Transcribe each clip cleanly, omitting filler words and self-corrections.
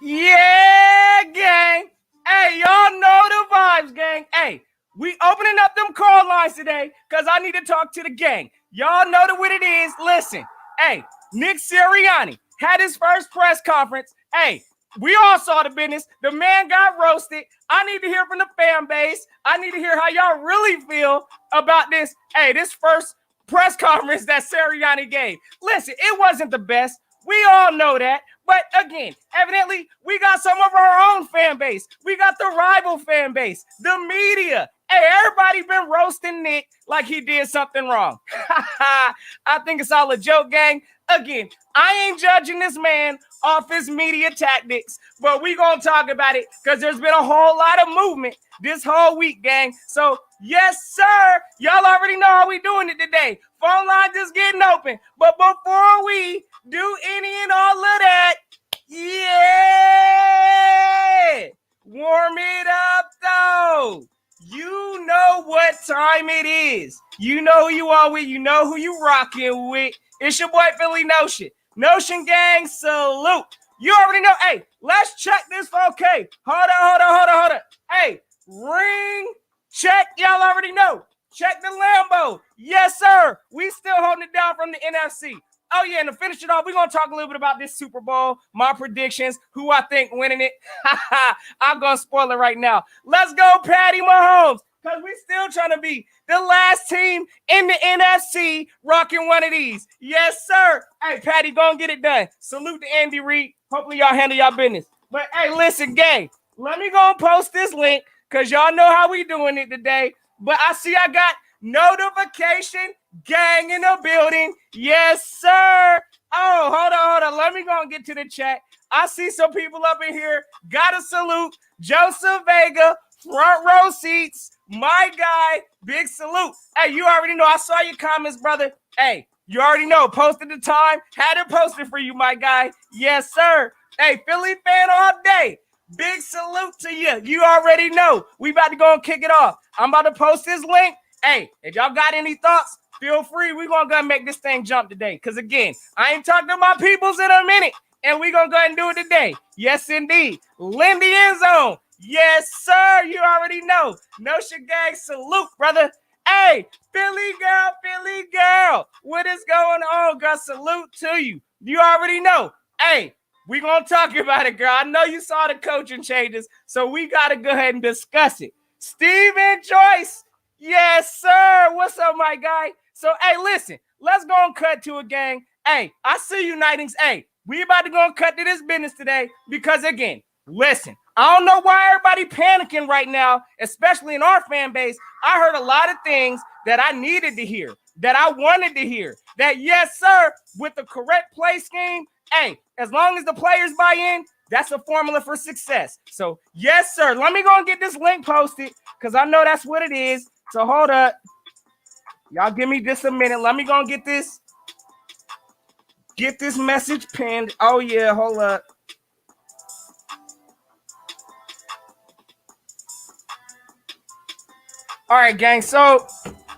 Yeah, gang. Hey, y'all know the vibes, gang. Hey, we opening up them call lines today because I need to talk to the gang. Y'all know what it is. Listen, hey, Nick Sirianni had his first press conference. Hey, we all saw the business. The man got roasted. I need to hear from the fan base. I need to hear how y'all really feel about this. Hey, this first press conference that Sirianni gave. Listen, it wasn't the best. We all know that. But again, evidently, we got some of our own fan base. We got the rival fan base, the media. Hey, everybody been roasting Nick like he did something wrong. I think it's all a joke, gang. Again, I ain't judging this man off his media tactics, but we gonna talk about it because there's been a whole lot of movement this whole week, gang. So, yes, sir. Y'all already know how we doing it today. Phone line just getting open. But before we do any and all of that, yeah, warm it up, though. You know what time it is. You know who you are with. You know who you rocking with. It's your boy, Philly Notion. Notion gang, salute. You already know. Hey, let's check this for okay. Hold on. Hey, ring check. Y'all already know. Check the Lambo. Yes, sir. We still holding it down from the NFC. Oh, yeah, and to finish it off, we're going to talk a little bit about this Super Bowl, my predictions, who I think winning it. I'm going to spoil it right now. Let's go, Patty Mahomes, because we still trying to be the last team in the NFC rocking one of these. Yes, sir. Hey, Patty, go and get it done. Salute to Andy Reid. Hopefully y'all handle y'all business. But, hey, listen, gang, let me go and post this link because y'all know how we doing it today. But I see I got notification gang in the building. Yes, sir. Oh, hold on. Let me go and get to the chat. I see some people up in here. Gotta salute Joseph Vega, front row seats. My guy, big salute. Hey, you already know. I saw your comments, brother. Hey, you already know. Posted the time. Had it posted for you, my guy. Yes, sir. Hey, Philly fan all day. Big salute to you. You already know. We about to go and kick it off. I'm about to post this link. Hey, if y'all got any thoughts, feel free. We're going to go and make this thing jump today. Because, again, I ain't talking to my peoples in a minute. And we're going to go ahead and do it today. Yes, indeed. Lindy End Zone. Yes, sir. You already know. Notion gang, salute, brother. Hey, Philly girl. What is going on, girl? Salute to you. You already know. Hey, we're going to talk about it, girl. I know you saw the coaching changes, so we got to go ahead and discuss it. Steven Joyce. Yes, sir. What's up, my guy? So, hey, listen, let's go and cut to it, gang. Hey, I see you, Nightings. Hey, we about to go and cut to this business today because, again, listen, I don't know why everybody panicking right now, especially in our fan base. I heard a lot of things that I needed to hear, that I wanted to hear, that, yes, sir, with the correct play scheme, hey, as long as the players buy in, that's a formula for success. So, yes, sir. Let me go and get this link posted because I know that's what it is. So, hold up. Y'all give me just a minute. Let me go and get this message pinned. Oh, yeah. Hold up. All right, gang. So,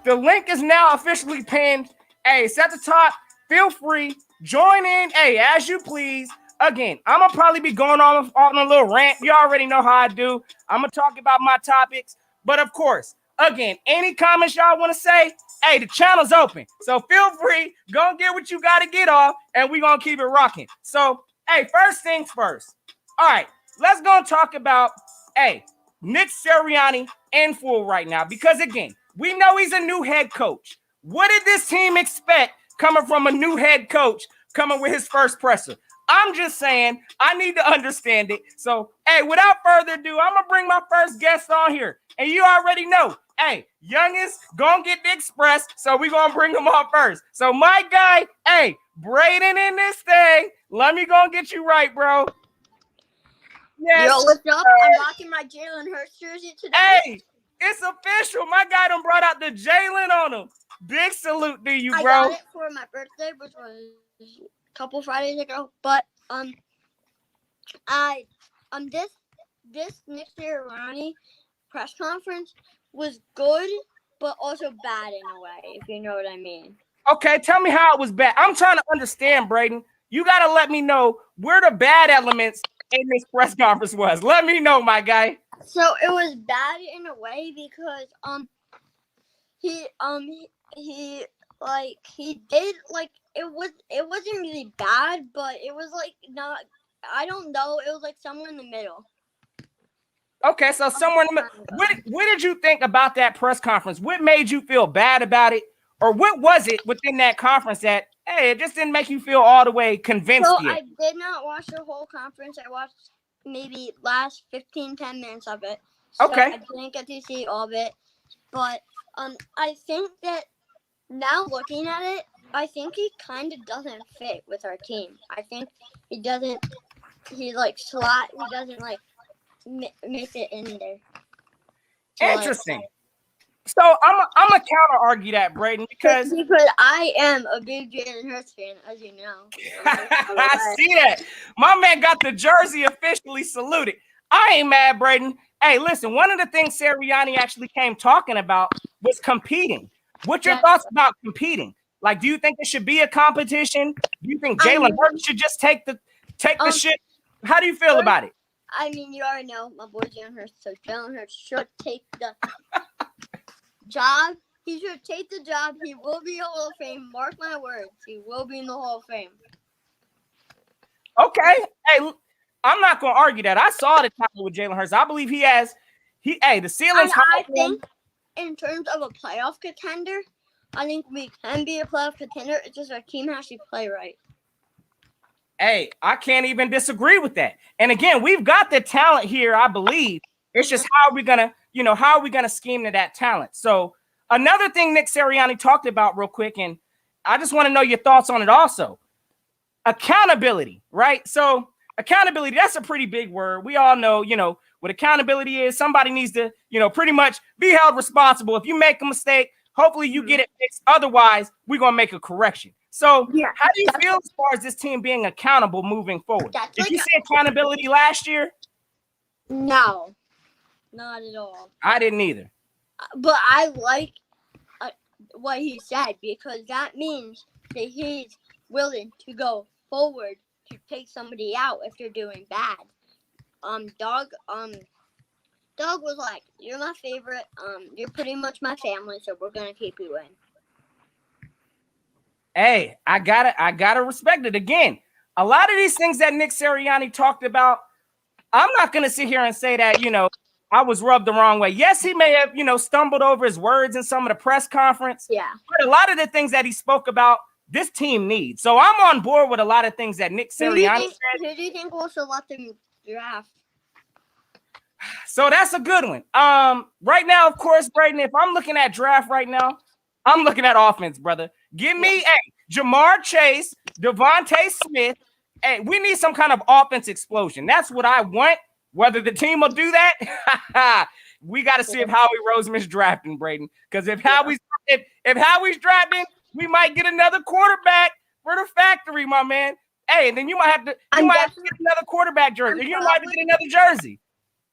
the link is now officially pinned. Hey, it's at the top. Feel free. Join in. Hey, as you please. Again, I'm going to probably be going on a little rant. You already know how I do. I'm going to talk about my topics. But, of course, again, any comments y'all want to say, hey, the channel's open. So, feel free. Go and get what you got to get off, and we're going to keep it rocking. So, hey, first things first. All right, let's go and talk about, hey, Nick Sirianni in full right now. Because, again, we know he's a new head coach. What did this team expect coming from a new head coach coming with his first presser? I'm just saying, I need to understand it. So, hey, without further ado, I'm going to bring my first guest on here. And you already know, hey, youngest, going to get the express, so we're going to bring him on first. So, my guy, hey, Braden in this thing, let me go and get you right, bro. Yes, yo, what's up? I'm rocking my Jalen Hurts jersey today. Hey, it's official. My guy done brought out the Jalen on him. Big salute to you, bro. I got it for my birthday, which was couple Fridays ago, but this Nick Sirianni press conference was good, but also bad in a way, if you know what I mean. Okay, tell me how it was bad. I'm trying to understand, Braden. You gotta let me know where the bad elements in this press conference was? Let me know, my guy. So it was bad in a way because he he did like it wasn't really bad, but it was like not, I don't know, it was like somewhere in the middle. Okay, so somewhere in the middle. What did you think about that press conference? What made you feel bad about it? Or what was it within that conference that, hey, it just didn't make you feel all the way convinced So yet? I did not watch the whole conference. I watched maybe last 10 minutes of it. So Okay. I didn't get to see all of it. But I think that now looking at it, I think he kind of doesn't fit with our team. I think he doesn't, he doesn't like make it in there. Interesting. So I'm gonna counter argue that, Braden, because I am a big Jalen Hurts fan, as you know. I see that. My man got the jersey officially saluted. I ain't mad, Braden. Hey, listen, one of the things Sirianni actually came talking about was competing. What's your thoughts about competing? Like, do you think there should be a competition? Do you think Jalen Hurts should just take the shit? How do you feel about it? I mean, you already know my boy Jalen Hurts, so Jalen Hurts should take the job. He should take the job. He will be in the Hall of Fame. Mark my words. He will be in the Hall of Fame. Okay. Hey, I'm not going to argue that. I saw the talent with Jalen Hurts. I believe the ceiling's high. I think in terms of a playoff contender, I think we can be a playoff contender. It's just our team has to play right. Hey, I can't even disagree with that. And again, we've got the talent here, I believe. It's just how are we gonna scheme to that talent? So another thing Nick Sirianni talked about real quick, and I just want to know your thoughts on it also. Accountability, right? So accountability, that's a pretty big word. We all know, what accountability is. Somebody needs to, pretty much be held responsible. If you make a mistake, hopefully you get it fixed. Otherwise, we're going to make a correction. So how do you feel as far as this team being accountable moving forward? Did you see accountability last year? No, not at all. I didn't either. But I like what he said, because that means that he's willing to go forward to take somebody out if they're doing bad. Doug was like, "You're my favorite. You're pretty much my family, so we're gonna keep you in." Hey, I gotta respect it. Again, a lot of these things that Nick Sirianni talked about, I'm not gonna sit here and say that, I was rubbed the wrong way. Yes, he may have, stumbled over his words in some of the press conference. Yeah. But a lot of the things that he spoke about, this team needs. So I'm on board with a lot of things that Nick Sirianni said. Who do you think will select them draft? So that's a good one. Right now, of course, Braden, if I'm looking at draft right now, I'm looking at offense, brother. Give me Jamar Chase, Devontae Smith. Hey, we need some kind of offense explosion. That's what I want. Whether the team will do that, we got to see if Howie Roseman's drafting, Braden. Because if Howie's drafting, we might get another quarterback for the factory, my man. Hey, and then you might have to get another quarterback jersey. You might have to get another jersey.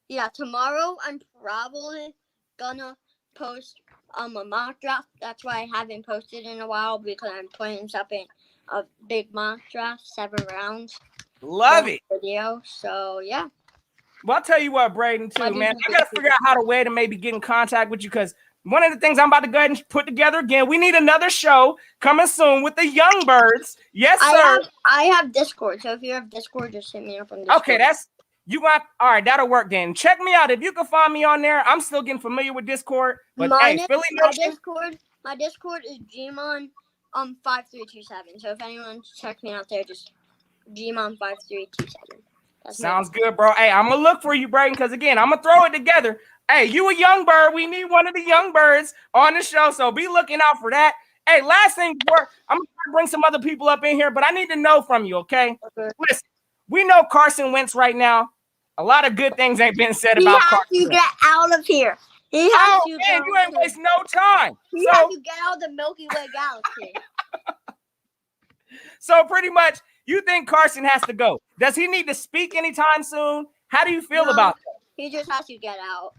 Yeah, tomorrow I'm probably gonna post a mock draft. That's why I haven't posted in a while, because I'm putting something a big mock draft, 7 rounds. Love it. Video. So yeah. Well, I'll tell you what, Braden, too, man. I got to figure out how to way to maybe get in contact with you, because one of the things I'm about to go ahead and put together again, we need another show coming soon with the Young Birds. Yes, sir. I have Discord, so if you have Discord, just hit me up on Discord. Okay, all right, that'll work then. Check me out. If you can find me on there, I'm still getting familiar with Discord. But hey, my Discord is Gmon 5327. So if anyone checks me out there, just Gmon 5327. Sounds good, bro. Hey, I'm gonna look for you, Braden, because again, I'm gonna throw it together. Hey, you a young bird. We need one of the young birds on the show, so be looking out for that. Hey, last thing, I'm gonna bring some other people up in here, but I need to know from you, okay? Listen, we know Carson Wentz right now. A lot of good things ain't been said about Carson. He has to get out of here. He has to man, you ain't waste no time. He has to get out of the Milky Way galaxy. So pretty much, you think Carson has to go? Does he need to speak anytime soon? How do you feel about that? He just has to get out.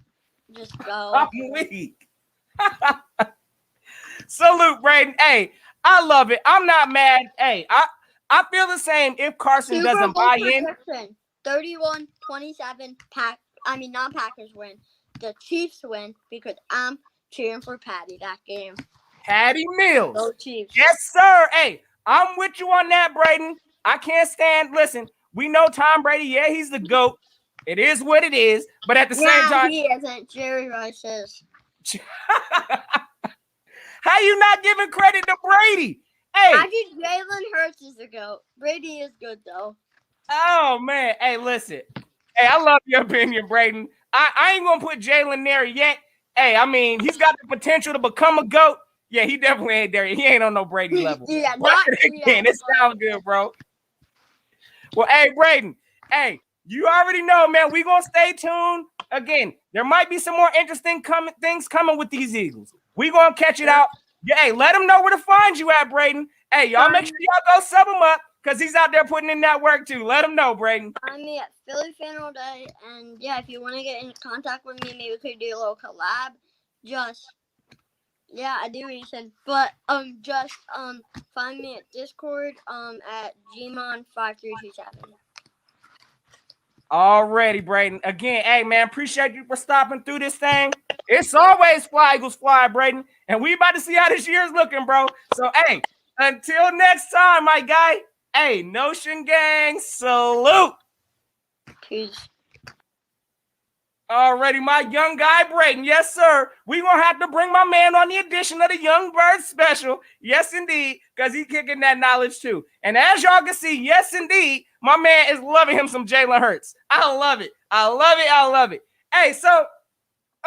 Just go. I'm weak. Salute, Braden. Hey, I love it. I'm not mad. Hey, I feel the same if Carson doesn't buy in. 31-27. Not Packers win. The Chiefs win because I'm cheering for Patty that game. Patty Mills. Go Chiefs. Yes, sir. Hey, I'm with you on that, Braden. I can't stand. Listen, we know Tom Brady. Yeah, he's the GOAT. It is what it is. But at the same time, he isn't. Jerry Rice is. How you not giving credit to Brady? Hey, I think Jalen Hurts is the GOAT. Brady is good though. Oh man, hey, listen. Hey, I love your opinion, Braden. I ain't gonna put Jalen there yet. Hey, I mean, he's got the potential to become a GOAT. Yeah, he definitely ain't there. He ain't on no Brady level. Yeah, But not again. It sounds good, bro. Well, hey, Braden. Hey, you already know, man. We gonna stay tuned. Again, there might be some more interesting things coming with these Eagles. We gonna catch it out. Yeah, hey, let them know where to find you at, Braden. Hey, y'all make sure y'all go sub him up because he's out there putting in that work too. Let him know, Braden. Find me at Philly Fan All Day, and yeah, if you want to get in contact with me, maybe we could do a little collab. I do what you said, but find me at Discord at Gmon5327. Alrighty, Braden. Again, hey man, appreciate you for stopping through this thing. It's always fly, Eagles fly, Braden. And we about to see how this year's looking, bro. So hey, until next time, my guy. Hey, Notion Gang, salute. Peace. Already, my young guy, Braden. Yes, sir. We gonna have to bring my man on the edition of the Young Bird special. Yes, indeed, because he's kicking that knowledge too. And as y'all can see, yes, indeed, my man is loving him some Jalen Hurts. I love it. I love it. I love it. Hey, so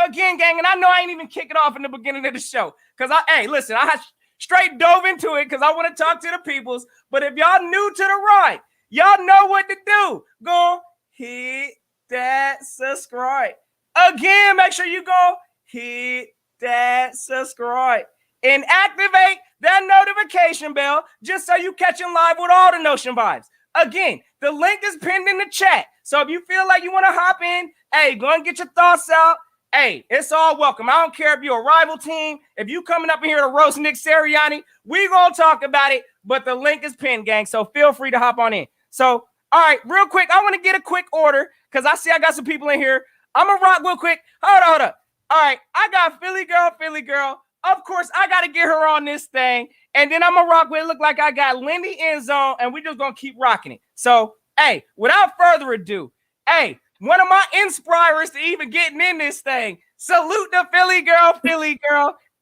again, gang, and I know I ain't even kick it off in the beginning of the show because listen, I straight dove into it because I want to talk to the peoples. But if y'all new to the ride, y'all know what to do. Go hit that subscribe. Again, make sure you go hit that subscribe and activate that notification bell just so you catching live with all the Notion vibes. Again, the link is pinned in the chat. So if you feel like you want to hop in, hey, go and get your thoughts out. Hey, it's all welcome. I don't care if you're a rival team. If you coming up in here to roast Nick Sirianni, we gonna talk about it. But the link is pinned, gang. So feel free to hop on in. So, all right, real quick, I want to get a quick order because I see I got some people in here. I'm gonna rock real quick. Hold up. All right, I got Philly girl. Of course, I got to get her on this thing. And then I'm gonna rock with it. Look like I got Lindy in zone, and we just gonna keep rocking it. So, hey, without further ado, hey, one of my inspirers to even getting in this thing. Salute the Philly girl.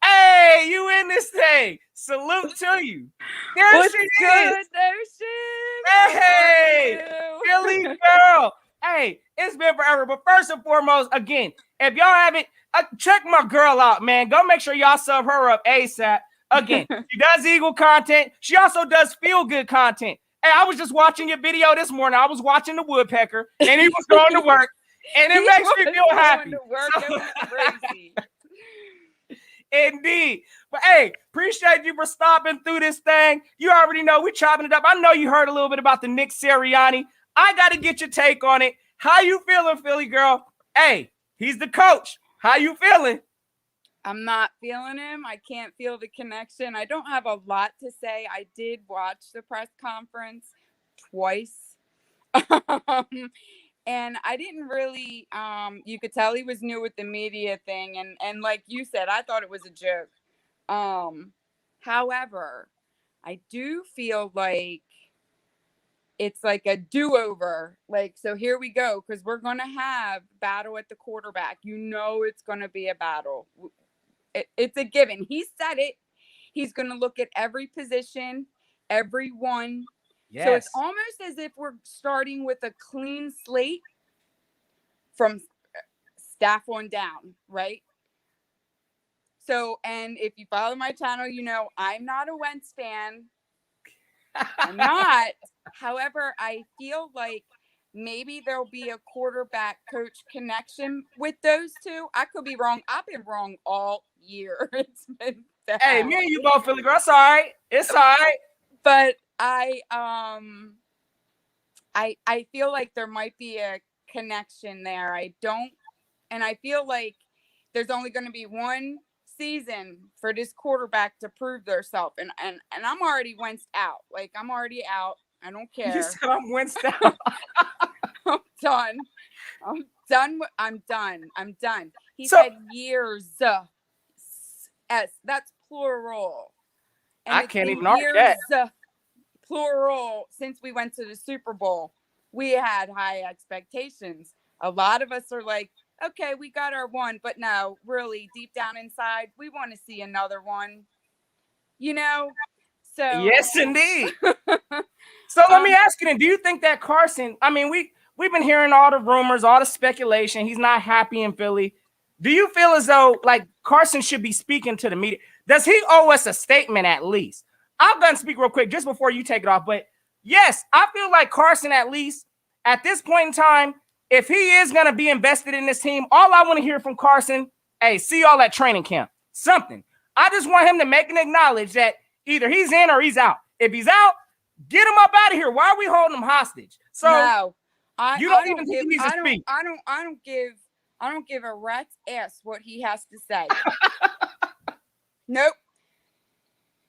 Hey, you in this thing. Salute to you. There she is. There she is. Hey, Philly girl. Hey, it's been forever. But first and foremost, again, if y'all haven't, check my girl out, man. Go make sure y'all sub her up ASAP. Again, she does Eagle content. She also does feel-good content. Hey, I was just watching your video this morning. I was watching the woodpecker, and he was going to work, and it makes me feel happy. Crazy. Indeed. But hey, appreciate you for stopping through this thing. You already know we chopping it up. I know you heard a little bit about the Nick Sirianni. I got to get your take on it. How you feeling, Philly girl? Hey, he's the coach. How you feeling? I'm not feeling him. I can't feel the connection. I don't have a lot to say. I did watch the press conference twice. And I didn't really, you could tell he was new with the media thing. And like you said, I thought it was a joke. However, I do feel like it's like a do-over. Like, so here we go, because we're going to have battle at the quarterback. You know it's going to be a battle. It's a given. He said it. He's going to look at every position, everyone. Yes. So it's almost as if we're starting with a clean slate from staff on down, right? So, and if you follow my channel, you know I'm not a Wentz fan. I'm not. However, I feel like maybe there'll be a quarterback coach connection with those two. I could be wrong. I've been wrong all year. It's been bad. Hey, me and you both, Philly girl. It's all right. It's all right. But I feel like there might be a connection there. I feel like there's only going to be one season for this quarterback to prove themselves, and I'm already Wentz out. Like, I'm already out. I don't care. You said I'm Wentz out. I'm done. I'm done. I'm done. He So- said years. S. That's plural. And I it's can't been even argue years, that. plural, since we went to the Super Bowl. We had high expectations. A lot of us are like, okay, we got our one, but no, really, deep down inside, we want to see another one. You know? So Yes, indeed. So let me ask you then, do you think that Carson, I mean, we've been hearing all the rumors, all the speculation. He's not happy in Philly. Do you feel as though like Carson should be speaking to the media? Does he owe us a statement at least? I'm going to speak real quick just before you take it off. But yes, I feel like Carson, at least at this point in time, if he is going to be invested in this team, all I want to hear from Carson, hey, see y'all at training camp. Something. I just want him to make and acknowledge that either he's in or he's out. If he's out, get him up out of here. Why are we holding him hostage? So no, you don't even think he needs to speak. I don't give a rat's ass what he has to say. Nope.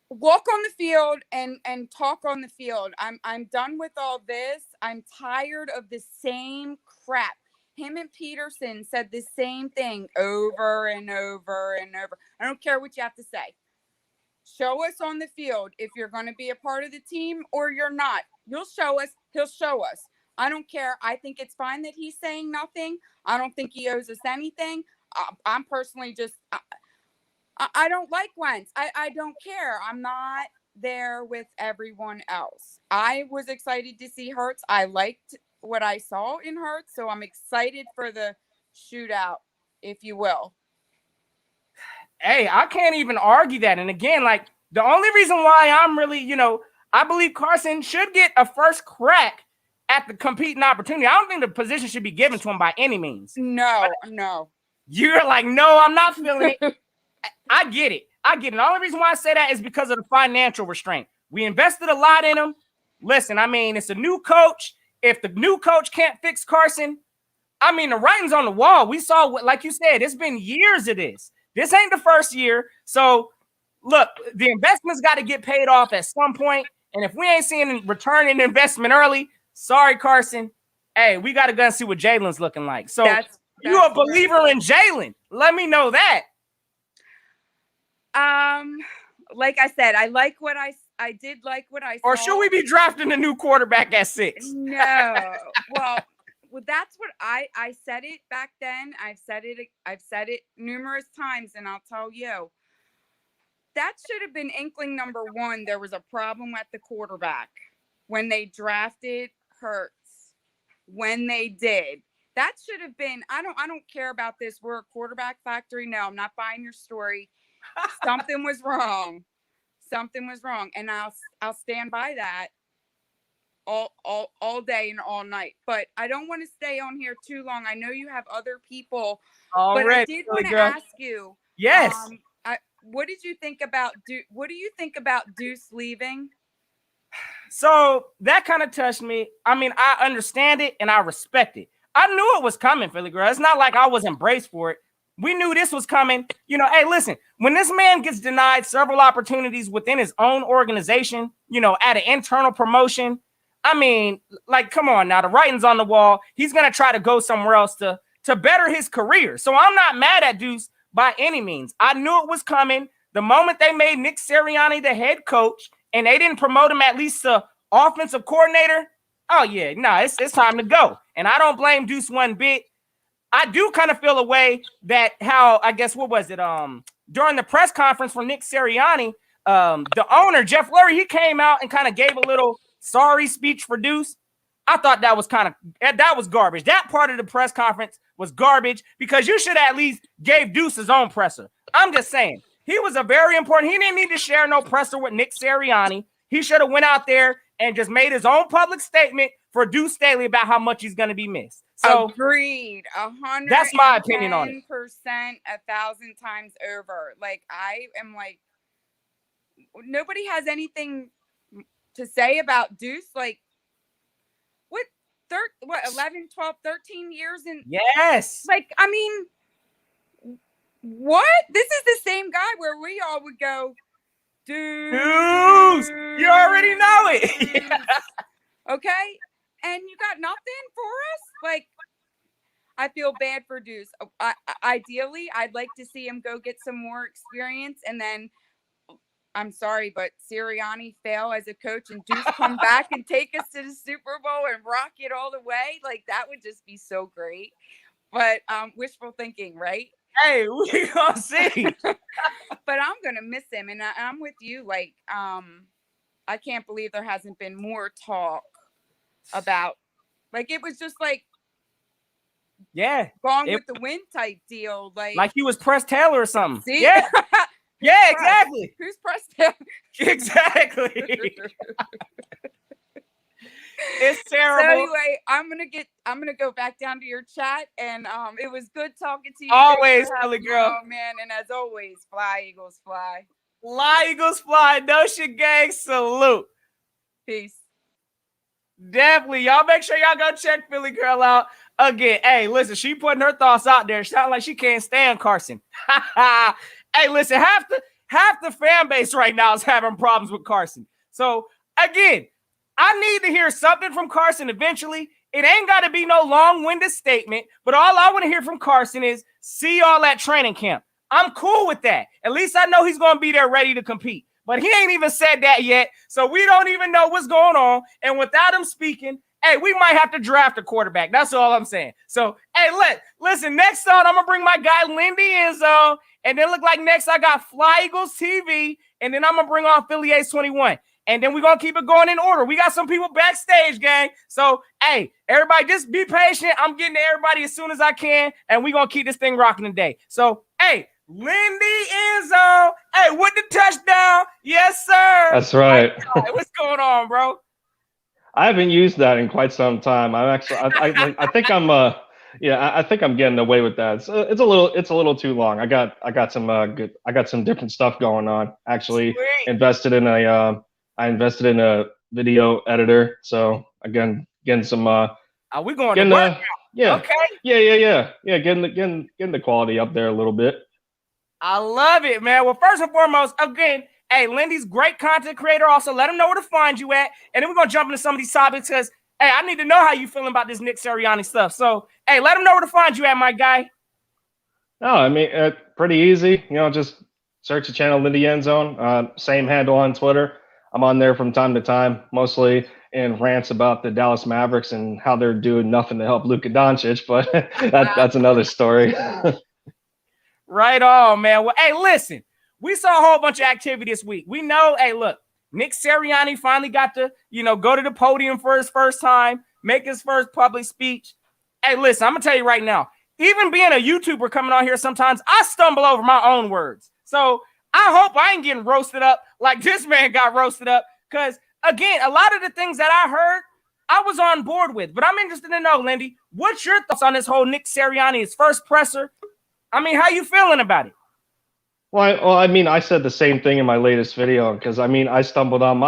Walk on the field and talk on the field. I'm done with all this. I'm tired of the same crap. Him and Peterson said the same thing over and over and over. I don't care what you have to say. Show us on the field if you're going to be a part of the team or you're not. You'll show us. He'll show us. I don't care. I think it's fine that he's saying nothing. I don't think he owes us anything. I'm personally just, I don't like Wentz. I don't care. I'm not there with everyone else. I was excited to see Hurts. I liked what I saw in Hurts, so I'm excited for the shootout, if you will. Hey, I can't even argue that. And again, like the only reason why I'm really, I believe Carson should get a first crack at the competing opportunity. I don't think the position should be given to him by any means. No. You're like, no, I'm not feeling it. I get it. The only reason why I say that is because of the financial restraint. We invested a lot in him. Listen, I mean, it's a new coach. If the new coach can't fix Carson, I mean, the writing's on the wall. We saw, like you said, it's been years of this. This ain't the first year. So, look, the investment's got to get paid off at some point. And if we ain't seeing return in investment early, sorry, Carson. Hey, we got to go and see what Jalen's looking like. So, you a believer in Jalen? Let me know that. Like I said, I did like what I saw. Or should we be drafting a new quarterback at 6? No. Well, that's what I said it back then. I've said it numerous times, and I'll tell you. That should have been inkling number one. There was a problem at the quarterback when they drafted Hurts. When they did. That should have been, I don't care about this. We're a quarterback factory. No, I'm not buying your story. Something was wrong. And I'll stand by that all day and all night. But I don't want to stay on here too long. I know you have other people. But I did want to ask you. Yes. What did you think about what do you think about Deuce leaving? So that kind of touched me. I mean, I understand it and I respect it. I knew it was coming, Philly girl. It's not like I was embraced for it. We knew this was coming. Hey, listen, when this man gets denied several opportunities within his own organization, at an internal promotion, I mean, like, come on now, the writing's on the wall. He's going to try to go somewhere else to better his career. So I'm not mad at Deuce by any means. I knew it was coming. The moment they made Nick Sirianni the head coach and they didn't promote him at least to offensive coordinator, oh, yeah, it's time to go. And I don't blame Deuce one bit. I do kind of feel a way that how, I guess, what was it? During the press conference for Nick Sirianni, the owner, Jeff Lurie, he came out and kind of gave a little sorry speech for Deuce. I thought that was garbage. That part of the press conference was garbage because you should at least gave Deuce his own presser. I'm just saying. He was a very important. He didn't need to share no presser with Nick Sirianni. He should have went out there and just made his own public statement for Deuce Staley about how much he's going to be missed. So agreed, 100%. That's my opinion on it. 1,000 times over. Like I am like, nobody has anything to say about Deuce. Like what 11, 12, 13 years in. Yes. Like I mean, what? This is the same guy where we all would go, Deuce. You already know it. Okay. and you got nothing for us? Like, I feel bad for Deuce. Ideally, I'd like to see him go get some more experience, and then I'm sorry, but Sirianni fail as a coach and Deuce come back and take us to the Super Bowl and rock it all the way. Like, that would just be so great. But wishful thinking, right? Hey, we gonna see. But I'm gonna miss him, and I'm with you. Like, I can't believe there hasn't been more talk about. Like, it was just like, Yeah, Gone with the Wind type deal. Like he was Press Taylor or something. See? Yeah, yeah, exactly. Who's Press Taylor? Exactly. It's terrible. So anyway, I'm gonna go back down to your chat, and it was good talking to you. Always, Philly girl. Oh man, and as always, fly Eagles, fly. Fly Eagles, fly. Notion gang, salute. Peace. Definitely, y'all make sure y'all go check Philly girl out again. Hey, listen, she putting her thoughts out there. Sound like she can't stand Carson. Hey, listen, half the fan base right now is having problems with Carson. So again, I need to hear something from Carson eventually. It ain't got to be no long-winded statement, but all I want to hear from Carson is see y'all at training camp. I'm cool with that. At least I know he's going to be there ready to compete. But he ain't even said that yet, so we don't even know what's going on. And without him speaking, hey, we might have to draft a quarterback. That's all I'm saying. So, hey, listen, next on, I'm going to bring my guy Lindy Enzo. And then look like next I got Fly Eagles TV. And then I'm going to bring on Philly Ace 21. And then we're going to keep it going in order. We got some people backstage, gang. So, hey, everybody just be patient. I'm getting to everybody as soon as I can. And we're going to keep this thing rocking today. So, hey, Lindy Enzo. Hey, with the touchdown. Yes, sir. That's right. What's going on, bro? I haven't used that in quite some time. I'm actually, I think I'm, I think I'm getting away with that. It's a little too long. I got some different stuff going on. Actually, I invested in a video editor. So again, getting some. Are we going to work now? Yeah. Okay. Yeah. Getting the quality up there a little bit. I love it, man. Well, first and foremost, again, hey, Lindy's great content creator. Also, let him know where to find you at. And then we're going to jump into some of these topics because, hey, I need to know how you feeling about this Nick Sirianni stuff. So, hey, let him know where to find you at, my guy. No, I mean, pretty easy. Just search the channel Lindy Endzone. Same handle on Twitter. I'm on there from time to time, mostly in rants about the Dallas Mavericks and how they're doing nothing to help Luka Doncic. But that's another story. Right on, man. Well, hey, listen. We saw a whole bunch of activity this week. We know, hey, look, Nick Sirianni finally got to, go to the podium for his first time, make his first public speech. Hey, listen, I'm going to tell you right now, even being a YouTuber coming on here sometimes, I stumble over my own words. So I hope I ain't getting roasted up like this man got roasted up because, again, a lot of the things that I heard, I was on board with. But I'm interested to know, Lindy, what's your thoughts on this whole Nick Sirianni, his first presser? I mean, how you feeling about it? Well, I mean, I said the same thing in my latest video because, I mean, I stumbled on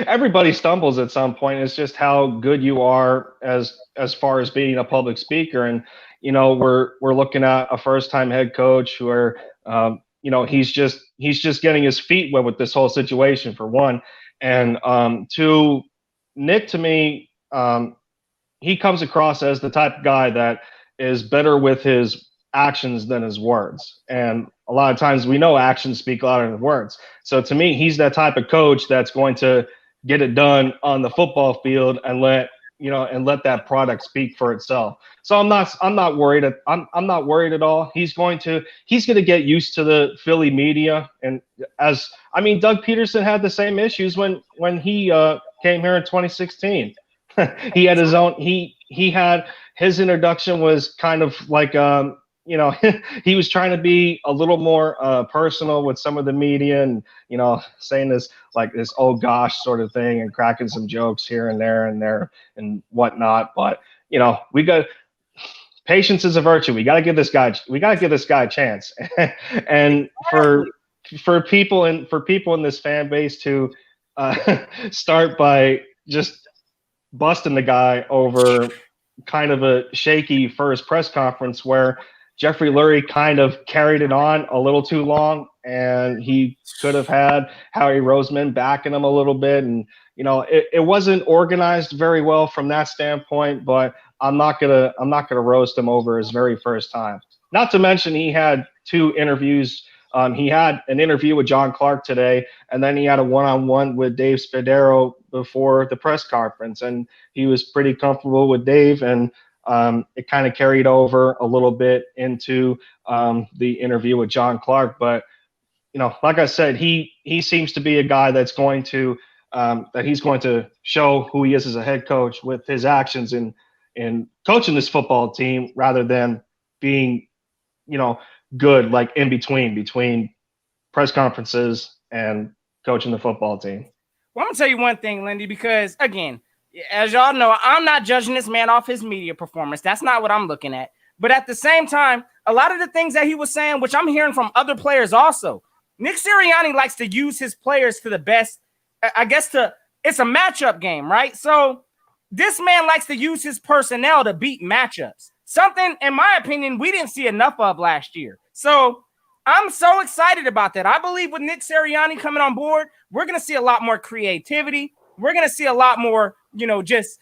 everybody stumbles at some point. It's just how good you are as far as being a public speaker. And, we're looking at a first-time head coach where, he's just getting his feet wet with this whole situation, for one. And two, Nick, to me, he comes across as the type of guy that is better with his actions than his words. And a lot of times we know actions speak louder than words. So to me, he's that type of coach that's going to get it done on the football field and let that product speak for itself. So I'm not worried. I'm not worried at all. He's going to get used to the Philly media. And Doug Peterson had the same issues when he came here in 2016. He had his own, he had his introduction was kind of like, he was trying to be a little more personal with some of the media and, saying this oh gosh sort of thing and cracking some jokes here and there and whatnot. But, we got patience is a virtue. We got to give this guy a chance. And for people in this fan base to start by just busting the guy over kind of a shaky first press conference where Jeffrey Lurie kind of carried it on a little too long, and he could have had Howie Roseman backing him a little bit. And, it wasn't organized very well from that standpoint, but I'm not gonna roast him over his very first time. Not to mention he had 2 interviews. He had an interview with John Clark today, and then he had a one-on-one with Dave Spadaro before the press conference, and he was pretty comfortable with Dave, and it kind of carried over a little bit into the interview with John Clark. But like I said, he seems to be a guy that's going to he's going to show who he is as a head coach with his actions in coaching this football team, rather than being good like in between press conferences and coaching the football team. Well, I'm gonna tell you one thing, Lindy, because again, as y'all know, I'm not judging this man off his media performance. That's not what I'm looking at. But at the same time, a lot of the things that he was saying, which I'm hearing from other players also, Nick Sirianni likes to use his players to the best. I guess it's a matchup game, right? So this man likes to use his personnel to beat matchups. Something, in my opinion, we didn't see enough of last year. So I'm so excited about that. I believe with Nick Sirianni coming on board, we're going to see a lot more creativity. We're going to see a lot more, just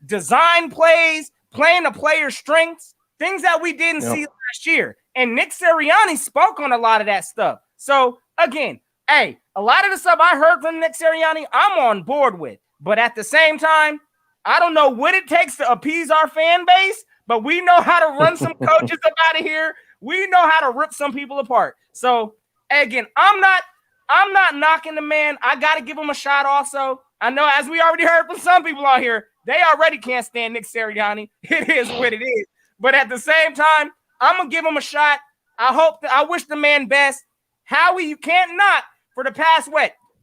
design plays, playing the player's strengths, things that we didn't see last year. And Nick Sirianni spoke on a lot of that stuff. So, again, hey, a lot of the stuff I heard from Nick Sirianni, I'm on board with. But at the same time, I don't know what it takes to appease our fan base, but we know how to run some coaches up out of here. We know how to rip some people apart. So, again, I'm not knocking the man. I got to give him a shot also. I know, as we already heard from some people out here, they already can't stand Nick Sirianni. It is what it is. But at the same time, I'm going to give him a shot. I wish the man best. Howie, you can't knock for the past,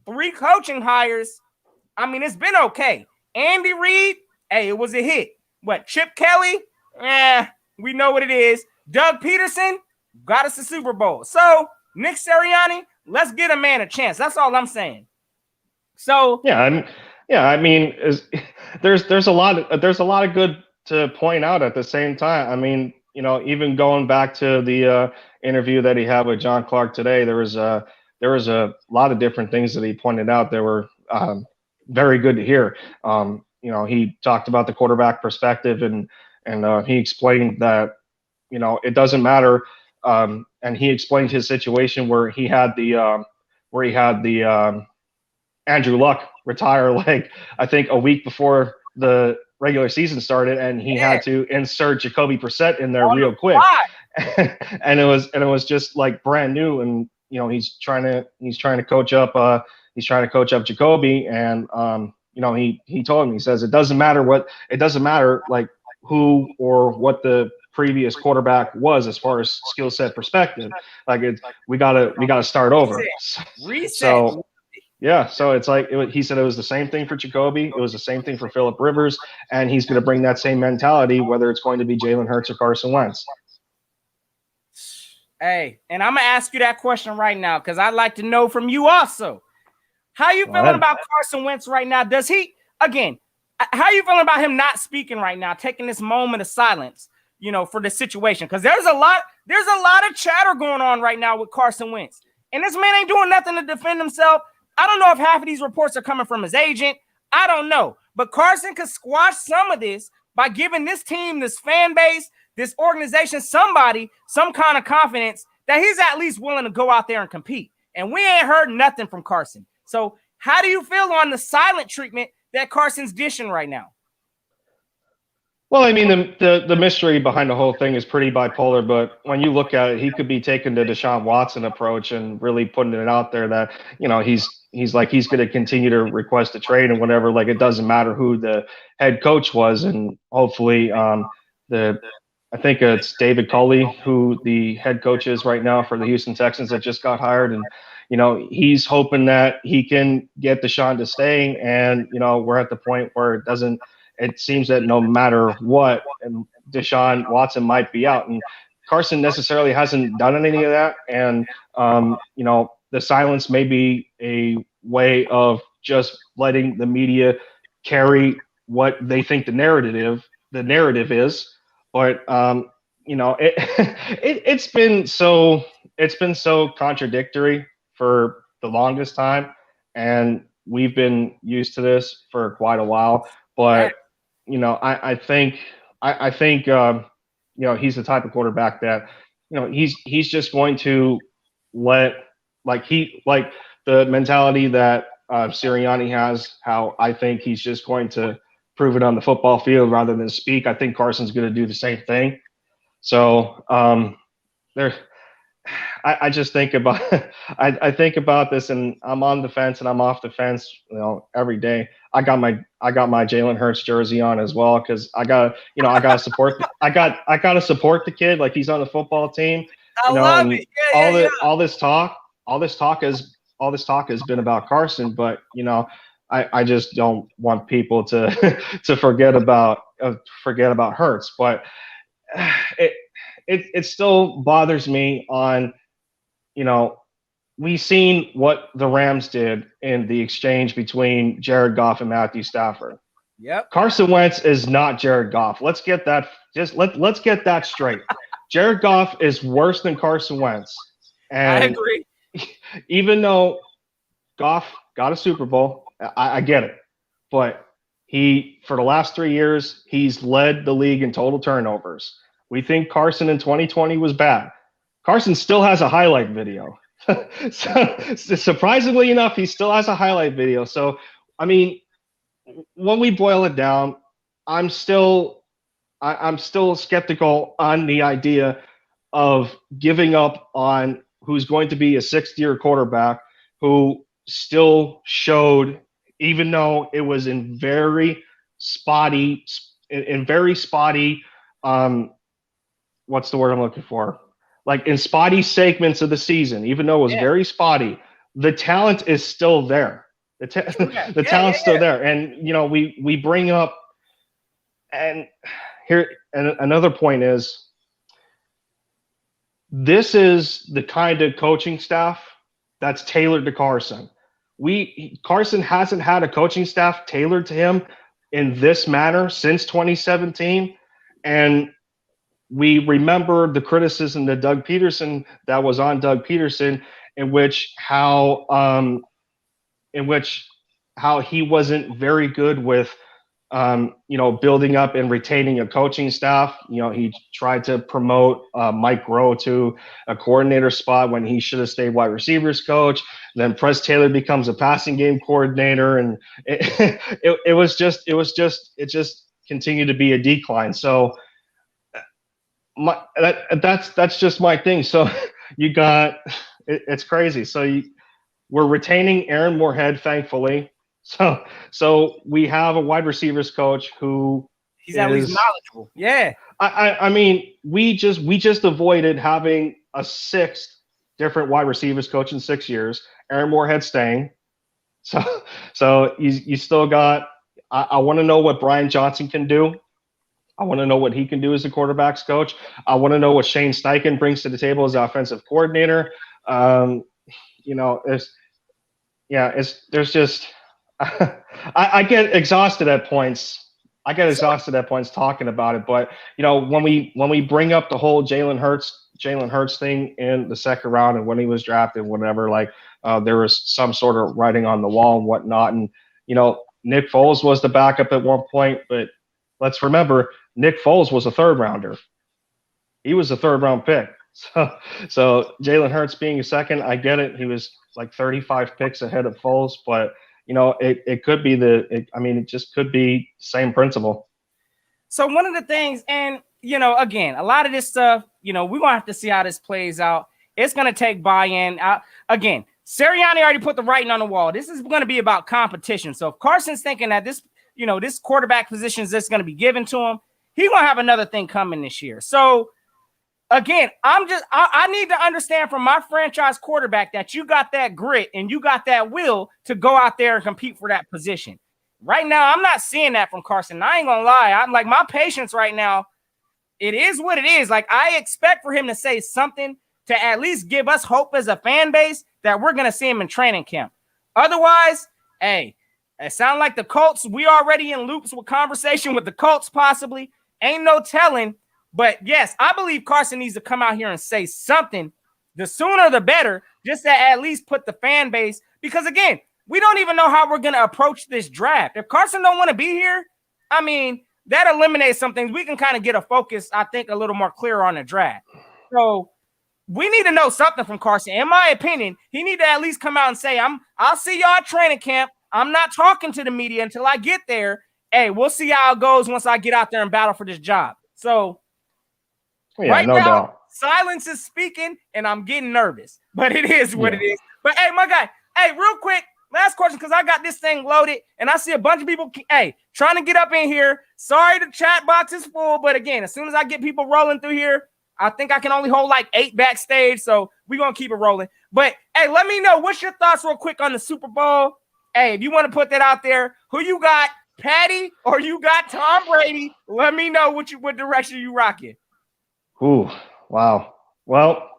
3 coaching hires. I mean, it's been okay. Andy Reid, hey, it was a hit. Chip Kelly? We know what it is. Doug Peterson got us the Super Bowl. So, Nick Sirianni, let's get a man a chance. That's all I'm saying. So I mean, there's a lot of good to point out at the same time. I mean, even going back to the interview that he had with John Clark today, there was a lot of different things that he pointed out that were very good to hear. He talked about the quarterback perspective, and he explained that it doesn't matter. And he explained his situation where he had the Andrew Luck retire, I think a week before the regular season started, and he had to insert Jacoby Brissett in there real quick. and it was just like brand new, and he's trying to coach up Jacoby, and he told him, he says it doesn't matter like who or what the previous quarterback was as far as skill set perspective. Like we gotta start over. Reset. So yeah, so it's like he said it was the same thing for Jacoby. It was the same thing for Phillip Rivers, and he's going to bring that same mentality, whether it's going to be Jalen Hurts or Carson Wentz. Hey, and I'm going to ask you that question right now because I'd like to know from you also. How you feeling about Carson Wentz right now? How you feeling about him not speaking right now, taking this moment of silence, for the situation? Because there's a lot of chatter going on right now with Carson Wentz. And this man ain't doing nothing to defend himself. I don't know if half of these reports are coming from his agent. I don't know. But Carson could squash some of this by giving this team, this fan base, this organization, some kind of confidence that he's at least willing to go out there and compete. And we ain't heard nothing from Carson. So how do you feel on the silent treatment that Carson's dishing right now? Well, I mean, the mystery behind the whole thing is pretty bipolar, but when you look at it, he could be taking the Deshaun Watson approach and really putting it out there that, he's going to continue to request a trade and whatever. Like, it doesn't matter who the head coach was. And hopefully I think it's David Culley, who the head coach is right now for the Houston Texans, that just got hired. And, he's hoping that he can get Deshaun to stay. And, we're at the point where it seems that no matter what, and Deshaun Watson might be out, and Carson necessarily hasn't done any of that. And, the silence may be a way of just letting the media carry what they think the narrative is. But, it's been so contradictory for the longest time, and we've been used to this for quite a while. Yeah. But I think he's the type of quarterback that he's just going to let like the mentality that Sirianni has. How I think he's just going to prove it on the football field rather than speak. I think Carson's going to do the same thing. So there, I just think about I think about this, and I'm on the fence and I'm off the fence, every day. I got my Jalen Hurts jersey on as well because I gotta support I gotta support the kid, like he's on the football team, I love and it. Yeah. all this talk has been about Carson, but I just don't want people to to forget about Hurts, but it it still bothers me on, we've seen what the Rams did in the exchange between Jared Goff and Matthew Stafford. Yep. Carson Wentz is not Jared Goff. Let's get that let's get that straight. Jared Goff is worse than Carson Wentz. And I agree. even though Goff got a Super Bowl, I get it. But for the last 3 years, he's led the league in total turnovers. We think Carson in 2020 was bad. Carson still has a highlight video. So, surprisingly enough, he still has a highlight video. So, I mean, when we boil it down, I'm still skeptical on the idea of giving up on who's going to be a sixth-year quarterback who still showed, even though it was in very spotty, what's the word I'm looking for? Like in spotty segments of the season, even though it was very spotty, the talent is still there. The talent's still there. And, we bring up, and here, and another point is, this is the kind of coaching staff that's tailored to Carson. Carson hasn't had a coaching staff tailored to him in this manner since 2017. And we remember the criticism that that was on Doug Peterson, in which how he wasn't very good with building up and retaining a coaching staff. He tried to promote Mike Rowe to a coordinator spot when he should have stayed wide receivers coach. Then Press Taylor becomes a passing game coordinator, and it just continued to be a decline. So that's just my thing. So you got it's crazy. So we're retaining Aaron Moorhead, thankfully. So we have a wide receivers coach who he's at least knowledgeable. Yeah. I mean, we just avoided having a sixth different wide receivers coach in 6 years. Aaron Moorhead staying. So you still got. I want to know what Brian Johnson can do. I want to know what he can do as a quarterback's coach. I want to know what Shane Steichen brings to the table as offensive coordinator. There's just I get exhausted at points. Talking about it. But when we bring up the whole Jalen Hurts thing in the second round and when he was drafted, whatever, there was some sort of writing on the wall and whatnot. And Nick Foles was the backup at one point, but let's remember Nick Foles was a third rounder. He was a third round pick. So Jalen Hurts being a second, I get it. He was like 35 picks ahead of Foles, but it could be it just could be same principle. So one of the things, and again, a lot of this stuff, we're gonna have to see how this plays out. It's gonna take buy-in. Again, Sirianni already put the writing on the wall. This is gonna be about competition. So if Carson's thinking that this quarterback position is just gonna be given to him, he's gonna have another thing coming this year. So again, I need to understand from my franchise quarterback that you got that grit and you got that will to go out there and compete for that position. Right now, I'm not seeing that from Carson. I ain't gonna lie. I'm like, my patience right now, it is what it is. Like, I expect for him to say something to at least give us hope as a fan base that we're gonna see him in training camp. Otherwise, hey, it sounds like the Colts. We already in loops with conversation with the Colts, possibly. Ain't no telling. But yes, I believe Carson needs to come out here and say something. The sooner the better, just to at least put the fan base. Because again, we don't even know how we're going to approach this draft. If Carson don't want to be here, I mean, that eliminates some things. We can kind of get a focus, I think, a little more clear on the draft. So we need to know something from Carson. In my opinion, he need to at least come out and say, I'll see y'all at training camp. I'm not talking to the media until I get there. Hey, we'll see how it goes once I get out there and battle for this job. So right no now, doubt. Silence is speaking, and I'm getting nervous. But it is what it is. But hey, my guy, hey, real quick, last question, because I got this thing loaded, and I see a bunch of people, trying to get up in here. Sorry, the chat box is full, but again, as soon as I get people rolling through here, I think I can only hold like 8 backstage, so we're going to keep it rolling. But, hey, let me know, what's your thoughts real quick on the Super Bowl? Hey, if you want to put that out there, who you got, Patty or you got Tom Brady? Let me know what direction you rocking. Ooh, wow. Well,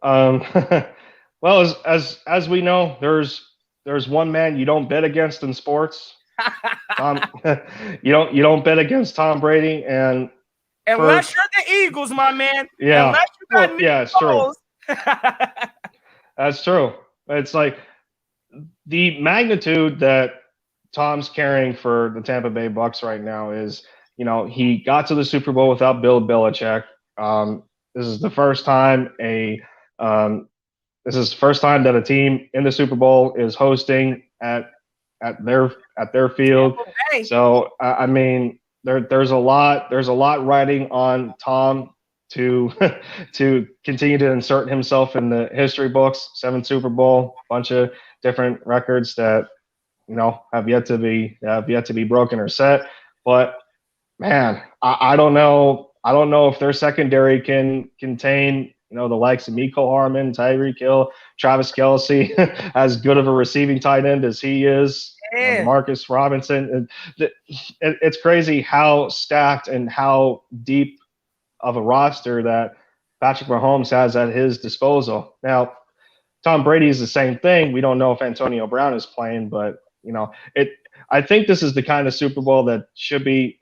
well, as we know, there's one man you don't bet against in sports. You don't bet against Tom Brady, and unless you're the Eagles, my man. Yeah. Unless you got it's true. That's true. It's like the magnitude that Tom's carrying for the Tampa Bay Bucks right now is, he got to the Super Bowl without Bill Belichick. This is the first time that a team in the Super Bowl is hosting at their field. Okay. So I mean, there's a lot riding on Tom to continue to insert himself in the history books. 7 Super Bowl, bunch of different records that have yet to be broken or set. But man, I don't know if their secondary can contain the likes of Mecole Hardman, Tyreek Hill, Travis Kelce, as good of a receiving tight end as he is. Marcus Robinson. It's crazy how stacked and how deep of a roster that Patrick Mahomes has at his disposal. Now, Tom Brady is the same thing. We don't know if Antonio Brown is playing, but I think this is the kind of Super Bowl that should be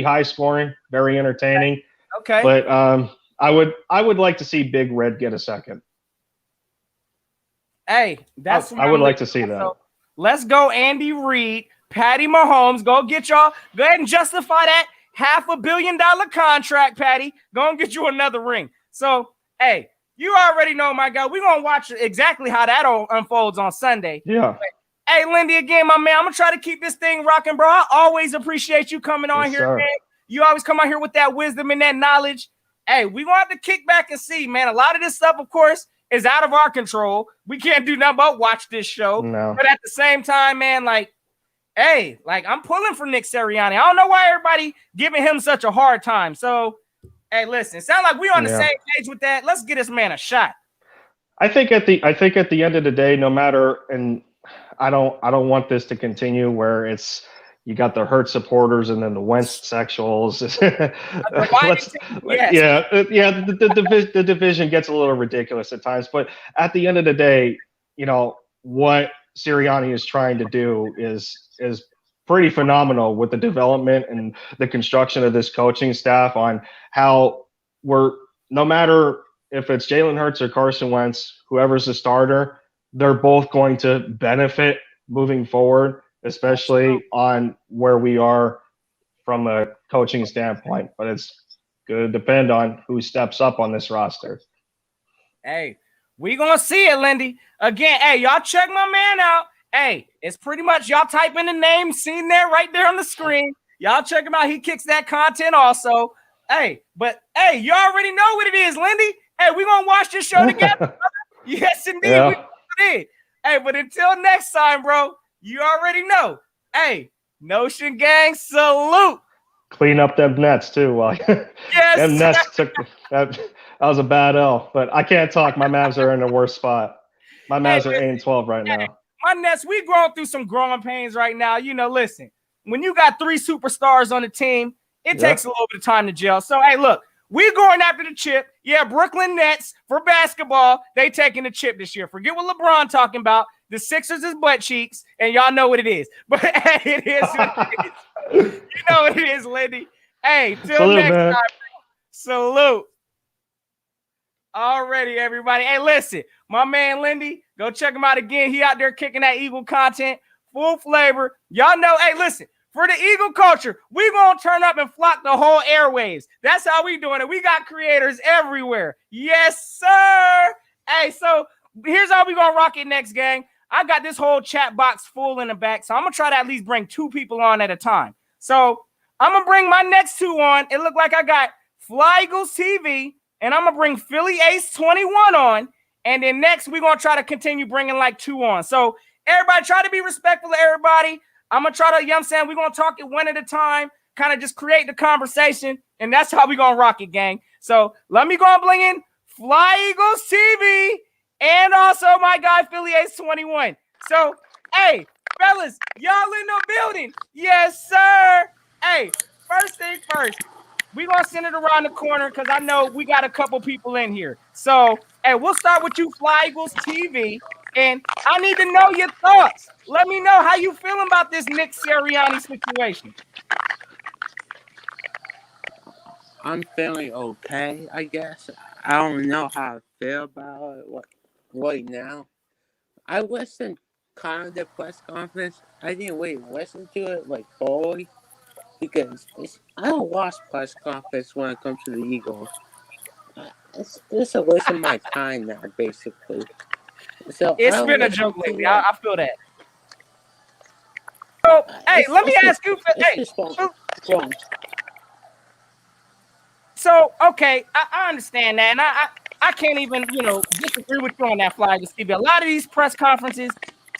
high scoring, very entertaining. Okay. But I would like to see Big Red get a second. Hey, that's I would like to see that. So let's go, Andy Reid, Patty Mahomes. Go ahead and justify that $500 million contract, Patty. Go and get you another ring. So, hey, you already know, my guy. We're gonna watch exactly how that all unfolds on Sunday. Yeah. But, hey, Lindy, again, my man, I'm gonna try to keep this thing rocking, bro. I always appreciate you coming on here, sir. man. You always come on here with that wisdom and that knowledge. Hey, we gonna have to kick back and see, man. A lot of this stuff, of course, is out of our control. We can't do nothing but watch this show. No. But at the same time, man, I'm pulling for Nick Sirianni. I don't know why everybody giving him such a hard time. So, hey, listen, sound like we on the same page with that. Let's get this man a shot. I think at the end of the day, no matter, and I don't want this to continue where you got the Hurt supporters and then the Wentz sexuals. The division gets a little ridiculous at times. But at the end of the day, what Sirianni is trying to do is pretty phenomenal with the development and the construction of this coaching staff on how no matter if it's Jalen Hurts or Carson Wentz, whoever's the starter, they're both going to benefit moving forward, especially on where we are from a coaching standpoint. But it's going to depend on who steps up on this roster. Hey, we going to see it, Lindy. Again, hey, y'all check my man out. Hey, it's pretty much y'all type in the name, seen there right there on the screen. Y'all check him out. He kicks that content also. Hey, but hey, you already know what it is, Lindy. Hey, we going to watch this show together. Yes, indeed. Yeah. We did. Hey, but until next time, bro, you already know. Hey, Notion Gang, salute. Clean up them nets too. Yes. Them nets took that was a bad L. But I can't talk. My Mavs are in the worst spot. My Mavs are 8-12 right now. My Nets, we going through some growing pains right now. Listen, when you got 3 superstars on the team, it takes a little bit of time to gel. So, hey, look, we're going after the chip. Yeah, Brooklyn Nets for basketball, they taking the chip this year. Forget what LeBron talking about. The Sixers is butt cheeks, and y'all know what it is. But, hey, it is what it is. You know what it is, Lindy. Hey, till next time. Salute. Already, everybody. Hey, listen, my man Lindy, go check him out again. He out there kicking that Eagle content, full flavor. Y'all know, hey, listen, for the Eagle culture, we gonna turn up and flock the whole airwaves. That's how we doing it. We got creators everywhere. Yes, sir. Hey, so here's how we gonna rock it next, gang. I got this whole chat box full in the back, so I'm gonna try to at least bring 2 people on at a time. So I'm gonna bring my next 2 on. It looked like I got Fly Eagles TV, and I'm gonna bring Philly Ace 21 on, and then next we're gonna try to continue bringing like 2 on. So everybody, try to be respectful of everybody. I'm gonna try to, you know what I'm saying, we're gonna talk it one at a time, kind of just create the conversation, and that's how we're gonna rock it, gang. So let me go and bring in Fly Eagles TV and also my guy Philly Ace 21. So, hey, fellas, y'all in the building? Yes, sir. Hey, first thing first, we're going to send it around the corner because I know we got a couple people in here. So, hey, we'll start with you, Fly Eagles TV, and I need to know your thoughts. Let me know how you feeling about this Nick Sirianni situation. I'm feeling okay, I guess. I don't know how I feel about it right now. I listened kind of the press conference. I didn't really listen to it like fully because I don't watch press conference when it comes to the Eagles. It's just a waste of my time now, basically. So It's been a joke lately. I feel that. So, hey, let me ask you. Hey, so okay, I understand that, and I can't even, you know, disagree with you on that, Fly Eagles TV. A lot of these press conferences,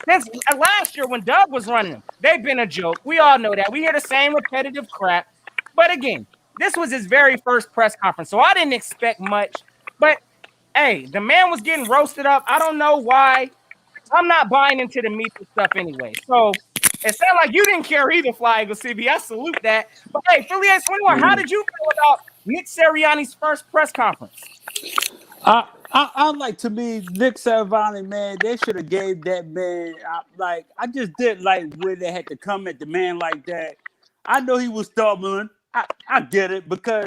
since last year when Doug was running them, they've been a joke. We all know that. We hear the same repetitive crap. But again, this was his very first press conference, so I didn't expect much. But hey, the man was getting roasted up. I don't know why. I'm not buying into the media stuff anyway. So it sounded like you didn't care either, Fly Eagles TV. I salute that. But hey, Philly Ace 21, how did you feel about Nick Sirianni's first press conference? I like, to me, Nick Sirianni, man, they should have gave that man, I just didn't like when they had to come at the man like that. I know he was stumbling. I get it because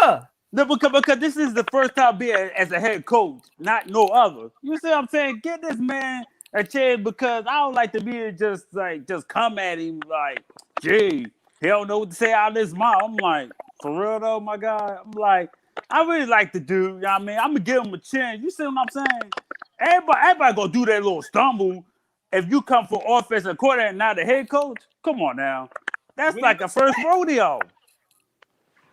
yeah. No, because this is the first time being as a head coach, not no other. You see what I'm saying? Get this man a chance because I don't like to be just come at him like, gee, he don't know what to say out of his mouth. I'm like, for real though, my guy. I'm like, I really like the dude. You know what I mean? I'm gonna give him a chance. You see what I'm saying? Everybody gonna do that little stumble if you come for offensive coordinator and not the head coach. Come on now, that's like a first rodeo.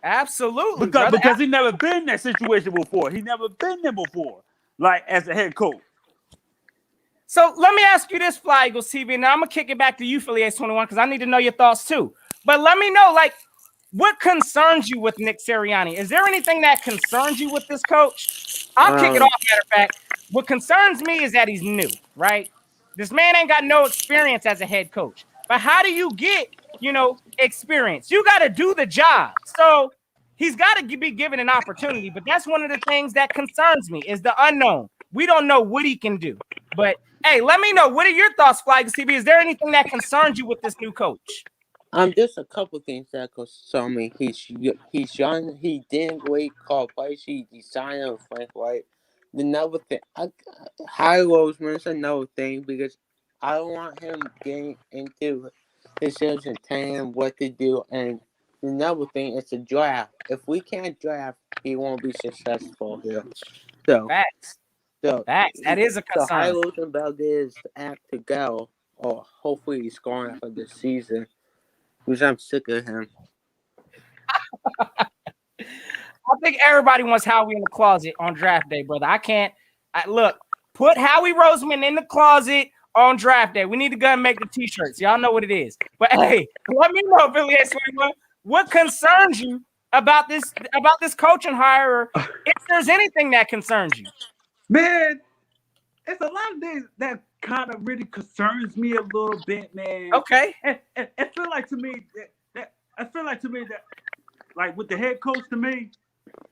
Absolutely, because he never been in that situation before. He never been there before, like as a head coach. So let me ask you this, Fly Eagles TV. Now I'm gonna kick it back to you, Philly Ace 21, because I need to know your thoughts too. But let me know, like, what concerns you with Nick Sirianni? Is there anything that concerns you with this coach? I'll kick it off. Matter of fact, what concerns me is that he's new, right? This man ain't got no experience as a head coach. But how do you get, experience? You got to do the job. So he's got to be given an opportunity. But that's one of the things that concerns me is the unknown. We don't know what he can do. But hey, let me know. What are your thoughts, Fly Eagles TV? Is there anything that concerns you with this new coach? Just a couple things that concern me. He's young. He didn't wait call plays. He signed up Frank White. Another thing, High Roseman's another thing because I don't want him getting into decisions and telling him what to do. And another thing is the draft. If we can't draft, he won't be successful here. So Facts. That is a concern. So High Rosenfeld is act to go, or hopefully he's going after this season. Because I'm sick of him. I think everybody wants Howie in the closet on draft day, brother. Look, put Howie Roseman in the closet on draft day. We need to go and make the t-shirts. Y'all know what it is. But hey, let me know, Billy S21, what concerns you about this coaching hire, or if there's anything that concerns you. Man, it's a lot of things that kind of really concerns me a little bit, man. Okay. It feel like to me that like with the head coach, to me,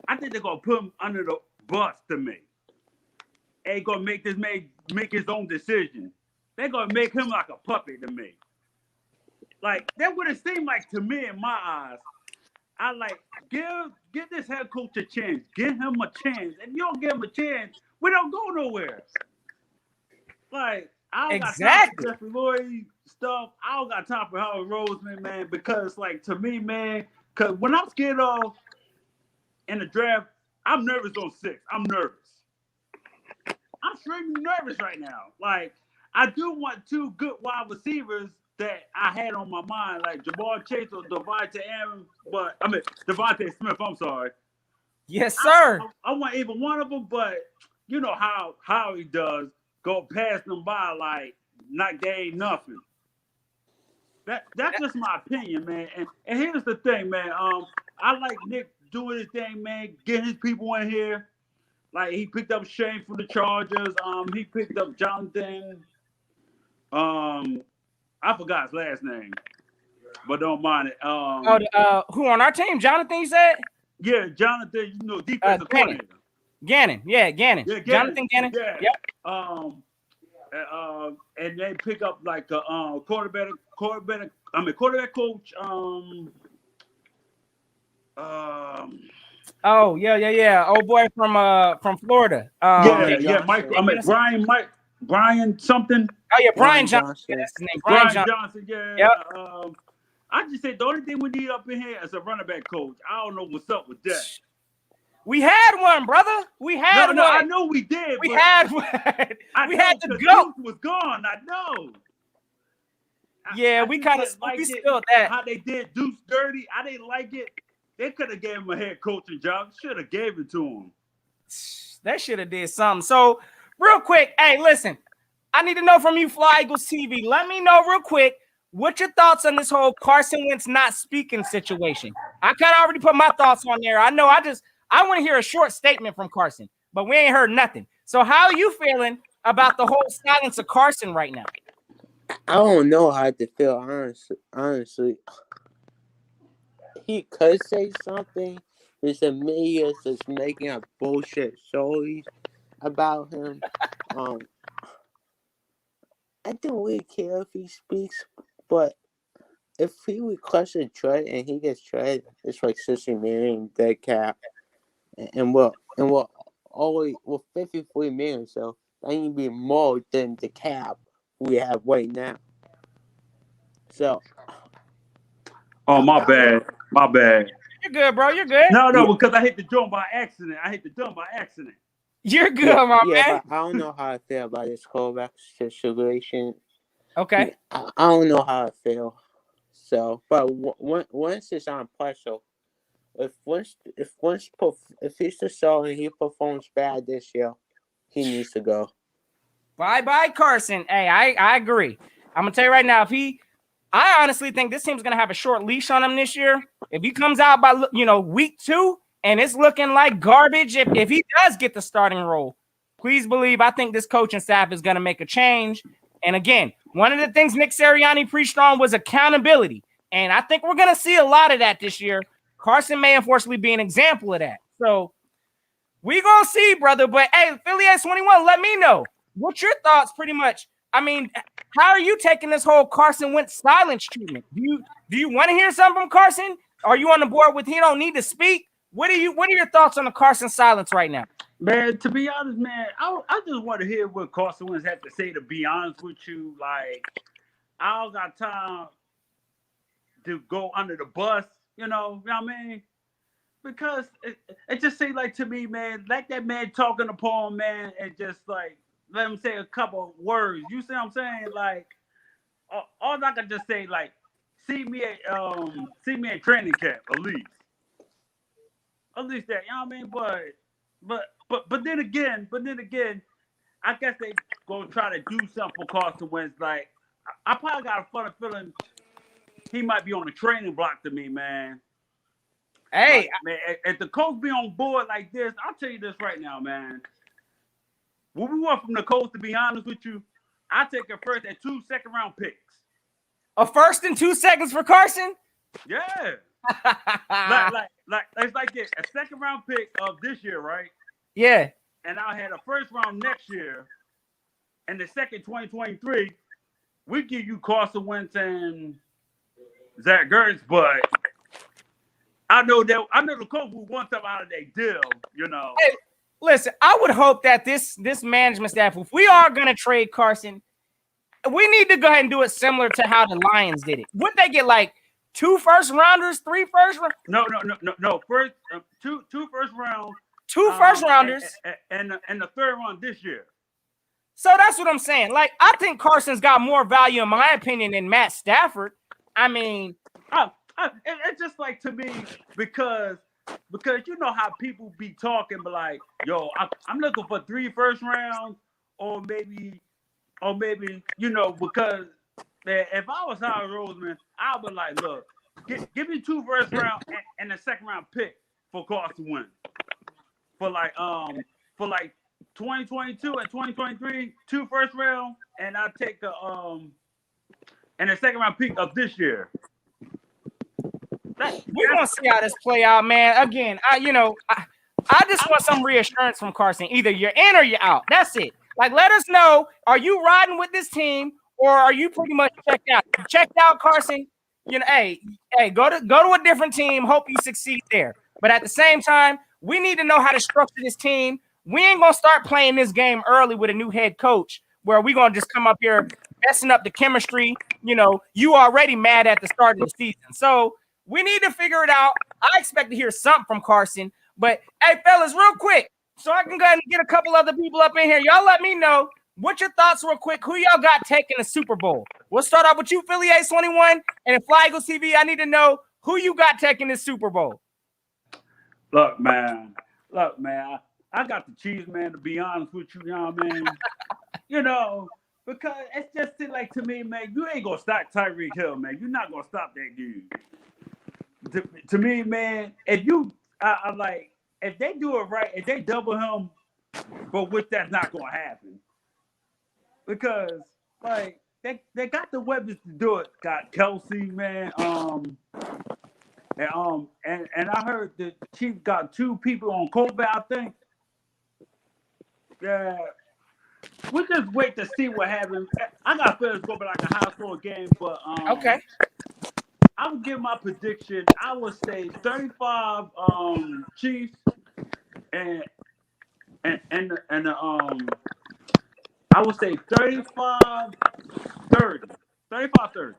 I think they're gonna put him under the bus. To me, ain't gonna make this man make his own decision. They're gonna make him like a puppet to me. Like that would have seemed like to me in my eyes. I like give this head coach a chance. Give him a chance. If you don't give him a chance, we don't go nowhere. Like I don't got time Exactly. for Jeffrey Lurie stuff. I don't got time for Howard Roseman, man. Because like to me, man, because when I'm scared of in the draft, I'm nervous on 6. I'm nervous. I'm extremely nervous right now. Like I do want 2 good wide receivers that I had on my mind, like Jabbar Chase or Devontae Adams, but I mean Devontae Smith. I'm sorry. Yes, sir. I want either one of them, but you know how he does go past them by like they ain't nothing. That's just my opinion, man. And here's the thing, man. I like Nick doing his thing, man. Getting his people in here. Like he picked up Shane from the Chargers. He picked up Jonathan. I forgot his last name, but don't mind it. Who on our team? Jonathan, you said? Yeah, Jonathan. You know, defensive coordinator. Gannon. Yeah, Gannon. Yeah, Jonathan Gannon. Yeah. Yep. And they pick up like a quarterback coach. Oh yeah. Old boy from Florida. Mike. Brian something. Oh yeah, Brian Johnson. Yeah, that's his name. Brian Johnson. Yeah. Yep. I just said the only thing we need up in here is a running back coach. I don't know what's up with that. We had one, brother. We had one. I know we did. We had one. We had to go. Was gone. I know. Yeah, we kind of spilled that. How they did Deuce dirty. I didn't like it. They could have gave him a head coaching job. Should have gave it to him. They should have did something. So, real quick, hey, listen. I need to know from you, Fly Eagles TV. Let me know real quick what your thoughts on this whole Carson Wentz not speaking situation. I kind of already put my thoughts on there. I know I want to hear a short statement from Carson, but we ain't heard nothing. So how are you feeling about the whole silence of Carson right now? I don't know how to feel, honestly. He could say something. There's the media that's making up bullshit stories about him. I don't really care if he speaks, but if he requests a trade and he gets traded, it's like 60 million dead cap. And we're always 53 million, so that need to be more than the cap we have right now. So my bad. You're good, bro. You're good. No, because I hit the drum by accident. You're good, my man. But I don't know how I feel about this quarterback situation. Okay. I don't know how I feel. So, but once it's on partial, if he's the star and he performs bad this year, he needs to go. Bye, Carson. Hey, I agree. I'm gonna tell you right now, I honestly think this team's gonna have a short leash on him this year. If he comes out by week 2 and it's looking like garbage, if he does get the starting role, please believe I think this coaching staff is gonna make a change. And again, one of the things Nick Sirianni preached on was accountability, and I think we're gonna see a lot of that this year. Carson may unfortunately be an example of that. So we gonna see, brother. But hey, Philly S21, let me know what's your thoughts. Pretty much. I mean, how are you taking this whole Carson Wentz silence treatment? Do you want to hear something from Carson? Are you on the board with he don't need to speak? What are your thoughts on the Carson silence right now? Man, to be honest, man, I just want to hear what Carson Wentz has to say. To be honest with you, like I don't got time to go under the bus. You know what I mean? Because it just seems like to me, man, like that man talking upon man and just like let him say a couple of words. You see what I'm saying? Like all I can just say, like, see me at training camp, at least that, you know what I mean? But then again, I guess they gonna try to do something for Carson Wentz. Like I probably got a funny feeling he might be on the training block to me, man. Hey, like, man, if the coach be on board like this, I'll tell you this right now, man. When we want from the coach, to be honest with you, I take a first and 2 second-round picks. A first and 2 seconds for Carson? Yeah. like it's like this. A second-round pick of this year, right? Yeah. And I had a first round next year, and the second 2023, we give you Carson Wentz and Zach Ertz, but I know the coach will want them out of their deal. You know. Hey, listen, I would hope that this management staff, if we are going to trade Carson, we need to go ahead and do it similar to how the Lions did it. Would they get like 2 first rounders, 3 first rounders? No. First, two first round, 2 first rounders, and the third round this year. So that's what I'm saying. Like, I think Carson's got more value, in my opinion, than Matt Stafford. I mean, it's just like, to me, because you know how people be talking, but like, yo, I'm looking for 3 first rounds, or maybe, you know, because if I was Howard Roseman, I would like, look, give me 2 first round and a second round pick for Carson Wentz for like 2022 and 2023, 2 first round, and I'll take and a second round pick of this year. We're gonna see how this play out, man. Again, I just want some reassurance from Carson. Either you're in or you're out. That's it. Like, let us know, are you riding with this team or are you pretty much checked out? You checked out, Carson. You know, hey, go to a different team. Hope you succeed there. But at the same time, we need to know how to structure this team. We ain't gonna start playing this game early with a new head coach where we're gonna just come up here messing up the chemistry. You know, you already mad at the start of the season. So we need to figure it out. I expect to hear something from Carson. But hey, fellas, real quick, so I can go ahead and get a couple other people up in here. Y'all let me know what your thoughts real quick. Who y'all got taking the Super Bowl? We'll start off with you, Philly Ace 21, and in Fly Eagles TV. I need to know who you got taking the Super Bowl. Look, man. I got the Chiefs, man, to be honest with you, young man. You know, because it's just like, to me, man, you ain't gonna stop Tyreek Hill, man. You're not gonna stop that dude. To me, man, if you I'm like, if they do it right, if they double him, but which that's not gonna happen. Because like they got the weapons to do it. Got Kelsey, man. And I heard the Chiefs got 2 people on COVID, I think. Yeah. We'll just wait to see what happens. I got feelings going to be like a high score game, but Okay. I'm giving my prediction. I would say 35 Chiefs and I would say 35-30. 35-30.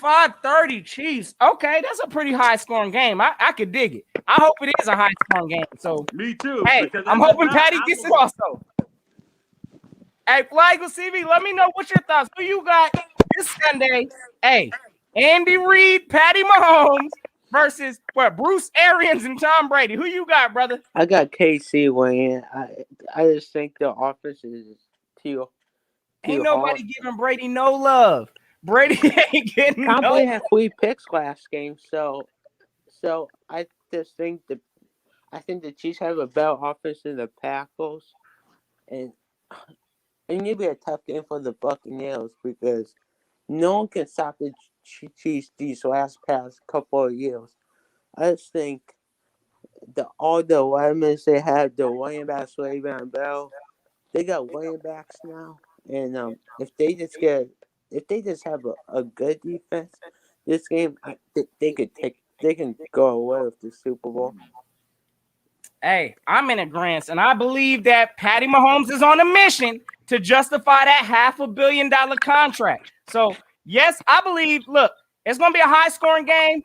35-30 Chiefs. Okay, that's a pretty high scoring game. I could dig it. I hope it is a high scoring game. So me too. Hey, I'm hoping Patty gets it also. Hey, Fly Eagles TV, let me know what's your thoughts. Who you got this Sunday? Hey, Andy Reid, Patty Mahomes versus Bruce Arians and Tom Brady. Who you got, brother? I got KC winning. I just think the offense is too Ain't nobody giving Brady no love. Brady ain't getting Tom no Brady had 3 picks last game, so I just think the Chiefs have a better offense than the Packers, and it need to be a tough game for the Buccaneers because no one can stop the Chiefs these past couple of years. I just think all the linemen they had, the running backs, Le'Veon Bell, they got running backs now, and if they just have a good defense, this game they can go away with the Super Bowl. Hey, I'm in agreement, and I believe that Patty Mahomes is on a mission to justify that $500 million contract. So, yes, I believe, look, it's going to be a high-scoring game.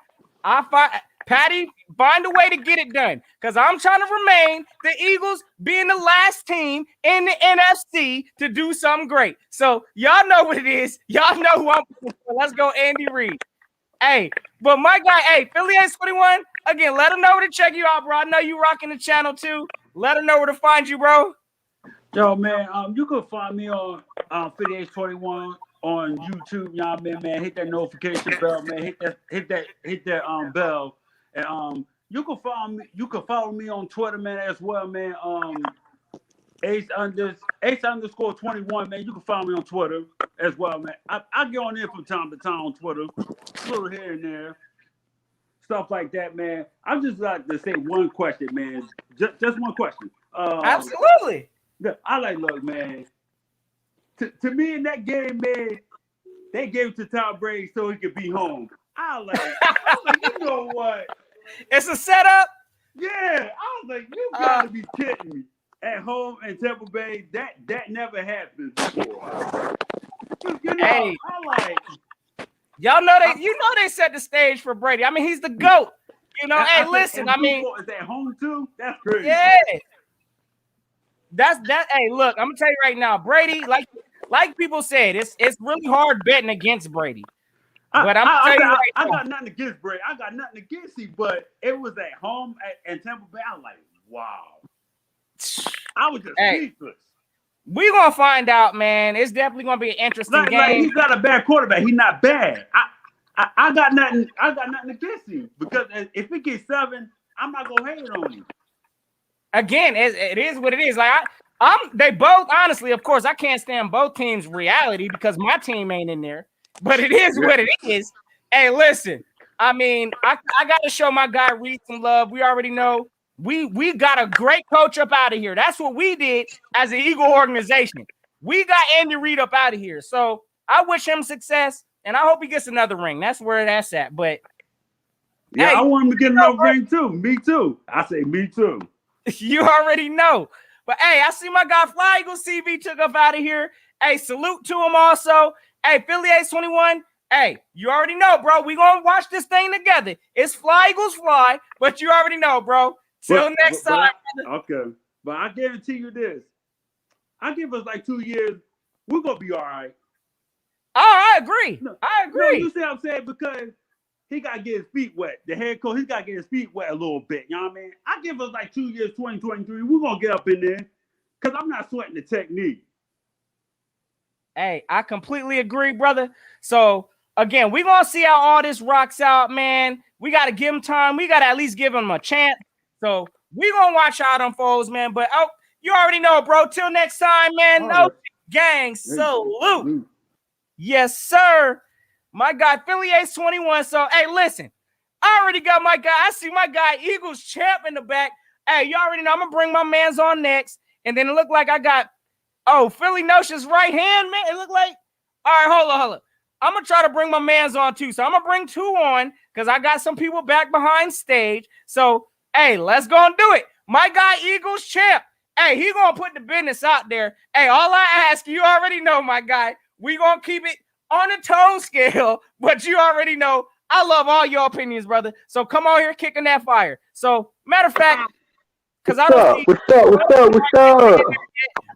Patty, find a way to get it done because I'm trying to remain the Eagles being the last team in the NFC to do something great. So, y'all know what it is. Y'all know who I'm putting for. Let's go, Andy Reid. Hey, but my guy, hey, Philly Ace 21, again, let them know where to check you out, bro. I know you rocking the channel too. Let them know where to find you, bro. Yo, man, you can find me on Philly Ace 21 on YouTube, y'all, man. Hit that notification bell, man. Hit that bell, and you can follow me on Twitter, man, as well, man. Ace_21, man. You can follow me on Twitter as well, man. I get on there from time to time on Twitter, a little here and there, stuff like that, man. I'm just like to say one question, man. Just one question. Absolutely. I look, man. To me in that game, man, they gave it to Tom Brady so he could be home. I was like, you know what? It's a setup. Yeah, I was like, you gotta be kidding me. At home in Tampa Bay, that never happened before. You know, Hey, I like. y'all know they set the stage for Brady. I mean, he's the GOAT. You know, hey, I said, listen, and I mean, Super Bowl is at home too. That's crazy. yeah. That's that. Hey, look, I'm gonna tell you right now, Brady, like people said, it's really hard betting against Brady. But I'm gonna tell you right I now. got nothing against Brady. I got nothing against him, but it was at home in Tampa Bay. I was like, wow. I was just speechless. We gonna find out, man. It's definitely gonna be an interesting game. Like he's not a bad quarterback. He's not bad. I got nothing. I got nothing against him because if he gets 7, I'm not gonna hate on him. Again, it is what it is. Like they both honestly, of course, I can't stand both teams' reality because my team ain't in there. But it is what it is. Hey, listen. I mean, I got to show my guy Reed some love. We already know we got a great coach up out of here. That's what we did as an Eagle organization. We got Andy Reid up out of here. So I wish him success, and I hope he gets another ring. That's where that's at. But yeah, hey, I want him to get another ring too. Me too. I say me too. You already know. But hey, I see my guy Fly Eagle CB took up out of here. Hey, salute to him also. Hey, Philly Ace 21. Hey, you already know, bro. We gonna watch this thing together. It's Fly Eagles Fly, but you already know, bro. Till next time. Okay. But I guarantee you this. I give us like 2 years, we're gonna be all right. Oh, I agree. I agree. No, you see what I'm saying? Because he got to get his feet wet. The head coach, he's got to get his feet wet a little bit. You know what I mean? I give us like 2 years, 2023. We're going to get up in there because I'm not sweating the technique. Hey, I completely agree, brother. So, again, we're going to see how all this rocks out, man. We got to give him time. We got to at least give him a chance. So, we're going to watch how it unfolds, man. But, you already know, bro. Till next time, man. No gang. Salute. Yes, sir. My guy, Philly Ace 21. So, hey, listen. I already got my guy. I see my guy, Eagles champ in the back. Hey, you already know I'm going to bring my mans on next. And then it looked like I got, phillynotion's right hand, man. It looked like, all right, hold on. I'm going to try to bring my mans on too. So, I'm going to bring 2 on because I got some people back behind stage. So, hey, let's go and do it. My guy, Eagles champ. Hey, he going to put the business out there. Hey, all I ask, you already know, my guy. We going to keep it on a tone scale, but you already know I love all your opinions, brother. So come on here kicking that fire. So, matter of fact, because I don't see What's up?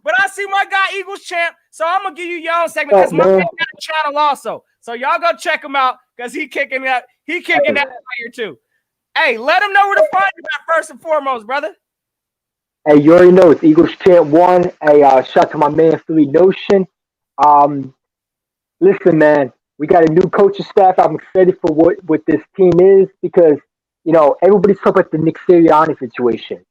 but I see my guy Eagles champ, so I'm gonna give you your own segment because my man got a channel also. So y'all go check him out because he kicking that fire too. Hey, let him know where to find you at first and foremost, brother. Hey, you already know it's Eagles Champ 1. Hey, shout out to my man phillynotion. Listen, man, we got a new coaching staff. I'm excited for what this team is because, everybody's talking about the Nick Sirianni situation.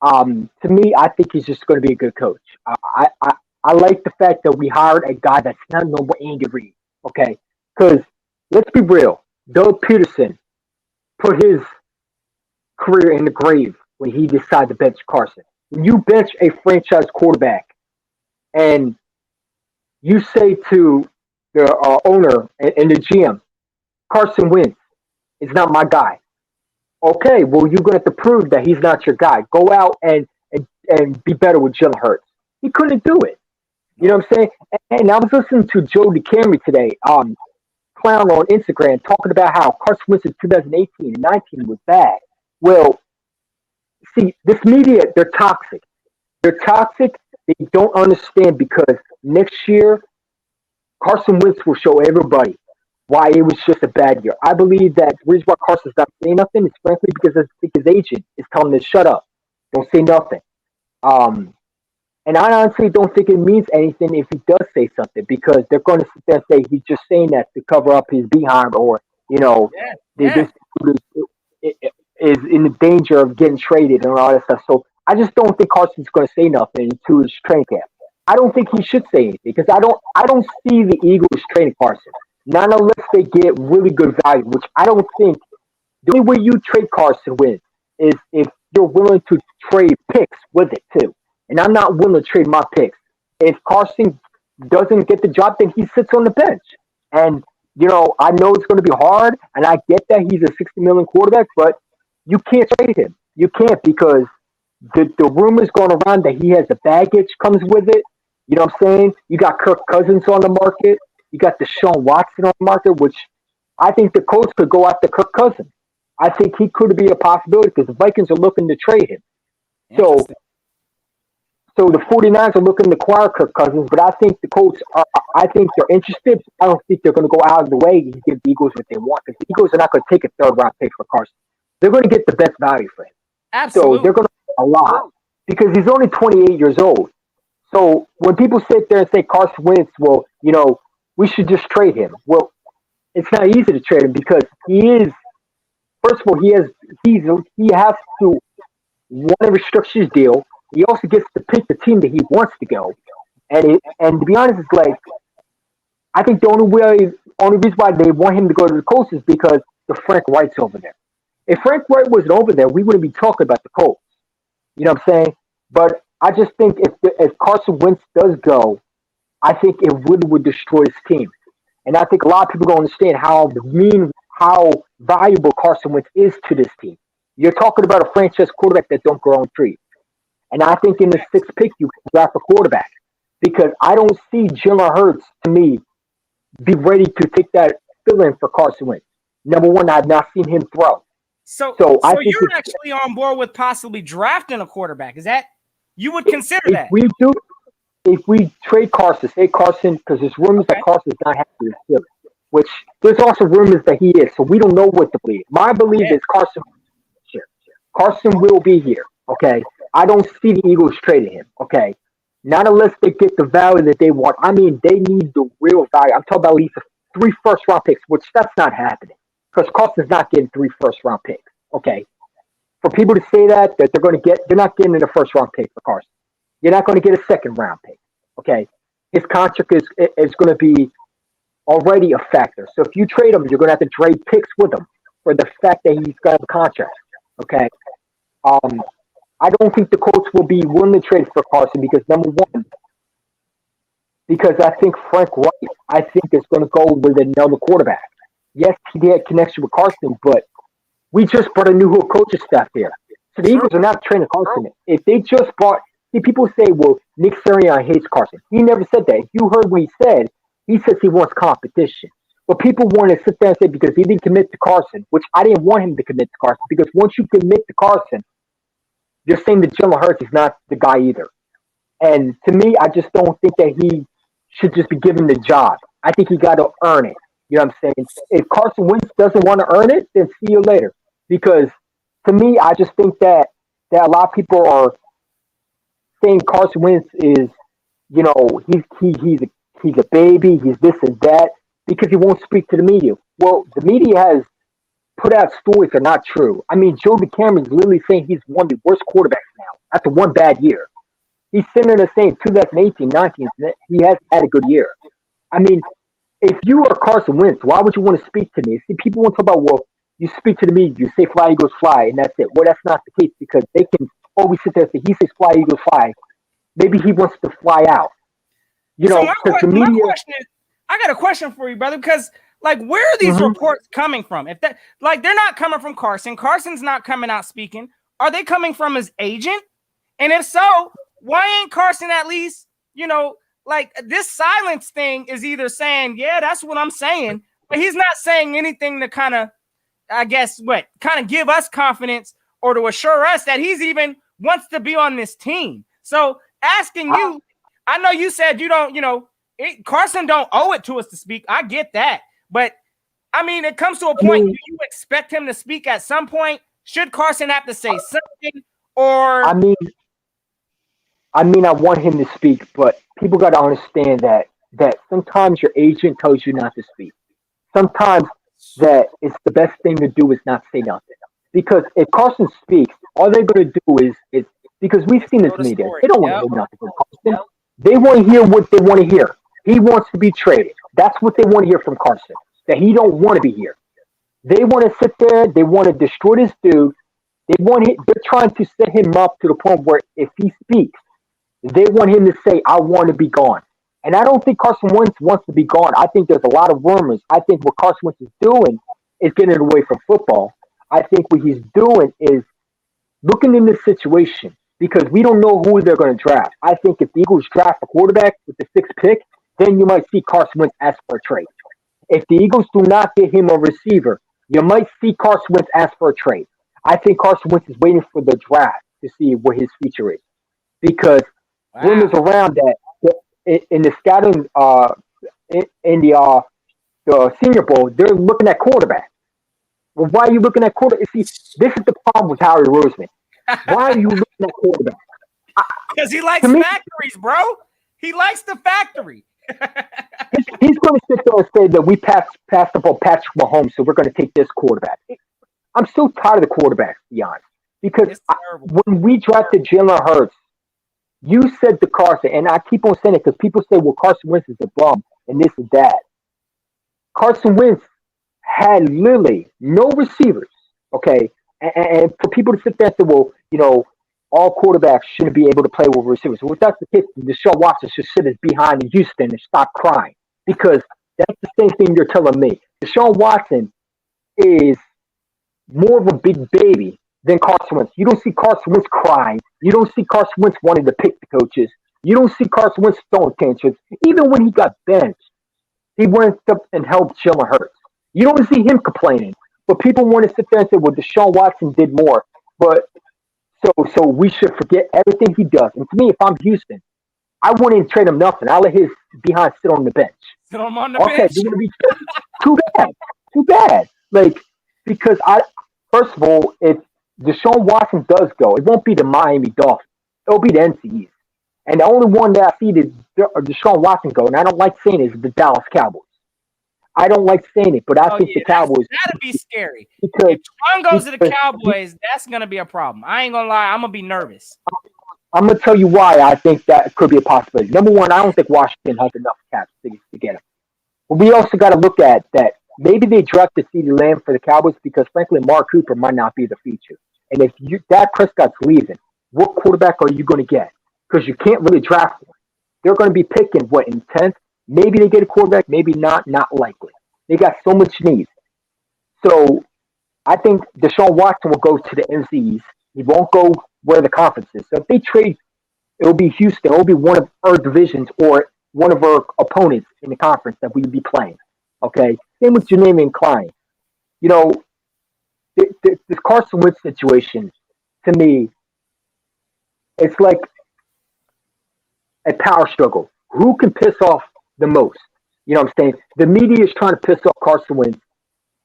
To me, I think he's just going to be a good coach. I like the fact that we hired a guy that's not normal Andy Reid, okay? Because let's be real, Doug Peterson put his career in the grave when he decided to bench Carson. When you bench a franchise quarterback and you say to the owner and the GM, Carson Wentz is not my guy. Okay, well, you're going to have to prove that he's not your guy. Go out and be better with Jalen Hurts. He couldn't do it. You know what I'm saying? And I was listening to Joe DeCamry today, clown on Instagram, talking about how Carson Wentz in 2018 and 19 was bad. Well, see, this media, they're toxic. They're toxic. They don't understand because next year, Carson Wentz will show everybody why it was just a bad year. I believe that the reason why Carson's not saying nothing is frankly because I think his agent is telling him to shut up. Don't say nothing. And I honestly don't think it means anything if he does say something because they're going to sit there and say he's just saying that to cover up his behind or, this is in the danger of getting traded and all that stuff. So I just don't think Carson's going to say nothing to his training camp. I don't think he should say anything because I don't see the Eagles training Carson. Not unless they get really good value, which I don't think. The only way you trade Carson Wentz is if you're willing to trade picks with it too. And I'm not willing to trade my picks. If Carson doesn't get the job, then he sits on the bench. And I know it's going to be hard, and I get that he's a $60 million quarterback, but You can't trade him. You can't because the rumors going around that he has the baggage comes with it. You know what I'm saying? You got Kirk Cousins on the market. You got Deshaun Watson on the market, which I think the Colts could go after Kirk Cousins. I think he could be a possibility because the Vikings are looking to trade him. So, Interesting. so the 49ers are looking to acquire Kirk Cousins, but I think the Colts are. I think they're interested. I don't think they're going to go out of the way to give the Eagles what they want because the Eagles are not going to take a third round pick for Carson. They're going to get the best value for him. So Absolutely. they're going to a lot because he's only 28 years old. So when people sit there and say Carson Wentz, well, we should just trade him. Well, it's not easy to trade him because he is. First of all, he has to want a restrictions deal. He also gets to pick the team that he wants to go. And to be honest, it's like I think the only reason why they want him to go to the Colts is because the Frank Wright's over there. If Frank Wright wasn't over there, we wouldn't be talking about the Colts. You know what I'm saying? But I just think if Carson Wentz does go, I think it really would destroy his team. And I think a lot of people don't understand how valuable Carson Wentz is to this team. You're talking about a franchise quarterback that don't grow on trees. And I think in the sixth pick, you can draft a quarterback because I don't see Jalen Hurts, to me, be ready to take that fill-in for Carson Wentz. Number one, I've not seen him throw. So I think you're actually on board with possibly drafting a quarterback. Is that you would consider that? If we trade Carson, say Carson, because there's rumors that Carson's not happy with Philly, which there's also rumors that he is. So we don't know what to believe. My belief is Carson. Carson will be here. Okay, I don't see the Eagles trading him. Okay, not unless they get the value that they want. I mean, they need the real value. I'm talking about at least 3 first-round picks, which that's not happening because Carson's not getting 3 first-round picks. Okay, for people to say that they're not getting a first-round pick for Carson. You're not going to get a second-round pick. Okay, his contract is going to be already a factor. So if you trade him, you're going to have to trade picks with him for the fact that he's got a contract. Okay, I don't think the Colts will be willing to trade for Carson because number one, because I think Frank Wright, is going to go with another quarterback. Yes, he had connection with Carson, but we just brought a new coaching staff here. So the Eagles are not training Carson. If they just brought, people say, well, Nick Sirianni hates Carson. He never said that. If you heard what he said, he says he wants competition. But people want to sit there and say because he didn't commit to Carson, which I didn't want him to commit to Carson, because once you commit to Carson, you're saying that Jalen Hurts is not the guy either. And to me, I just don't think that he should just be given the job. I think he got to earn it. You know what I'm saying? If Carson Wentz doesn't want to earn it, then see you later. Because to me, I just think that a lot of people are saying Carson Wentz is, he's a baby, he's this and that, because he won't speak to the media. Well, the media has put out stories that are not true. I mean, Joe DeCamera is literally saying he's one of the worst quarterbacks now after one bad year. He's sitting there saying 2018, 19, he has had a good year. I mean, if you are Carson Wentz, why would you want to speak to me? See, people want to talk about, well, you speak to the media, you say fly, Eagles fly, and that's it. Well, that's not the case because they can always sit there and say, he says fly, Eagles fly. Maybe he wants to fly out. So my question is, I got a question for you, brother, because where are these reports coming from? If that, they're not coming from Carson. Carson's not coming out speaking. Are they coming from his agent? And if so, why ain't Carson at least, this silence thing is either saying, yeah, that's what I'm saying, but he's not saying anything to kind of, give us confidence or to assure us that he's even wants to be on this team. So asking you, I know you said you don't, Carson don't owe it to us to speak. I get that. But, I mean, it comes to a point, do you expect him to speak at some point? Should Carson have to say something? Or I want him to speak, but people got to understand that sometimes your agent tells you not to speak. Sometimes that it's the best thing to do is not say nothing. Because if Carson speaks, all they're going to do is because we've seen this media, they don't want to hear nothing from Carson. They want to hear what they want to hear. He wants to be traded. That's what they want to hear from Carson, that he don't want to be here. They want to sit there. They want to destroy this dude. They're trying to set him up to the point where if he speaks, they want him to say, I want to be gone. And I don't think Carson Wentz wants to be gone. I think there's a lot of rumors. I think what Carson Wentz is doing is getting away from football. I think what he's doing is looking in this situation because we don't know who they're going to draft. I think if the Eagles draft a quarterback with the 6th pick, then you might see Carson Wentz ask for a trade. If the Eagles do not get him a receiver, you might see Carson Wentz ask for a trade. I think Carson Wentz is waiting for the draft to see what his future is because rumors around that in the scouting in the Senior Bowl, they're looking at quarterback. Well, why are you looking at quarterback? See, this is the problem with Howie Roseman. Why are you looking at quarterback? Because he likes factories, bro. He likes the factory. He's going to sit there and say that we passed up on Patrick Mahomes, so we're going to take this quarterback. I'm so tired of the quarterbacks, to be honest. Because when we drafted Jalen Hurts, you said to Carson, and I keep on saying it because people say, well, Carson Wentz is a bum and this and that. Carson Wentz had literally no receivers, okay? And for people to sit there and say, well, all quarterbacks shouldn't be able to play with receivers. Well, if that's the case, Deshaun Watson should sit his behind in Houston and stop crying because that's the same thing you're telling me. Deshaun Watson is more of a big baby than Carson Wentz. You don't see Carson Wentz crying. You don't see Carson Wentz wanting to pick the coaches. You don't see Carson Wentz throwing tantrums. Even when he got benched, he went up and helped Jalen Hurts. You don't see him complaining. But people want to sit there and say, well, Deshaun Watson did more. But so we should forget everything he does. And to me, if I'm Houston, I wouldn't trade him nothing. I'll let his behind sit on the bench. Sit him on the bench. You're gonna be too bad. Like, because first of all, if Deshaun Watson does go, it won't be the Miami Dolphins. It'll be the NCEs. And the only one that I see that Deshaun Watson go, and I don't like saying it, is the Dallas Cowboys. I don't like saying it, but I think the Cowboys. That'd be scary. If Deshaun goes to the Cowboys, that's gonna be a problem. I ain't gonna lie, I'm gonna be nervous. I'm gonna tell you why I think that could be a possibility. Number one, I don't think Washington has enough caps to get him. But we also got to look at that. Maybe they drafted CeeDee Lamb for the Cowboys because, frankly, Mark Cooper might not be the feature. And if Dak Prescott's leaving, what quarterback are you going to get? Because you can't really draft one. They're going to be picking, in 10th? Maybe they get a quarterback, maybe not likely. They got so much need. So I think Deshaun Watson will go to the NCs. He won't go where the conference is. So if they trade, it'll be Houston. It'll be one of our divisions or one of our opponents in the conference that we'd be playing. Okay? Same with Janae and Klein. This Carson Wentz situation, to me, it's like a power struggle. Who can piss off the most? You know what I'm saying? The media is trying to piss off Carson Wentz,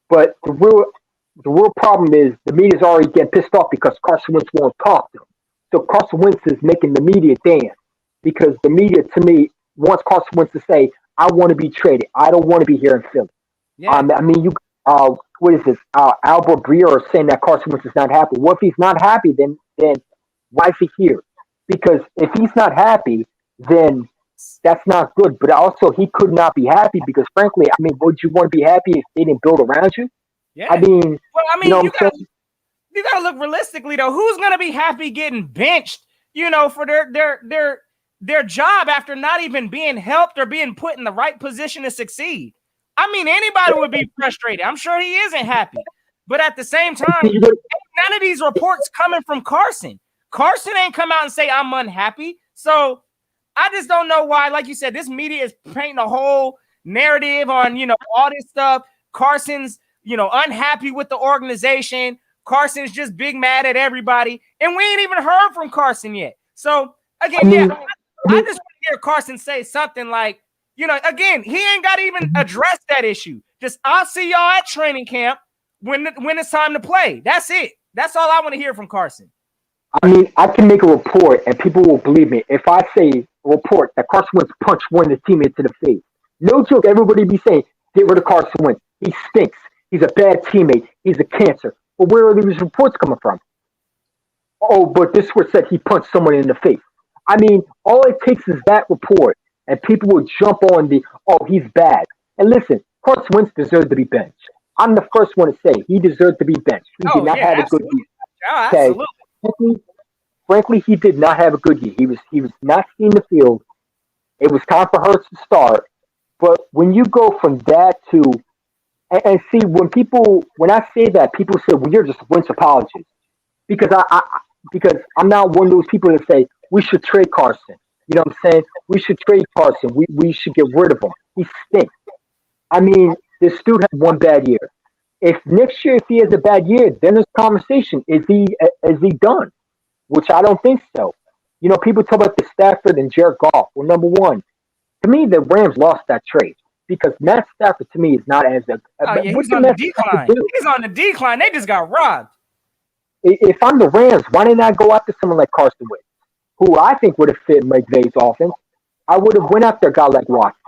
but the real problem is the media's already getting pissed off because Carson Wentz won't talk to them. So Carson Wentz is making the media dance because the media, to me, wants Carson Wentz to say, I want to be traded. I don't want to be here in Philly. Yeah. What is this? Albert Breer is saying that Carson Wentz is not happy. Well, if he's not happy, then why is he here? Because if he's not happy, then that's not good. But also, he could not be happy because, frankly, would you want to be happy if they didn't build around you? Yeah. You gotta look realistically though. Who's gonna be happy getting benched? For their job after not even being helped or being put in the right position to succeed. Anybody would be frustrated. I'm sure he isn't happy. But at the same time, none of these reports coming from Carson. Carson ain't come out and say I'm unhappy. So I just don't know why. Like you said, this media is painting a whole narrative on all this stuff. Carson's unhappy with the organization. Carson's just big mad at everybody. And we ain't even heard from Carson yet. So, again, I just want to hear Carson say something like, again, he ain't got to even address that issue. Just, I'll see y'all at training camp when it's time to play. That's it. That's all I want to hear from Carson. I can make a report and people will believe me. If I say a report that Carson Wentz punched one of the teammates in the face, no joke, everybody be saying, get rid of Carson Wentz. He stinks. He's a bad teammate. He's a cancer. But where are these reports coming from? Oh, but this was said he punched someone in the face. All it takes is that report, and people will jump on he's bad. And listen, Carson Wentz deserved to be benched. I'm the first one to say he deserved to be benched. He did not have a good year. Absolutely. Frankly, he did not have a good year. He was not seeing the field. It was time for Hurts to start. But when you go from that to And see, when I say that, people say, well, you're just a Wentz apologist. Because because I'm not one of those people that say we should trade Carson. You know what I'm saying? We should trade Carson. We should get rid of him. He stinks. I mean, this dude had one bad year. If next year, if he has a bad year, then there's conversation. Is he done? Which I don't think so. You know, people talk about the Stafford and Jared Goff. Well, number one, to me, the Rams lost that trade because Matt Stafford to me is not as a. Oh yeah, What he's did on the Matt Stafford decline. do? He's on the decline. They just got robbed. If I'm the Rams, why didn't I go after someone like Carson Wentz, who I think would have fit McVay's offense? I would have went after a guy like Watson.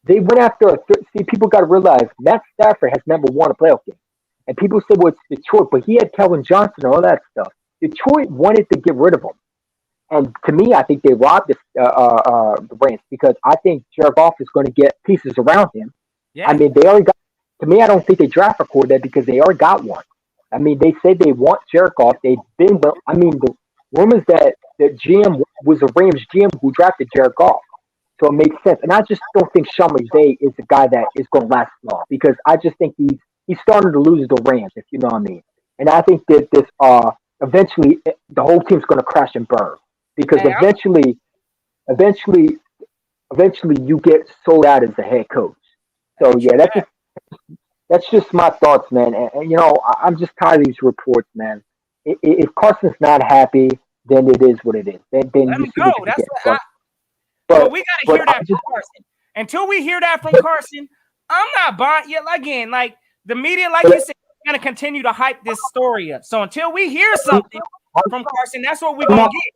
They went after see, people got to realize Matt Stafford has never won a playoff game. And people say, well, it's Detroit, but he had Kelvin Johnson and all that stuff. Detroit wanted to get rid of him. And to me, I think they robbed the Rams because I think Jared Goff is going to get pieces around him. Yeah. I mean, they already got, to me, I don't think they draft a quarterback because they already got one. I mean, they said they want Jared Goff. They've been, I mean, the rumors that the GM was a Rams GM who drafted Jared Goff. So it makes sense. And I just don't think Sean McVay is the guy that is going to last long because I just think he's starting to lose the Rams, if you know what I mean. And I think that this eventually the whole team's going to crash and burn because Hey, eventually you get sold out as the head coach. So yeah, that's just my thoughts, man. And you know, I'm just tired of these reports, man. If Carson's not happy, then it is what it is. Then let you him see go. what you That's get. what but we got to hear that from Carson. Until we hear that from Carson, I'm not buying yet. Again, like the media, like you said, is going to continue to hype this story up. So until we hear something from Carson, that's what we're going to get.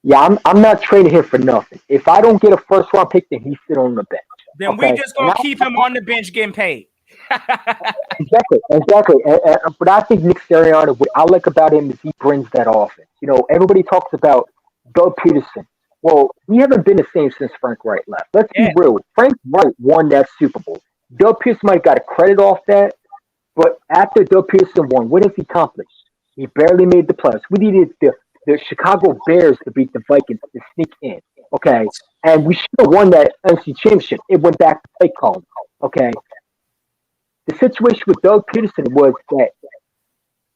Yeah, I'm not trading him for nothing. If I don't get a first round pick, then he's sitting on the bench. Then okay? we just going to keep him on the bench getting paid. Exactly. But I think Nick Sirianni, what I like about him is he brings that offense. You know, everybody talks about Doug Peterson. Well, we haven't been the same since Frank Wright left. Let's be real. Frank Wright won that Super Bowl. Doug Peterson might have got a credit off that, but after Doug Peterson won, what has he accomplished? He barely made the playoffs. We needed the Chicago Bears to beat the Vikings to sneak in. Okay, and we should have won that NFC Championship. It went back to play calling. Okay. The situation with Doug Peterson was that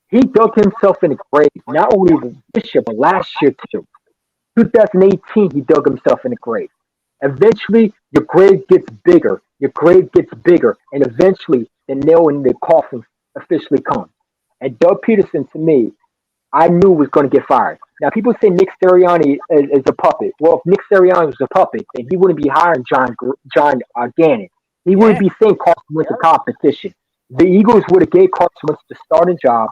he dug himself in the grave, not only this year, but last year too. 2018, he dug himself in the grave. Eventually, your grave gets bigger. And eventually, the nail in the coffin officially comes. And Doug Peterson, to me, I knew was going to get fired. Now, people say Nick Sirianni is a puppet. Well, if Nick Sirianni was a puppet, then he wouldn't be hiring John Gannon. He wouldn't be saying Carson Wentz a competition. The Eagles would have gave Carson Wentz the starting job.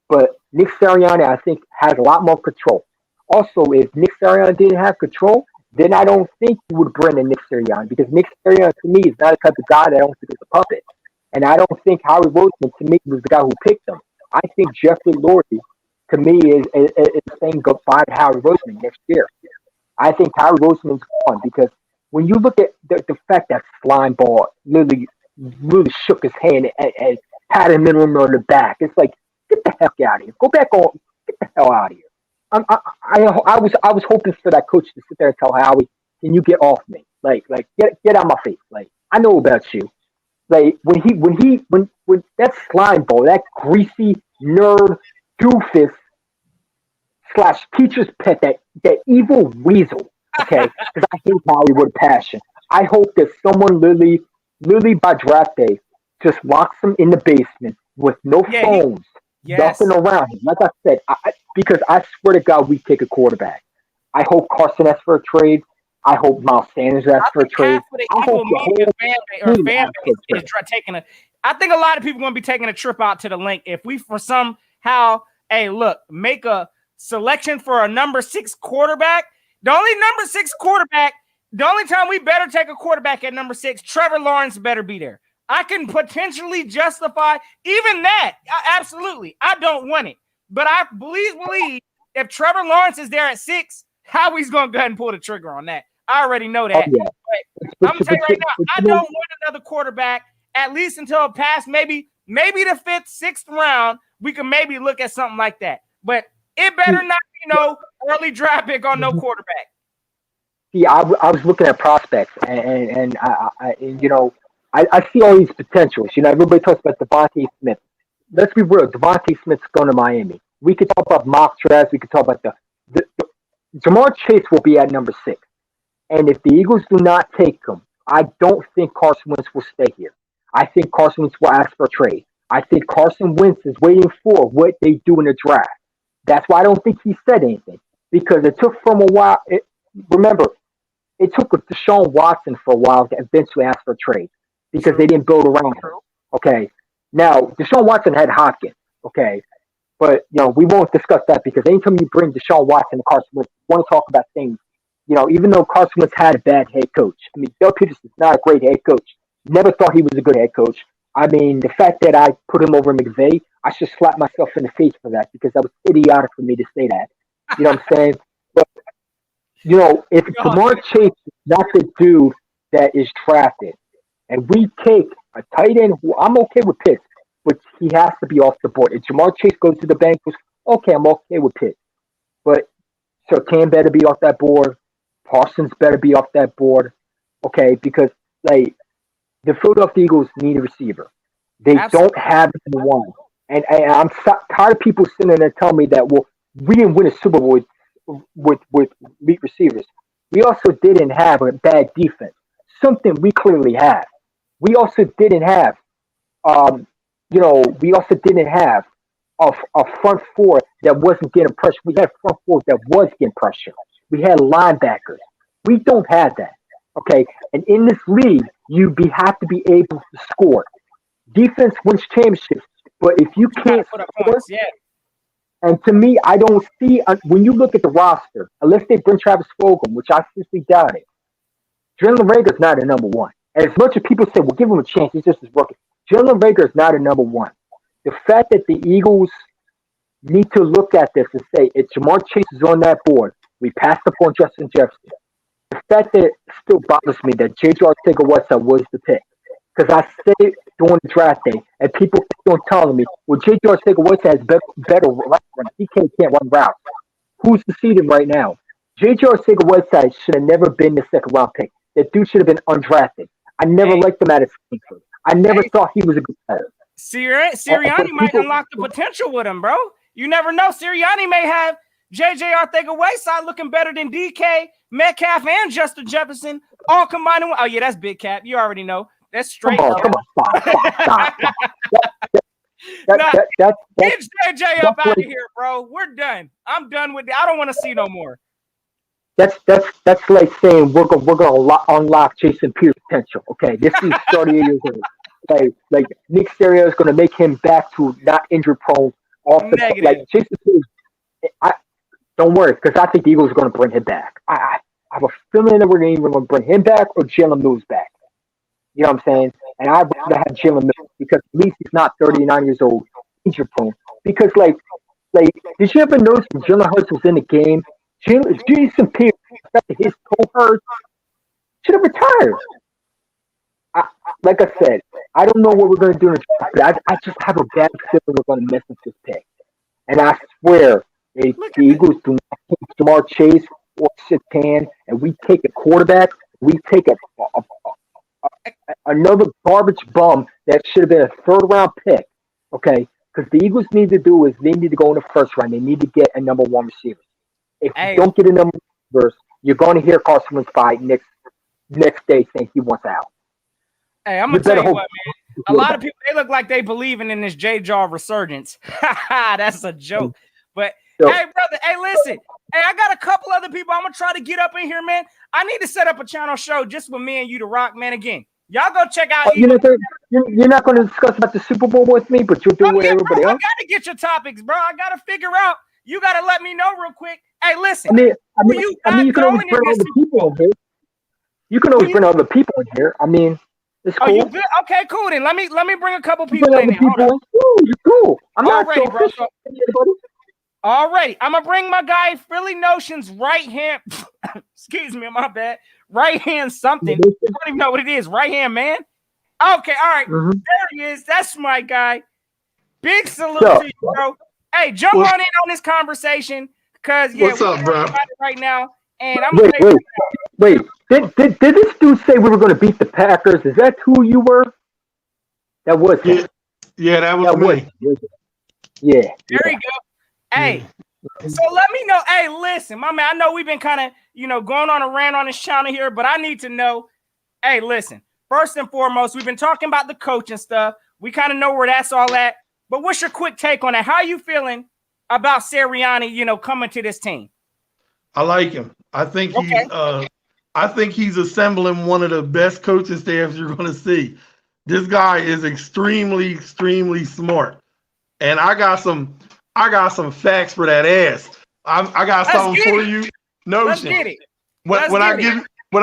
But Nick Sirianni, I think, has a lot more control. Also, if Nick Sirianni didn't have control, then I don't think he would bring in Nick Sirianni because Nick Sirianni, to me, is not the type of guy that I don't think is a puppet. And I don't think Howie Roseman, to me, was the guy who picked him. I think Jeffrey Lurie, to me, is saying go find Howie Roseman next year. I think Howie Roseman's gone because when you look at the fact that slime ball really shook his hand and patted him on the back, it's like, get the heck out of here. Go back on. Get the hell out of here. I was hoping for that coach to sit there and tell Howie, can you get off me? Like get out of my face. Like, I know about you. Like when that slime ball, that greasy nerd doofus / teacher's pet, that evil weasel. Okay, because I hate Howie with a passion. I hope that someone literally by draft day just locks him in the basement with no phones, nothing around him. Like I said, because I swear to God, we take a quarterback. I hope Carson asks for a trade. I hope Miles Sanders asks for a trade. I hope fan base is taking a. I think a lot of people are going to be taking a trip out to the link if we for somehow, hey, look, make a selection for a number 6 quarterback. The only number 6 quarterback. The only time we better take a quarterback at number 6, Trevor Lawrence better be there. I can potentially justify even that. Absolutely. I don't want it. But I believe if Trevor Lawrence is there at 6, Howie's going to go ahead and pull the trigger on that. I already know that. Oh, yeah. But I'm going to tell you right now, I don't want another quarterback, at least until past maybe the 5th, 6th round, we can maybe look at something like that. But it better not be early draft pick on no quarterback. Yeah, I was looking at prospects, and I I see all these potentials. You know, everybody talks about Devontae Smith. Let's be real. Devontae Smith's going to Miami. We could talk about mock drafts. We could talk about the Jamar Chase will be at number 6. And if the Eagles do not take him, I don't think Carson Wentz will stay here. I think Carson Wentz will ask for a trade. I think Carson Wentz is waiting for what they do in the draft. That's why I don't think he said anything. Because it took from a while. Remember, it took Deshaun Watson for a while to eventually ask for a trade because they didn't build around him. Okay. Now, Deshaun Watson had Hopkins. Okay. But, you know, we won't discuss that because anytime you bring Deshaun Watson to Carson Wentz, you want to talk about things. You know, even though Carson Wentz had a bad head coach. I mean, Doug Peterson's not a great head coach. Never thought he was a good head coach. I mean, the fact that I put him over McVay, I should slap myself in the face for that because that was idiotic for me to say that. You know what I'm saying? But, you know, if Jamar Chase is not the dude that is drafted, and we take a tight end who I'm okay with Pitts, but he has to be off the board. If Jamar Chase goes to the Bengals, okay, I'm okay with Pitts. But Surtain better be off that board. Parsons better be off that board. Okay, because, like, the Philadelphia Eagles need a receiver. They don't have number one. And I'm tired of people sitting there telling me that, well, we didn't win a Super Bowl with weak receivers. We also didn't have a bad defense, something we clearly have. We also didn't have, we also didn't have a front four that wasn't getting pressure. We had front four that was getting pressure. We had linebackers. We don't have that. Okay, and in this league, have to be able to score. Defense wins championships, but if you can't score, and to me, I don't see when you look at the roster, unless they bring Travis Fulgham, which I seriously doubt it. Jalen Rager's not a number one. And as much as people say, "Well, give him a chance," he's just his rookie. Jalen Rager is not a number one. The fact that the Eagles need to look at this and say, if Jamar Chase is on that board, we passed up on Justin Jefferson. The fact that it still bothers me that J.J. Arcega-Whiteside was the pick. Because I said it during the draft day, and people keep on telling me, well, J.J. Arcega-Whiteside has better route running. He can't run routes. Who's the seeding right now? J.J. Arcega-Whiteside should have never been the second round pick. That dude should have been undrafted. I never liked him at his Stanford. I never thought he was a good player. Sirianni might unlock the potential with him, bro. You never know. Sirianni may have J.J. Arcega-Whiteside looking better than DK, Metcalf, and Justin Jefferson all combined. Oh, yeah, that's big cap. You already know. That's straight. Come on, stop. Get JJ up out of here, bro. We're done. I'm done with it. I don't want to see no more. That's like saying we're gonna unlock Jason Pierce's potential. Okay, this is 38 years old. Like Nick Sirianni is gonna make him back to not injury prone. Like Jason Pierce. Don't worry, because I think the Eagles are gonna bring him back. I have a feeling that we're either gonna bring him back or Jalen Mills back. You know what I'm saying? And I'd rather have Jalen Mills because at least he's not 39 years old, injury prone. Because like, did you ever notice when Jalen Hurts was in the game? Jason Pierce, his toe hurt, should have retired. Like I said, I don't know what we're going to do in the draft, but I just have a bad feeling we're going to mess up this pick. And I swear, if the Eagles do not take Jamar Chase or Surtain, and we take a quarterback, we take another garbage bum that should have been a third-round pick, okay? Because the Eagles need to do is they need to go in the first round. They need to get a number one receiver. If you don't get a number one receiver, you're going to hear Carson Wentz fight next day saying he wants out. Hey, I'm going to tell you what, man. A lot of people, they look like they believing in this J-Jaw resurgence. That's a joke. But, hey, brother, hey, listen. Hey, I got a couple other people I'm going to try to get up in here, man. I need to set up a channel show just with me and you to rock, man. Again, y'all go check out. You're not going to discuss about the Super Bowl with me, but you'll do it with everybody else. I got to get your topics, bro. I got to figure out. You got to let me know real quick. Hey, listen. You can always bring other people in here. You can always bring other people in here. I mean, it's cool. Oh, you good? Okay, cool. Then let me bring a couple people in here. You're cool. I'm not ready, bro. Alrighty, I'm gonna bring my guy Phillynotion's right hand. Excuse me, my bad. Right hand something. I don't even know what it is. Right hand man. Okay, all right. There he is. That's my guy. Big salute to you, bro. Hey, jump on in on this conversation, cause what's up, bro? Right now, and I'm wait. Did this dude say we were going to beat the Packers? Is that who you were? That was him. Yeah, that was That was me. him. Yeah. There you go. Hey, so let me know. Hey, listen, my man, I know we've been kind of, going on a rant on this channel here, but I need to know. Hey, listen, first and foremost, we've been talking about the coaching stuff. We kind of know where that's all at. But what's your quick take on that? How are you feeling about Sirianni, coming to this team? I like him. I think he's assembling one of the best coaching staffs you're going to see. This guy is extremely, extremely smart, and I got some facts for that ass. I got something for you. Notion. Let's get it. When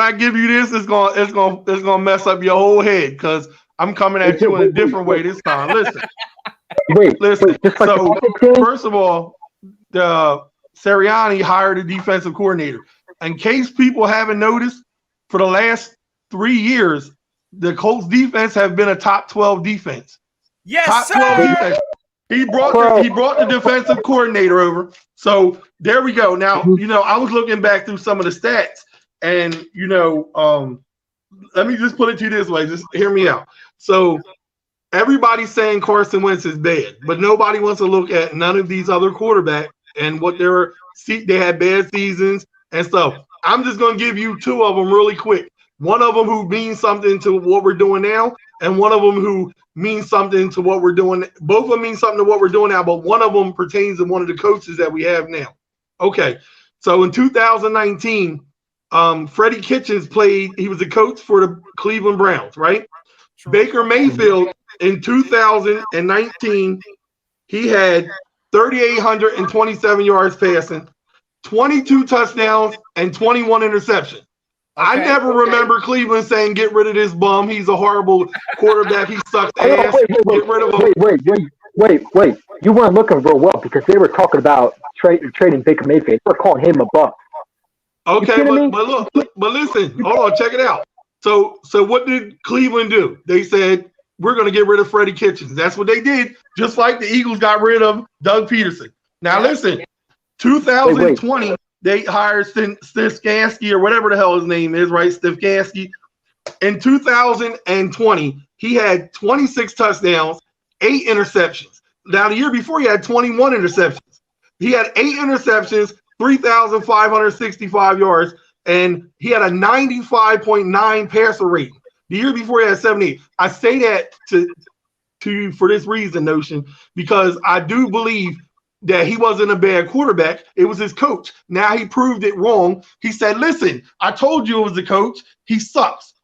I give you this, it's gonna mess up your whole head because I'm coming at you in a different way this time. Listen. Listen. So first of all, the Sirianni hired a defensive coordinator. In case people haven't noticed, for the last 3 years, the Colts defense have been a top 12 defense. Yes, top sir. 12 defense. He brought the defensive coordinator over. So there we go. Now, I was looking back through some of the stats, and let me just put it to you this way. Just hear me out. So everybody's saying Carson Wentz is bad, but nobody wants to look at none of these other quarterbacks and what they had bad seasons and stuff. I'm just going to give you two of them really quick. One of them who means something to what we're doing now, and one of them who means something to what we're doing. Both of them mean something to what we're doing now, but one of them pertains to one of the coaches that we have now. Okay, so in 2019, Freddie Kitchens he was a coach for the Cleveland Browns, right? Baker Mayfield in 2019, he had 3,827 yards passing, 22 touchdowns, and 21 interceptions. I never remember Cleveland saying, get rid of this bum. He's a horrible quarterback. He sucks ass. Get rid of him. Wait. You weren't looking real well because they were talking about trading Baker Mayfield. They were calling him a bum. Okay, but listen. Hold on. Check it out. So what did Cleveland do? They said, we're going to get rid of Freddie Kitchens. That's what they did, just like the Eagles got rid of Doug Peterson. Now, listen, 2020, they hired Stefanski or whatever the hell his name is, right? Stefanski. In 2020, he had 26 touchdowns, 8 interceptions. Now, the year before, he had 21 interceptions. He had 8 interceptions, 3,565 yards, and he had a 95.9 passer rating. The year before, he had 78. I say that to you for this reason, Notion, because I do believe that he wasn't a bad quarterback. It was his coach. Now he proved it wrong. He said, listen, I told you it was the coach. He sucks.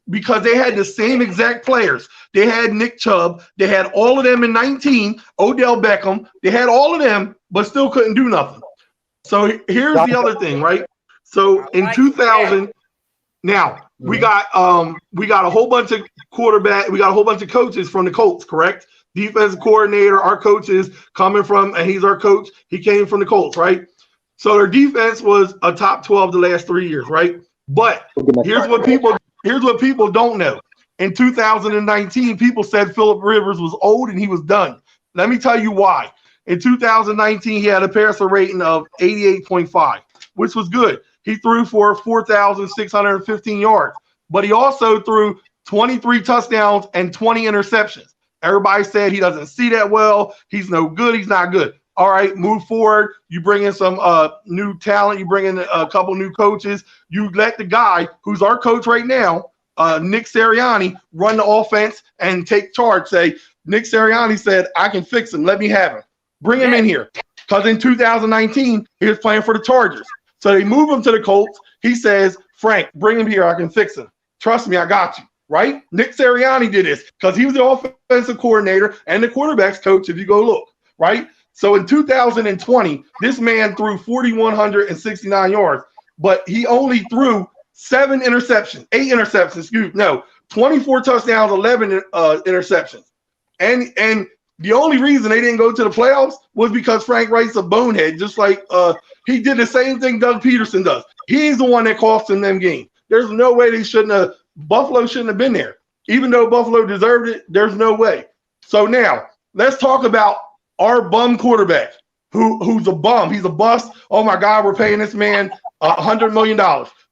Because they had the same exact players. They had Nick Chubb. They had all of them in 19. Odell Beckham. They had all of them, but still couldn't do nothing. So here's the other thing, right? So in 2000, now we got a whole bunch of quarterback. We got a whole bunch of coaches from the Colts, correct? Defensive coordinator, our coach is coming from, and he's our coach. He came from the Colts, right? So their defense was a top 12 the last 3 years, right? But here's what people don't know. In 2019, people said Phillip Rivers was old and he was done. Let me tell you why. In 2019, he had a passer rating of 88.5, which was good. He threw for 4,615 yards, but he also threw 23 touchdowns and 20 interceptions. Everybody said he doesn't see that well. He's no good. He's not good. All right, move forward. You bring in some new talent. You bring in a couple new coaches. You let the guy who's our coach right now, Nick Sirianni, run the offense and take charge. Say, Nick Sirianni said, I can fix him. Let me have him. Bring him in here. Because in 2019, he was playing for the Chargers. So they move him to the Colts. He says, Frank, bring him here. I can fix him. Trust me, I got you. Right? Nick Sirianni did this because he was the offensive coordinator and the quarterback's coach, if you go look. Right? So in 2020, this man threw 4,169 yards, but he only threw 8 interceptions, 24 touchdowns, 11 interceptions. And the only reason they didn't go to the playoffs was because Frank Reich's a bonehead, just like he did the same thing Doug Peterson does. He's the one that cost them games. There's no way Buffalo shouldn't have been there. Even though Buffalo deserved it, there's no way. So now let's talk about our bum quarterback who's a bum. He's a bust. Oh my God, we're paying this man $100 million.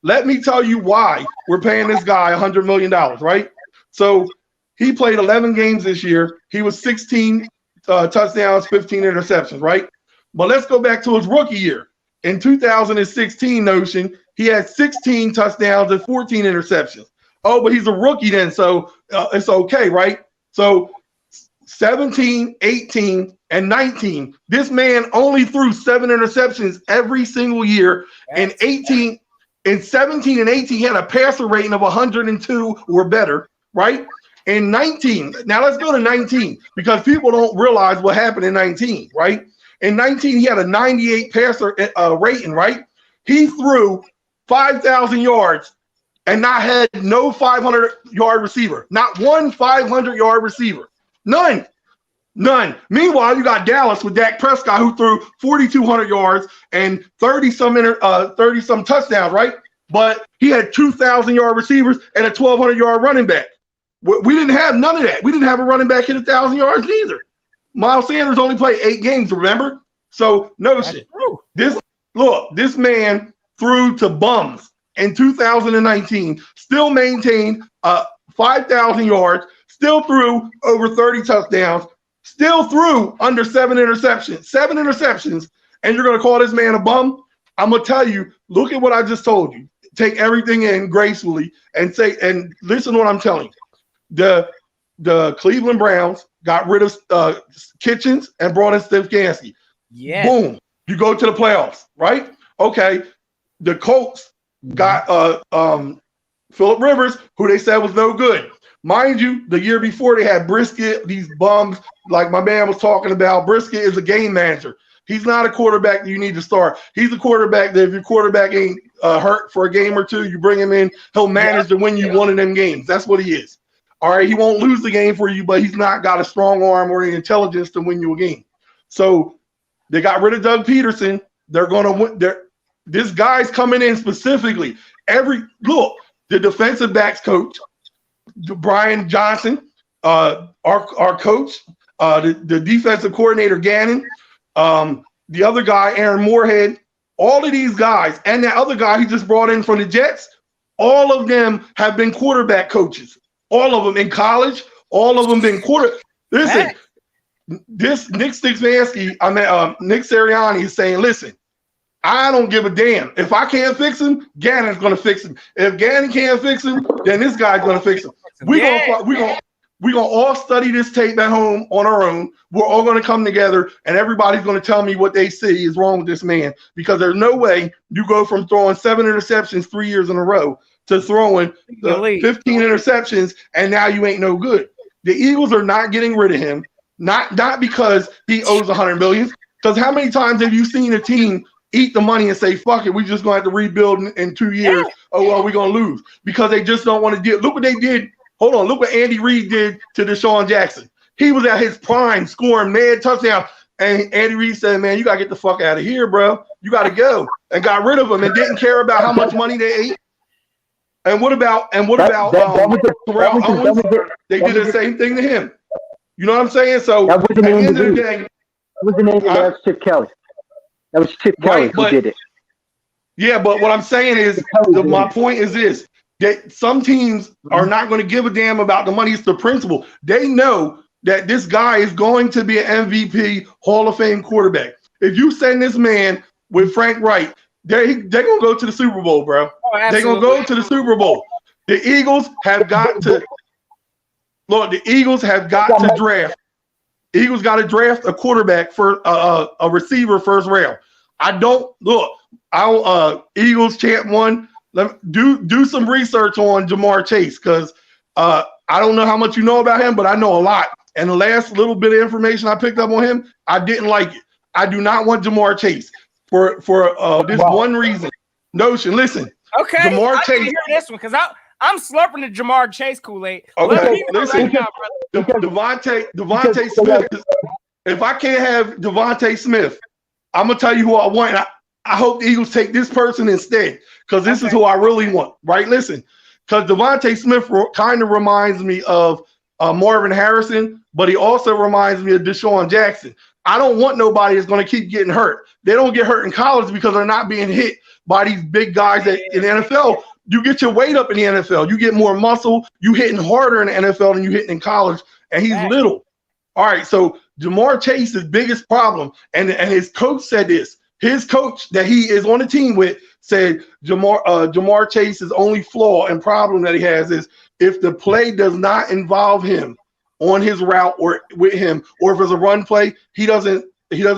Let me tell you why we're paying this guy $100 million, right? So he played 11 games this year. He was 16 touchdowns, 15 interceptions, right? But let's go back to his rookie year. In 2016, Notion, he had 16 touchdowns and 14 interceptions. Oh, but he's a rookie then, so it's okay, right? So 17, 18, and 19. This man only threw 7 interceptions every single year. In 17 and 18, he had a passer rating of 102 or better, right? In 19, now let's go to 19 because people don't realize what happened in 19, right? In 19, he had a 98 passer rating, right? He threw 5,000 yards and not had no 500-yard receiver. Not one 500-yard receiver. None. Meanwhile, you got Dallas with Dak Prescott who threw 4,200 yards and 30-some touchdowns, right? But he had 2,000-yard receivers and a 1,200-yard running back. We didn't have none of that. We didn't have a running back hit 1,000 yards either. Miles Sanders only played 8 games, remember? So no shit. This man threw to bums in 2019, still maintained 5,000 yards, still threw over 30 touchdowns, still threw under 7 interceptions. 7 interceptions, and you're going to call this man a bum? I'm going to tell you, look at what I just told you. Take everything in gracefully and listen to what I'm telling you. The Cleveland Browns got rid of Kitchens and brought in Stefanski. Yeah. Boom. You go to the playoffs, right? Okay. The Colts got Phillip Rivers, who they said was no good. Mind you, the year before they had Brisket, these bums, like my man was talking about. Brisket is a game manager. He's not a quarterback that you need to start. He's a quarterback that if your quarterback ain't hurt for a game or two, you bring him in, he'll manage to win you one of them games. That's what he is. All right, he won't lose the game for you, but he's not got a strong arm or the intelligence to win you a game. So they got rid of Doug Peterson. They're going to win. This guy's coming in specifically. The defensive backs coach, Brian Johnson, our coach, the defensive coordinator, Gannon, the other guy, Aaron Moorhead, all of these guys, and that other guy he just brought in from the Jets, all of them have been quarterback coaches. All of them in college, all of them been Listen, this Nick Stefanski, Nick Sirianni is saying, listen, I don't give a damn. If I can't fix him, Gannon's going to fix him. If Gannon can't fix him, then this guy's going to fix him. We're gonna all study this tape at home on our own. We're all going to come together, and everybody's going to tell me what they see is wrong with this man, because there's no way you go from throwing 7 interceptions 3 years in a row to throwing 15 interceptions, and now you ain't no good. The Eagles are not getting rid of him, not because he owes $100 million. Because how many times have you seen a team eat the money and say, fuck it, we just going to have to rebuild in 2 years. Oh, well, we're going to lose. Because they just don't want to deal. Look what they did. Hold on. Look what Andy Reid did to Deshaun Jackson. He was at his prime scoring mad touchdown. And Andy Reid said, man, you got to get the fuck out of here, bro. You got to go. And got rid of him and didn't care about how much money they ate. And what about Terrell Owens? They did the same thing to him. You know what I'm saying? So at the end of the day, that was the name of that was Chip Kelly. That was Chip Kelly who did it. Yeah, but what I'm saying is, my point is this: that some teams are not going to give a damn about the money. It's the principle. They know that this guy is going to be an MVP, Hall of Fame quarterback. If you send this man with Frank Wright, they're going to go to the Super Bowl, bro. They're going to go to the Super Bowl. The Eagles have got to look. The Eagles have got to draft. Eagles got to draft a quarterback for a receiver first round. Eagles champ one. Do some research on Jamar Chase, because I don't know how much you know about him, but I know a lot. And the last little bit of information I picked up on him, I didn't like it. I do not want Jamar Chase for this one reason. Notion, listen. Okay, Jamar I Chase. can hear this one because I'm slurping the Jamar Chase Kool-Aid. Okay, listen. Devontae Smith. If I can't have Devontae Smith, I'm gonna tell you who I want. I hope the Eagles take this person instead, because this is who I really want. Right? Listen, because Devontae Smith kind of reminds me of Marvin Harrison, but he also reminds me of Deshaun Jackson. I don't want nobody that's going to keep getting hurt. They don't get hurt in college because they're not being hit by these big guys that in the NFL. You get your weight up in the NFL. You get more muscle. You hitting harder in the NFL than you hitting in college, and he's little. All right, so Jamar Chase's biggest problem, and his coach said this. His coach that he is on the team with said Jamar Chase's only flaw and problem that he has is if the play does not involve him on his route or with him, or if it's a run play, he doesn't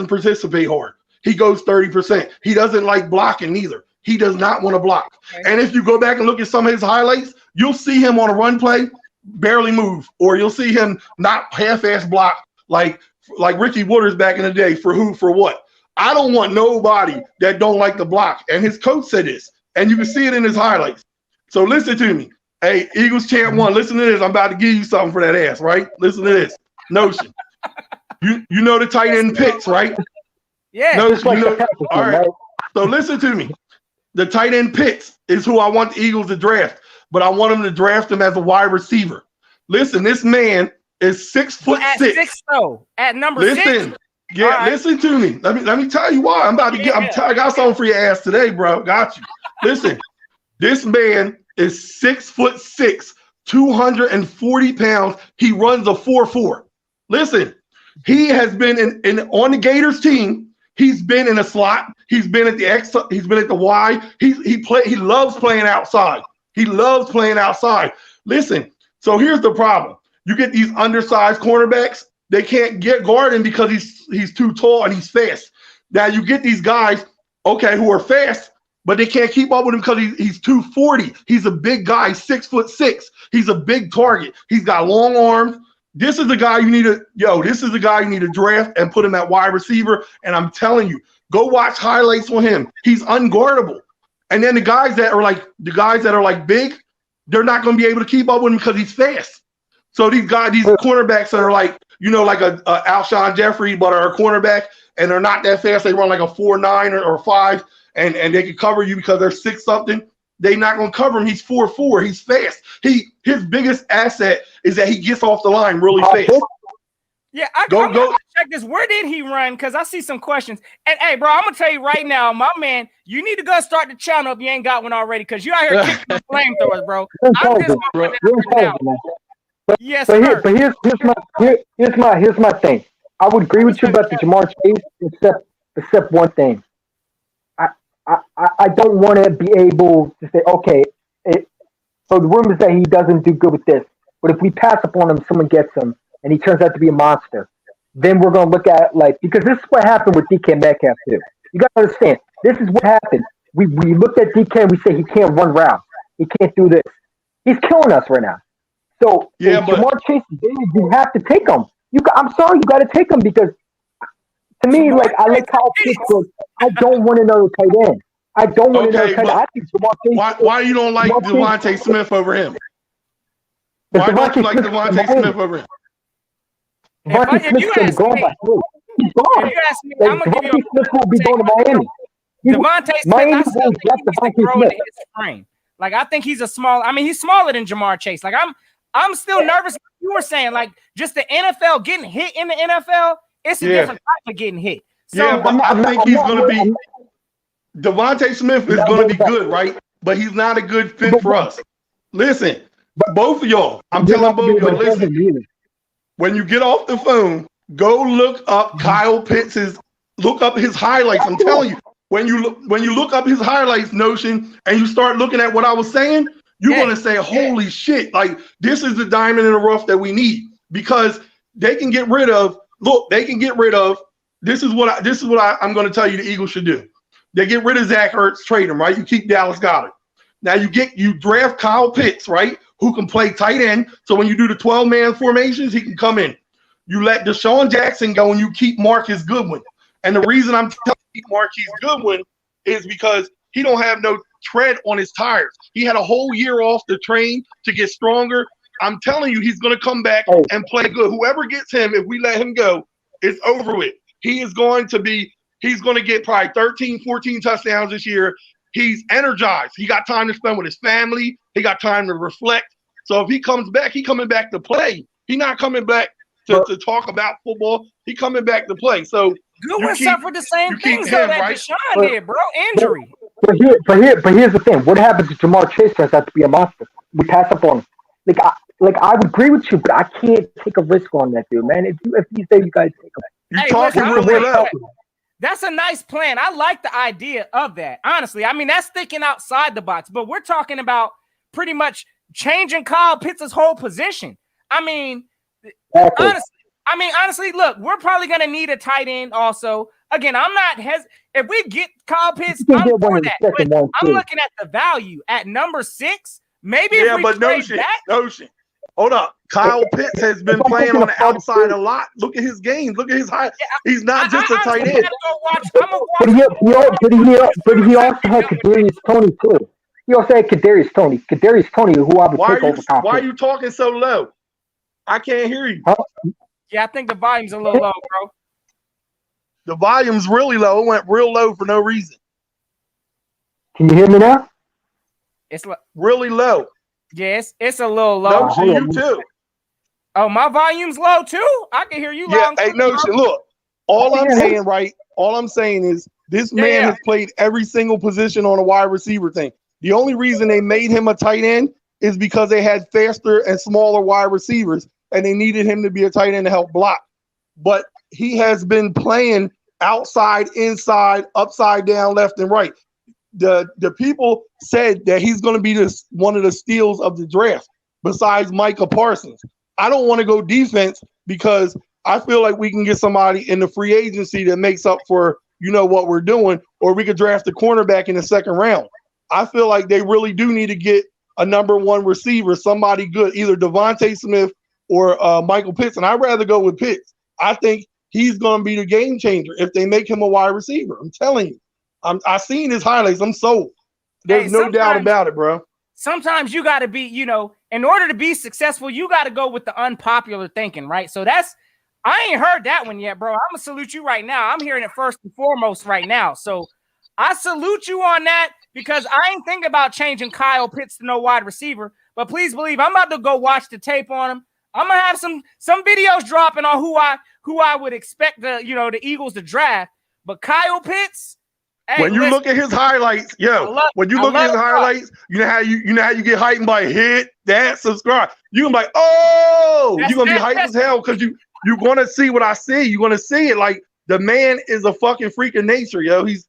participate hard. He goes 30%. He doesn't like blocking either. He does not want to block. Okay. And if you go back and look at some of his highlights, you'll see him on a run play barely move, or you'll see him not half-ass block like Ricky Wooders back in the day for who, for what. I don't want nobody that don't like the block. And his coach said this, and you can see it in his highlights. So listen to me. Hey, Eagles champ 1, listen to this. I'm about to give you something for that ass, right? Listen to this. Notion. You know the tight end picks, right? Yeah. Notion, all right. So listen to me. The tight end picks is who I want the Eagles to draft, but I want them to draft him as a wide receiver. Listen, this man is 6'6". At 6 though, at number 6. Yeah, right. Listen to me. Let me tell you why. I'm about to get. I got something for your ass today, bro. Got you. Listen, this man is 6'6", 240 pounds. He runs a 4.4. Listen, he has been on the Gators team. He's been in a slot. He's been at the X. He's been at the Y. He loves playing outside. He loves playing outside. Listen. So here's the problem. You get these undersized cornerbacks. They can't guard him because he's too tall and he's fast. Now you get these guys, okay, who are fast, but they can't keep up with him because he's 240. He's a big guy, 6'6". He's a big target. He's got long arms. This is the guy you need to draft and put him at wide receiver. And I'm telling you, go watch highlights on him. He's unguardable. And then the guys that are like big, they're not going to be able to keep up with him because he's fast. So these cornerbacks that are like a Alshon Jeffrey, but are a cornerback, and they're not that fast. They run like a 4.9 or 5, and they can cover you because they're 6 something. They're not going to cover him. He's 4.4. He's fast. His biggest asset is that he gets off the line really fast. Yeah, I'm gonna check this. Where did he run? Because I see some questions. And hey, bro, I'm gonna tell you right now, my man, you need to go start the channel if you ain't got one already, because you out here kicking flamethrowers, bro. I'm just yes, sir. Here's my thing. I would agree with you about the Jamar Chase, except one thing. I don't want to be able to say, okay, so the rumors that he doesn't do good with this, but if we pass up on him, someone gets him, and he turns out to be a monster, then we're going to look at because this is what happened with DK Metcalf too. You got to understand, this is what happened. We looked at DK and we say he can't run routes. He can't do this. He's killing us right now. So Jamar Chase, you have to take him. I'm sorry, you got to take him because to me, I like Kyle Pitts, but I don't want another tight end. I don't want another tight end. I think Jamar Chase. Why you don't like Devontae Smith over him? Why don't you like Devontae Smith over him? Devontae Smith's going to go by three. He's gone. I'm going to give you Smith will be going to Miami. Devontae Smith, I still think he needs to grow into his frame. I think he's he's smaller than Jamar Chase. I'm still nervous. Like you were saying, just the NFL getting hit in the NFL, it's a different type of getting hit. So, but I think he's going to be Devontae Smith is going to be good, right? But he's not a good fit for us. Listen, both of y'all, I'm telling both of y'all, listen. When you get off the phone, go look up Kyle Pitts' look up his highlights. I'm telling you, when you look up his highlights, Notion, and you start looking at what I was saying, you're going to say, holy shit, this is the diamond in the rough that we need, because they can get rid of, this is what I'm going to tell you the Eagles should do. They get rid of Zach Ertz, trade him, right? You keep Dallas Goedert. Now you draft Kyle Pitts, right? Who can play tight end. So when you do the 12-man formations, he can come in. You let Deshaun Jackson go and you keep Marquise Goodwin. And the reason I'm telling you Marquise Goodwin is because he don't have no tread on his tires. He had a whole year off the train to get stronger. I'm telling you, he's going to come back and play good. Whoever gets him, if we let him go, it's over with. He's going to get probably 13, 14 touchdowns this year. He's energized. He got time to spend with his family. He got time to reflect. So if he comes back, he's coming back to play. He's not coming back to talk about football. He coming back to play. So Goodwin suffered the same things though him, that right? Deshaun did, bro. Injury. But here's the thing. What happens if Jamar Chase turns out to be a monster? We pass up on him. I would agree with you, but I can't take a risk on that, dude, man. If you say you guys take a you talking really low. That's a nice plan. I like the idea of that. Honestly, I mean, that's thinking outside the box, but we're talking about pretty much changing Kyle Pitts' whole position. I mean, honestly, look, we're probably going to need a tight end also. Again, I'm not if we get Kyle Pitts, I'm for that. But I'm looking at the value at number 6. Maybe if we trade back. Notion. Hold up. Kyle Pitts has been playing on the outside a lot. Look at his games. Look at his height. He's not just a tight end. But he also had Kadarius Toney too. He also had Kadarius Toney, who I would take over Kyle Pitts. Why are you talking so low? I can't hear you. Huh? Yeah, I think the volume's a little low, bro. The volume's really low. It went real low for no reason. Can you hear me now? It's really low. Yes, it's a little low. Notion, you too. Oh, my volume's low too? I can hear you loud. Yeah, hey, Notion, look. All I'm saying is this man has played every single position on a wide receiver thing. The only reason they made him a tight end is because they had faster and smaller wide receivers, and they needed him to be a tight end to help block. But he has been playing outside, inside, upside down, left and right. The people said that he's going to be one of the steals of the draft besides Micah Parsons. I don't want to go defense because I feel like we can get somebody in the free agency that makes up for, what we're doing, or we could draft a cornerback in the second round. I feel like they really do need to get a number 1 receiver, somebody good, either Devontae Smith or Michael Pitts. And I'd rather go with Pitts. I think he's going to be the game changer if they make him a wide receiver. I'm telling you. I seen his highlights. I'm sold. There's no doubt about it, bro. Sometimes you got to be, in order to be successful, you got to go with the unpopular thinking, right? So I ain't heard that one yet, bro. I'm going to salute you right now. I'm hearing it first and foremost right now. So I salute you on that because I ain't thinking about changing Kyle Pitts to no wide receiver. But please believe I'm about to go watch the tape on him. I'm going to have some videos dropping on who I would expect the Eagles to draft. But Kyle Pitts, hey, when you look at his highlights, you know how you get hyped by hit that, subscribe. You're gonna be like, oh, you're gonna be hyped as hell because you're gonna see what I see. You're gonna see it. Like, the man is a fucking freak of nature, yo. He's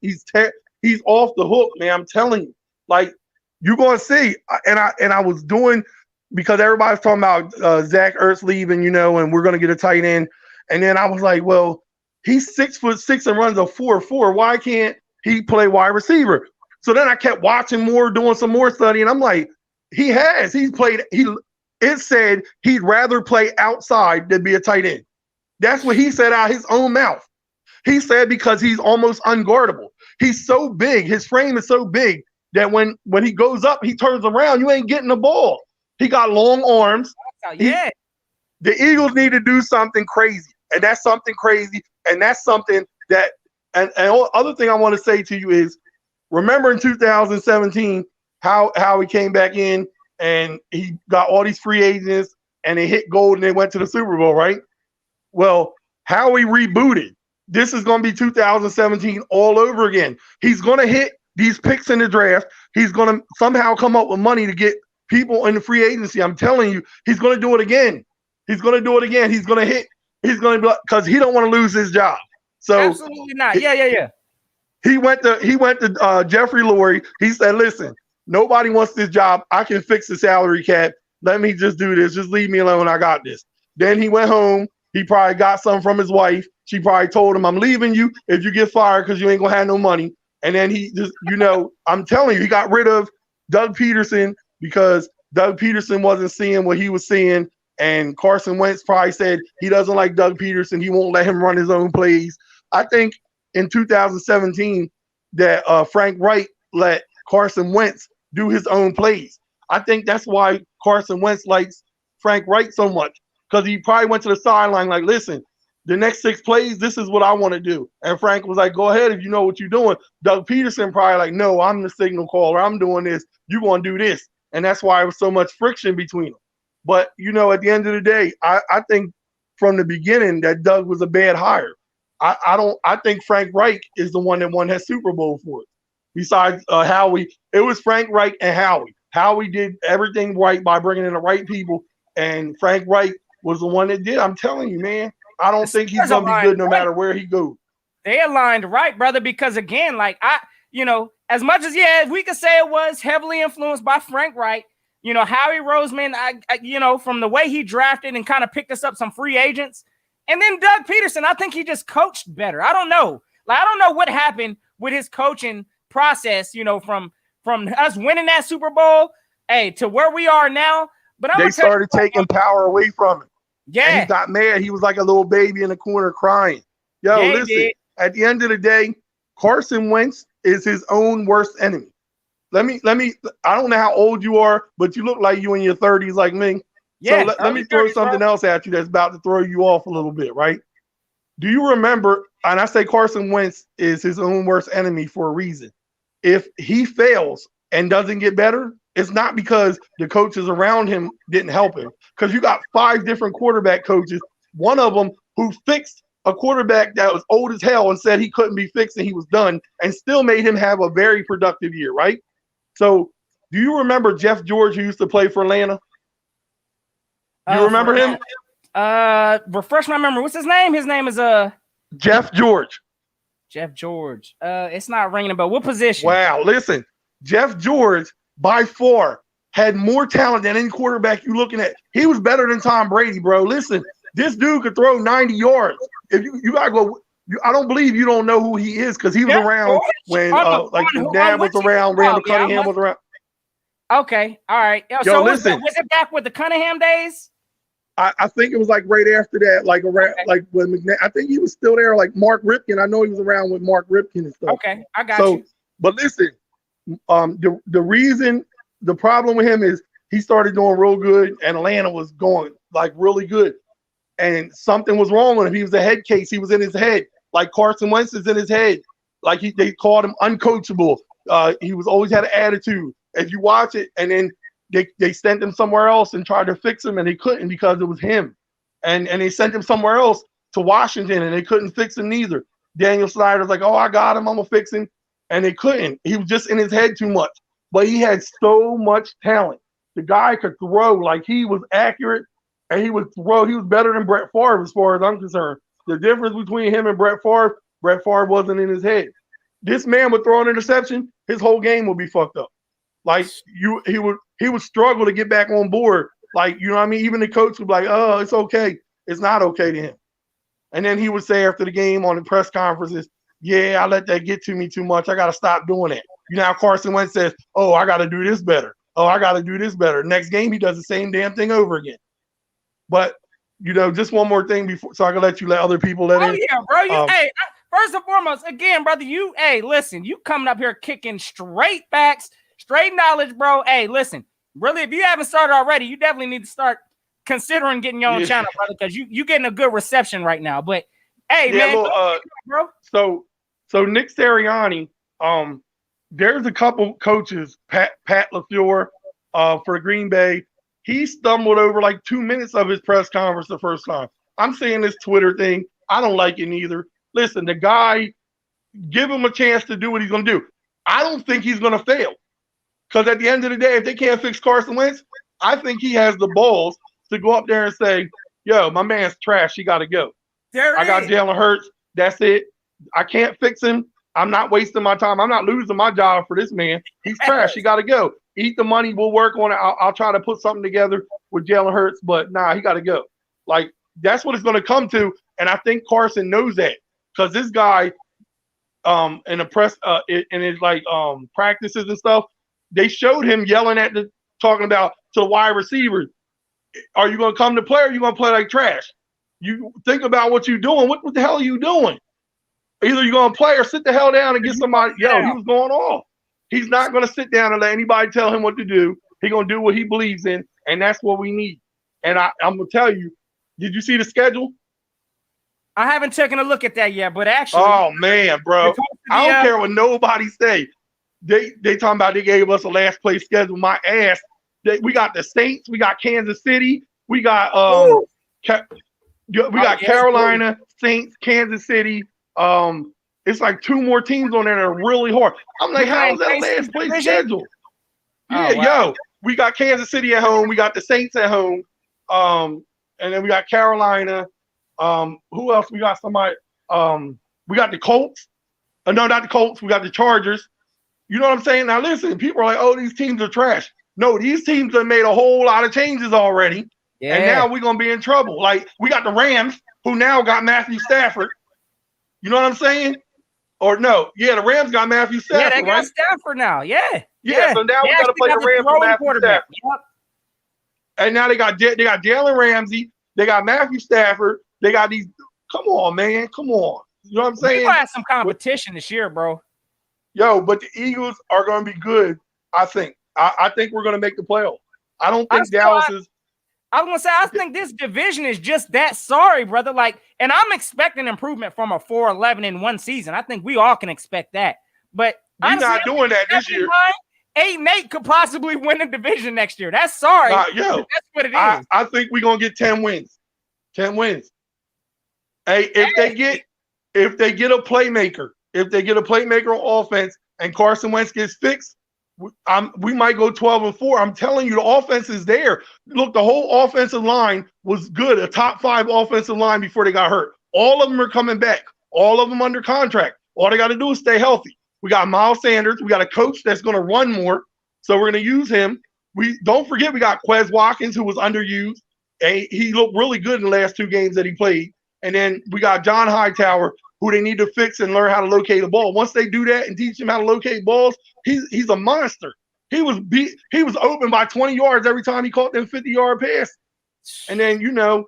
off the hook, man. I'm telling you. Like, you're gonna see. And I was doing, because everybody's talking about Zach Ertz leaving, and we're gonna get a tight end. And then I was like, well, he's 6'6" and runs a 4.4. Why can't he play wide receiver? So then I kept watching more, doing some more study, and I'm like, it said he'd rather play outside than be a tight end. That's what he said out his own mouth. He said because he's almost unguardable. He's so big, his frame is so big that when he goes up, he turns around, you ain't getting the ball. He got long arms. Yeah. The Eagles need to do something crazy, and that's something crazy, and that's something that. And other thing I want to say to you is, remember in 2017 how he came back in and he got all these free agents and they hit gold and they went to the Super Bowl, right? Well, how he rebooted. This is going to be 2017 all over again. He's going to hit these picks in the draft. He's going to somehow come up with money to get people in the free agency. I'm telling you, he's going to do it again. He's going to do it again. He's going to hit. He's going to, because he don't want to lose his job. So absolutely not. Yeah. He went to Jeffrey Lurie. He said, listen, nobody wants this job. I can fix the salary cap. Let me just do this. Just leave me alone. I got this. Then he went home. He probably got something from his wife. She probably told him, I'm leaving you if you get fired because you ain't going to have no money. And then he just, I'm telling you, he got rid of Doug Peterson because Doug Peterson wasn't seeing what he was seeing. And Carson Wentz probably said he doesn't like Doug Peterson. He won't let him run his own plays. I think in 2017 that Frank Wright let Carson Wentz do his own plays. I think that's why Carson Wentz likes Frank Wright so much, because he probably went to the sideline like, listen, the next 6 plays, this is what I want to do. And Frank was like, go ahead if you know what you're doing. Doug Peterson probably like, no, I'm the signal caller. I'm doing this. You're going to do this. And that's why it was so much friction between them. But, at the end of the day, I think from the beginning that Doug was a bad hire. I think Frank Reich is the one that won that Super Bowl for us. Besides Howie, it was Frank Reich and Howie. Howie did everything right by bringing in the right people, and Frank Reich was the one that did. I'm telling you, man. I don't think he's gonna be good no matter where he goes. They aligned right, brother, because again, like as much as we could say it was heavily influenced by Frank Reich, Howie Roseman, I from the way he drafted and kind of picked us up some free agents. And then Doug Peterson, I think he just coached better. I don't know. Like, I don't know what happened with his coaching process, from us winning that Super Bowl, to where we are now. But they started taking power away from him. Yeah. And he got mad. He was like a little baby in the corner crying. Listen, at the end of the day, Carson Wentz is his own worst enemy. Let me, I don't know how old you are, but you look like you in your 30s like me. Yeah, so let me throw something else at you that's about to throw you off a little bit, right? Do you remember, and I say Carson Wentz is his own worst enemy for a reason. If he fails and doesn't get better, it's not because the coaches around him didn't help him. Because you got 5 different quarterback coaches, one of them who fixed a quarterback that was old as hell and said he couldn't be fixed and he was done, and still made him have a very productive year, right? So do you remember Jeff George, who used to play for Atlanta? You remember him? Refresh my memory. What's his name? His name is Jeff George. Jeff George. It's not ringing a bell. What position? Wow, listen. Jeff George by far had more talent than any quarterback you're looking at. He was better than Tom Brady, bro. Listen, this dude could throw 90 yards. If you gotta go, I don't believe you don't know who he is because he was around when Dad was around, Randall Cunningham was around. Okay, all right. So listen, was it back with the Cunningham days? I think it was like right after that, like around like when McNabb. I think he was still there, like Mark Ripken. I know he was around with Mark Ripken and stuff. Okay, I got you. But listen, the problem with him is he started doing real good, and Atlanta was going like really good, and something was wrong with him. He was a head case. He was in his head, like Carson Wentz is in his head. Like they called him uncoachable. He was always had an attitude. If you watch it, and then they sent him somewhere else and tried to fix him, and they couldn't because it was him. And they sent him somewhere else to Washington, and they couldn't fix him neither. Daniel Snyder's like, oh, I got him. I'm going to fix him. And they couldn't. He was just in his head too much. But he had so much talent. The guy could throw. Like, he was accurate, and he would throw. He was better than Brett Favre as far as I'm concerned. The difference between him and Brett Favre wasn't in his head. This man would throw an interception, his whole game would be fucked up. Like, he would struggle to get back on board. Like, you know what I mean? Even the coach would be like, oh, it's okay. It's not okay to him. And then he would say after the game on the press conferences, yeah, I let that get to me too much. I got to stop doing that. You know how Carson Wentz says, oh, I got to do this better. Oh, I got to do this better. Next game, he does the same damn thing over again. But, just one more thing before, so I can let other people let in. Oh, yeah, bro. First and foremost, again, brother, listen, you coming up here kicking straight facts, straight knowledge, bro. Hey, listen, really, if you haven't started already, you definitely need to start considering getting your own channel, brother, because you getting a good reception right now. But hey, man, bro. So Nick Sirianni, there's a couple coaches, Pat LaFleur, for Green Bay. He stumbled over like 2 minutes of his press conference the first time. I'm saying this Twitter thing. I don't like it neither. Listen, the guy, give him a chance to do what he's going to do. I don't think he's going to fail. Because at the end of the day, if they can't fix Carson Wentz, I think he has the balls to go up there and say, yo, my man's trash. He got to go. I got Jalen Hurts. That's it. I can't fix him. I'm not wasting my time. I'm not losing my job for this man. He's trash. He got to go. Eat the money. We'll work on it. I'll try to put something together with Jalen Hurts, but he got to go. Like, that's what it's going to come to. And I think Carson knows that because this guy in the press, in his practices and stuff, they showed him yelling talking about to the wide receivers, are you going to come to play or are you going to play like trash? You think about what you're doing. What the hell are you doing? Either you're going to play or sit the hell down and get somebody. He was going off. He's not going to sit down and let anybody tell him what to do. He's going to do what he believes in, and that's what we need. And I'm going to tell you, did you see the schedule? I haven't taken a look at that yet, but actually. Oh, man, bro. I don't care what nobody say. They talking about they gave us a last place schedule. My ass. We got the Saints. We got Kansas City. We got We got Carolina, Saints, Kansas City. It's like 2 more teams on there that are really hard. I'm like, how is that last place schedule? Yeah, yo, we got Kansas City at home. We got the Saints at home. And then we got Carolina. Who else? We got somebody. We got the Colts. No, not the Colts. We got the Chargers. You know what I'm saying? Now listen, people are like, oh, these teams are trash. No, these teams have made a whole lot of changes already. Yeah. And now we're going to be in trouble. Like, we got the Rams, who now got Matthew Stafford. You know what I'm saying? Or no. Yeah, the Rams got Matthew Stafford, they got right? Stafford now. Yeah. Yeah, so now we got to play the Rams with Matthew Stafford. Yep. And now they got Jalen Ramsey. They got Matthew Stafford. They got these. Come on, man. Come on. You know what I'm saying? We're going to have some competition this year, bro. Yo, but the Eagles are going to be good, I think. I think we're going to make the playoffs. I don't think Dallas is. I was going to say, I think this division is just that sorry, brother. Like, and I'm expecting improvement from a 4-11 in one season. I think we all can expect that. But we're not doing that this year. 8-8 could possibly win the division next year. That's sorry. Yo, that's what it is. I think we're going to get 10 wins. 10 wins. Hey, if they get a playmaker, on offense and Carson Wentz gets fixed, we might go 12-4. I'm telling you, the offense is there. Look, the whole offensive line was good, a top 5 offensive line before they got hurt. All of them are coming back. All of them under contract. All they got to do is stay healthy. We got Miles Sanders. We got a coach that's going to run more, so we're going to use him. We don't forget we got Quez Watkins, who was underused. He looked really good in the last 2 games that he played. And then we got John Hightower, who they need to fix and learn how to locate a ball. Once they do that and teach him how to locate balls, he's a monster. He was open by 20 yards every time he caught them 50-yard pass. And then,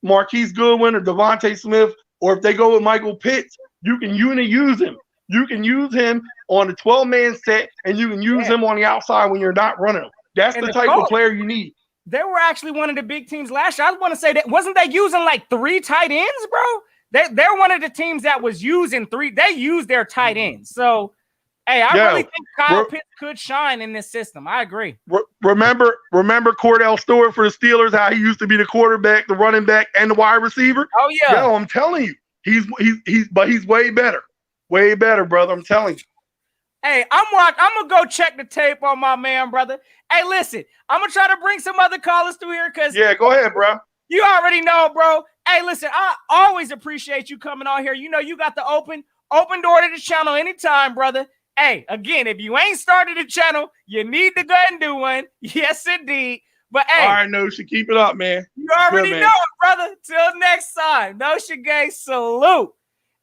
Marquise Goodwin or Devontae Smith, or if they go with Michael Pitts, you can use him. You can use him on the 12-man set, and you can use him on the outside when you're not running him. That's the type of player you need. They were actually one of the big teams last year. I want to say that wasn't they using like 3 tight ends, bro? They're one of the teams that was using 3. They used their tight ends. So, hey, I really think Kyle Pitts could shine in this system. I agree. Remember Cordell Stewart for the Steelers, how he used to be the quarterback, the running back, and the wide receiver? Oh, yeah. Yo, I'm telling you. He's way better. Way better, brother. I'm telling you. Hey, I'm going to go check the tape on my man, brother. Hey, listen, I'm going to try to bring some other callers through here because yeah, go ahead, bro. You already know, bro. Hey, listen, I always appreciate you coming on here. You know you got the open door to the channel anytime, brother. Hey, again, if you ain't started a channel, you need to go ahead and do one. Yes, indeed. But hey, all right, Nosha, keep it up, man. You already know it, brother. Till next time. Nosha gang, salute.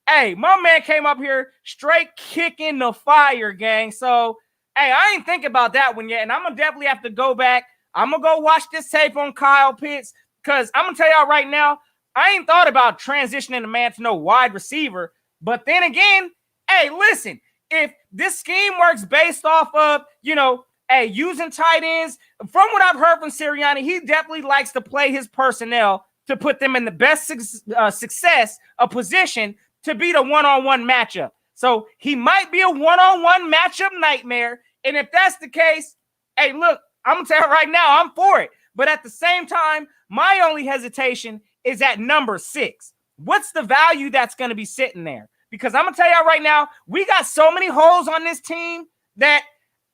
Hey, my man came up here straight kicking the fire, gang. So, hey, I ain't think about that one yet, and I'm going to definitely have to go back. I'm going to go watch this tape on Kyle Pitts because I'm going to tell y'all right now, I ain't thought about transitioning a man to no wide receiver. But then again, hey, listen, if this scheme works based off of, using tight ends, from what I've heard from Sirianni, he definitely likes to play his personnel to put them in the best success of position to beat a one-on-one matchup. So he might be a one-on-one matchup nightmare. And if that's the case, hey, look, I'm going to tell you right now, I'm for it. But at the same time, my only hesitation is at number 6. What's the value that's going to be sitting there? Because I'm going to tell you right now, we got so many holes on this team that,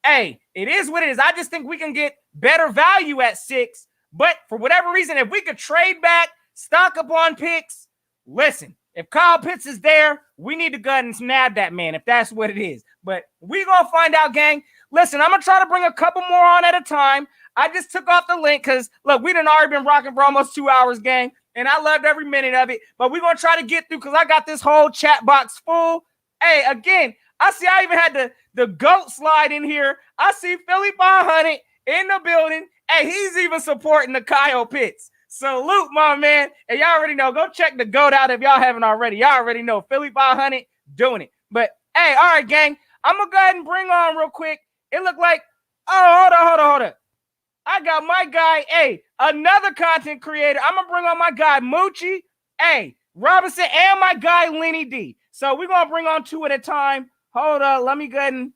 hey, it is what it is. I just think we can get better value at 6. But for whatever reason, if we could trade back, stock up on picks, listen, if Kyle Pitts is there, we need to go ahead and snap that man if that's what it is. But we're going to find out, gang. Listen, I'm going to try to bring a couple more on at a time. I just took off the link because, look, we done already been rocking for almost 2 hours, gang, and I loved every minute of it. But we're going to try to get through because I got this whole chat box full. Hey, again, I even had the GOAT slide in here. I see Philly 500 in the building. Hey, he's even supporting the Kyle Pitts. Salute, my man. And y'all already know. Go check the GOAT out if y'all haven't already. Y'all already know. Philly 500 doing it. But, hey, all right, gang. I'm going to go ahead and bring on real quick. It looked like, hold on. I got my guy, another content creator. I'm going to bring on my guy, Moochie, Robinson, and my guy, Lenny D. So we're going to bring on 2 at a time. Hold up. Let me go ahead and.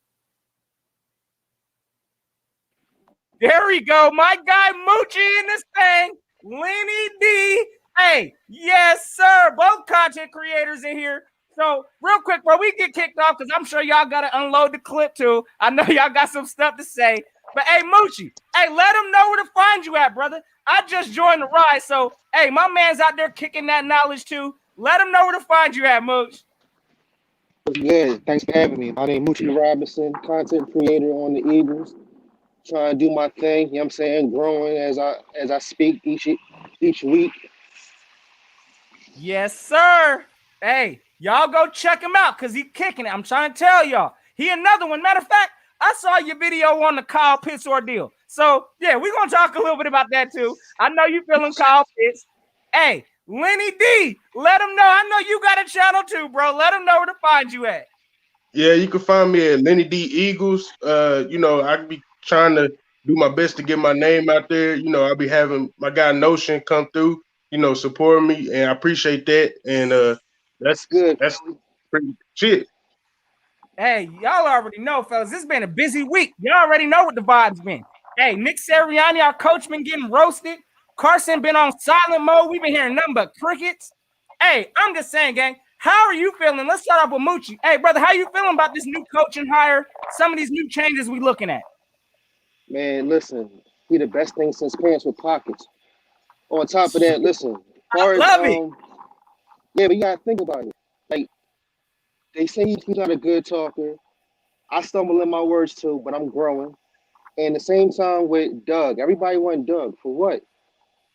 There we go. My guy, Moochie in this thing. Lenny D. Hey, yes, sir. Both content creators in here. So, real quick, bro, we get kicked off because I'm sure y'all got to unload the clip too. I know y'all got some stuff to say. But, hey, Moochie, hey, let them know where to find you at, brother. I just joined the ride. So, hey, my man's out there kicking that knowledge too. Let them know where to find you at, Mooch. Yeah, thanks for having me. My name is Moochie Robinson, content creator on the Eagles. Trying to do my thing, you know what I'm saying, growing as I speak each week. Yes, sir. Hey, y'all go check him out because he kicking it. I'm trying to tell y'all. He another one. Matter of fact, I saw your video on the Kyle Pitts ordeal. So, yeah, we're going to talk a little bit about that, too. I know you feeling Kyle Pitts. Hey, Lenny D, let him know. I know you got a channel, too, bro. Let him know where to find you at. Yeah, you can find me at Lenny D Eagles. I be trying to do my best to get my name out there. I'll be having my guy Notion come through, support me, and I appreciate that. And That's good. that's pretty shit. Hey, y'all already know, fellas. This has been a busy week. Y'all already know what the vibes been. Hey, Nick Sirianni, our coach, been getting roasted. Carson been on silent mode. We've been hearing nothing but crickets. Hey, I'm just saying, gang, how are you feeling? Let's start off with Moochie. Hey, brother, how you feeling about this new coaching hire? Some of these new changes we looking at. Man, listen, he the best thing since pants with pockets. On top of that, listen, I love it. Yeah, but you gotta think about it. Like they say he's not a good talker. I stumble in my words too, but I'm growing. And the same time with Doug, everybody want Doug for what?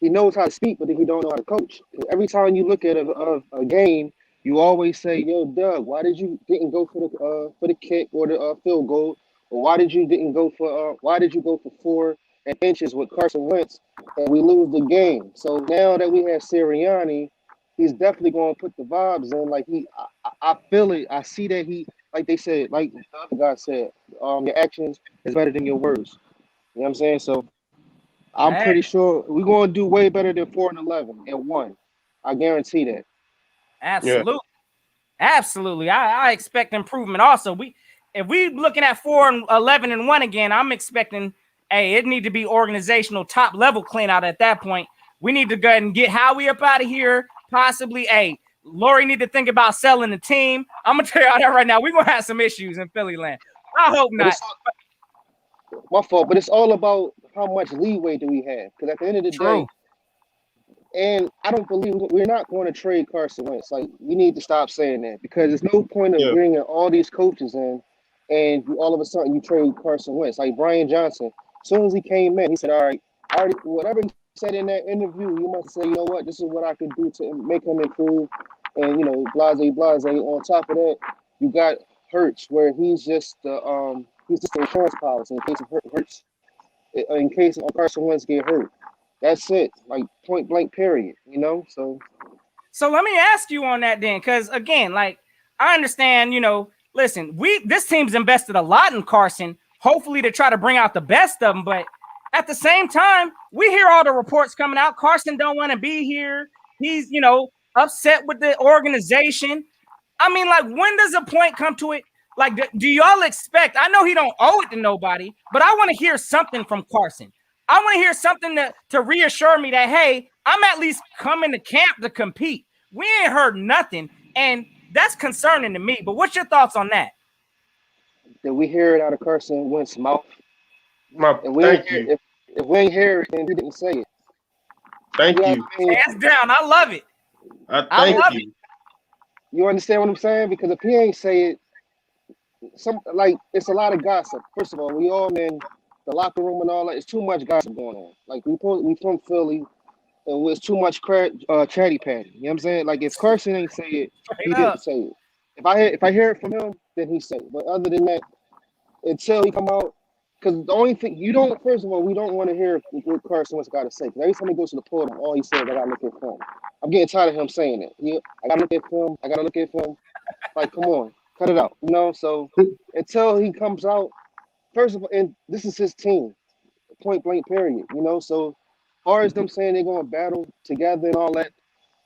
He knows how to speak, but then he don't know how to coach. Every time you look at a game, you always say, "Yo, Doug, why did you didn't go for the kick or the field goal, or why did you go for 4 inches with Carson Wentz and we lose the game?" So now that we have Sirianni, he's definitely going to put the vibes in. Like I feel it. I see that like they said, like the other guy said, your actions is better than your words. You know what I'm saying? So I'm Hey, pretty sure we're going to do way better than 4-11 and 1. I guarantee that. Yeah. absolutely. Absolutely. I expect improvement also. If we looking at 4-11-1 again, I'm expecting, hey, it need to be organizational top level clean out at that point. We need to go ahead and get Howie up out of here. Possibly, hey, Lori need to think about selling the team. I'm gonna tell you all that right now. We're gonna have some issues in Philly land. I hope But not. my fault. But it's all about how much leeway do we have? Because at the end of the True. day, and I don't believe we're not going to trade Carson Wentz. Like we need to stop saying that because there's no point of Yeah. bringing all these coaches in, and all of a sudden you trade Carson Wentz. Like Brian Johnson, as soon as he came in, he said, "All right, whatever he said in that interview, you must say, you know what, this is what I could do to make him improve." And blase blase. On top of that, you got Hurts, where he's just the insurance policy in case of Hurts, in case Carson Wentz get hurt. That's it, like point blank, period. So let me ask you on that then, because again, like I understand, listen, this team's invested a lot in Carson, hopefully to try to bring out the best of them. But at the same time, we hear all the reports coming out. Carson don't want to be here. He's, upset with the organization. I mean, like, when does a point come to it? Like, do y'all expect? I know he don't owe it to nobody, but I want to hear something from Carson. I want to hear something to reassure me that, hey, I'm at least coming to camp to compete. We ain't heard nothing, and that's concerning to me. But what's your thoughts on that? Did we hear it out of Carson Wentz's mouth? Thank you. If we ain't hear it, then he didn't say it. Thank you. Hands down, I love it. I love thank it. you. You understand what I'm saying? Because if he ain't say it, it's a lot of gossip. First of all, we all in the locker room and all that. It's too much gossip going on. Like we from Philly, and it's too much chatty patty. You know what I'm saying? Like if Carson ain't say it, he didn't say it. If I hear it from him, then he say it. But other than that, until he come out, because the only thing first of all, we don't want to hear what Carson Wentz got to say. Because every time he goes to the podium, all he says, "I gotta look at film." I'm getting tired of him saying it. I gotta look at film. I gotta look at film. Like, come on, cut it out. So until he comes out, first of all, and this is his team, point blank, period. So as far as them saying they're going to battle together and all that,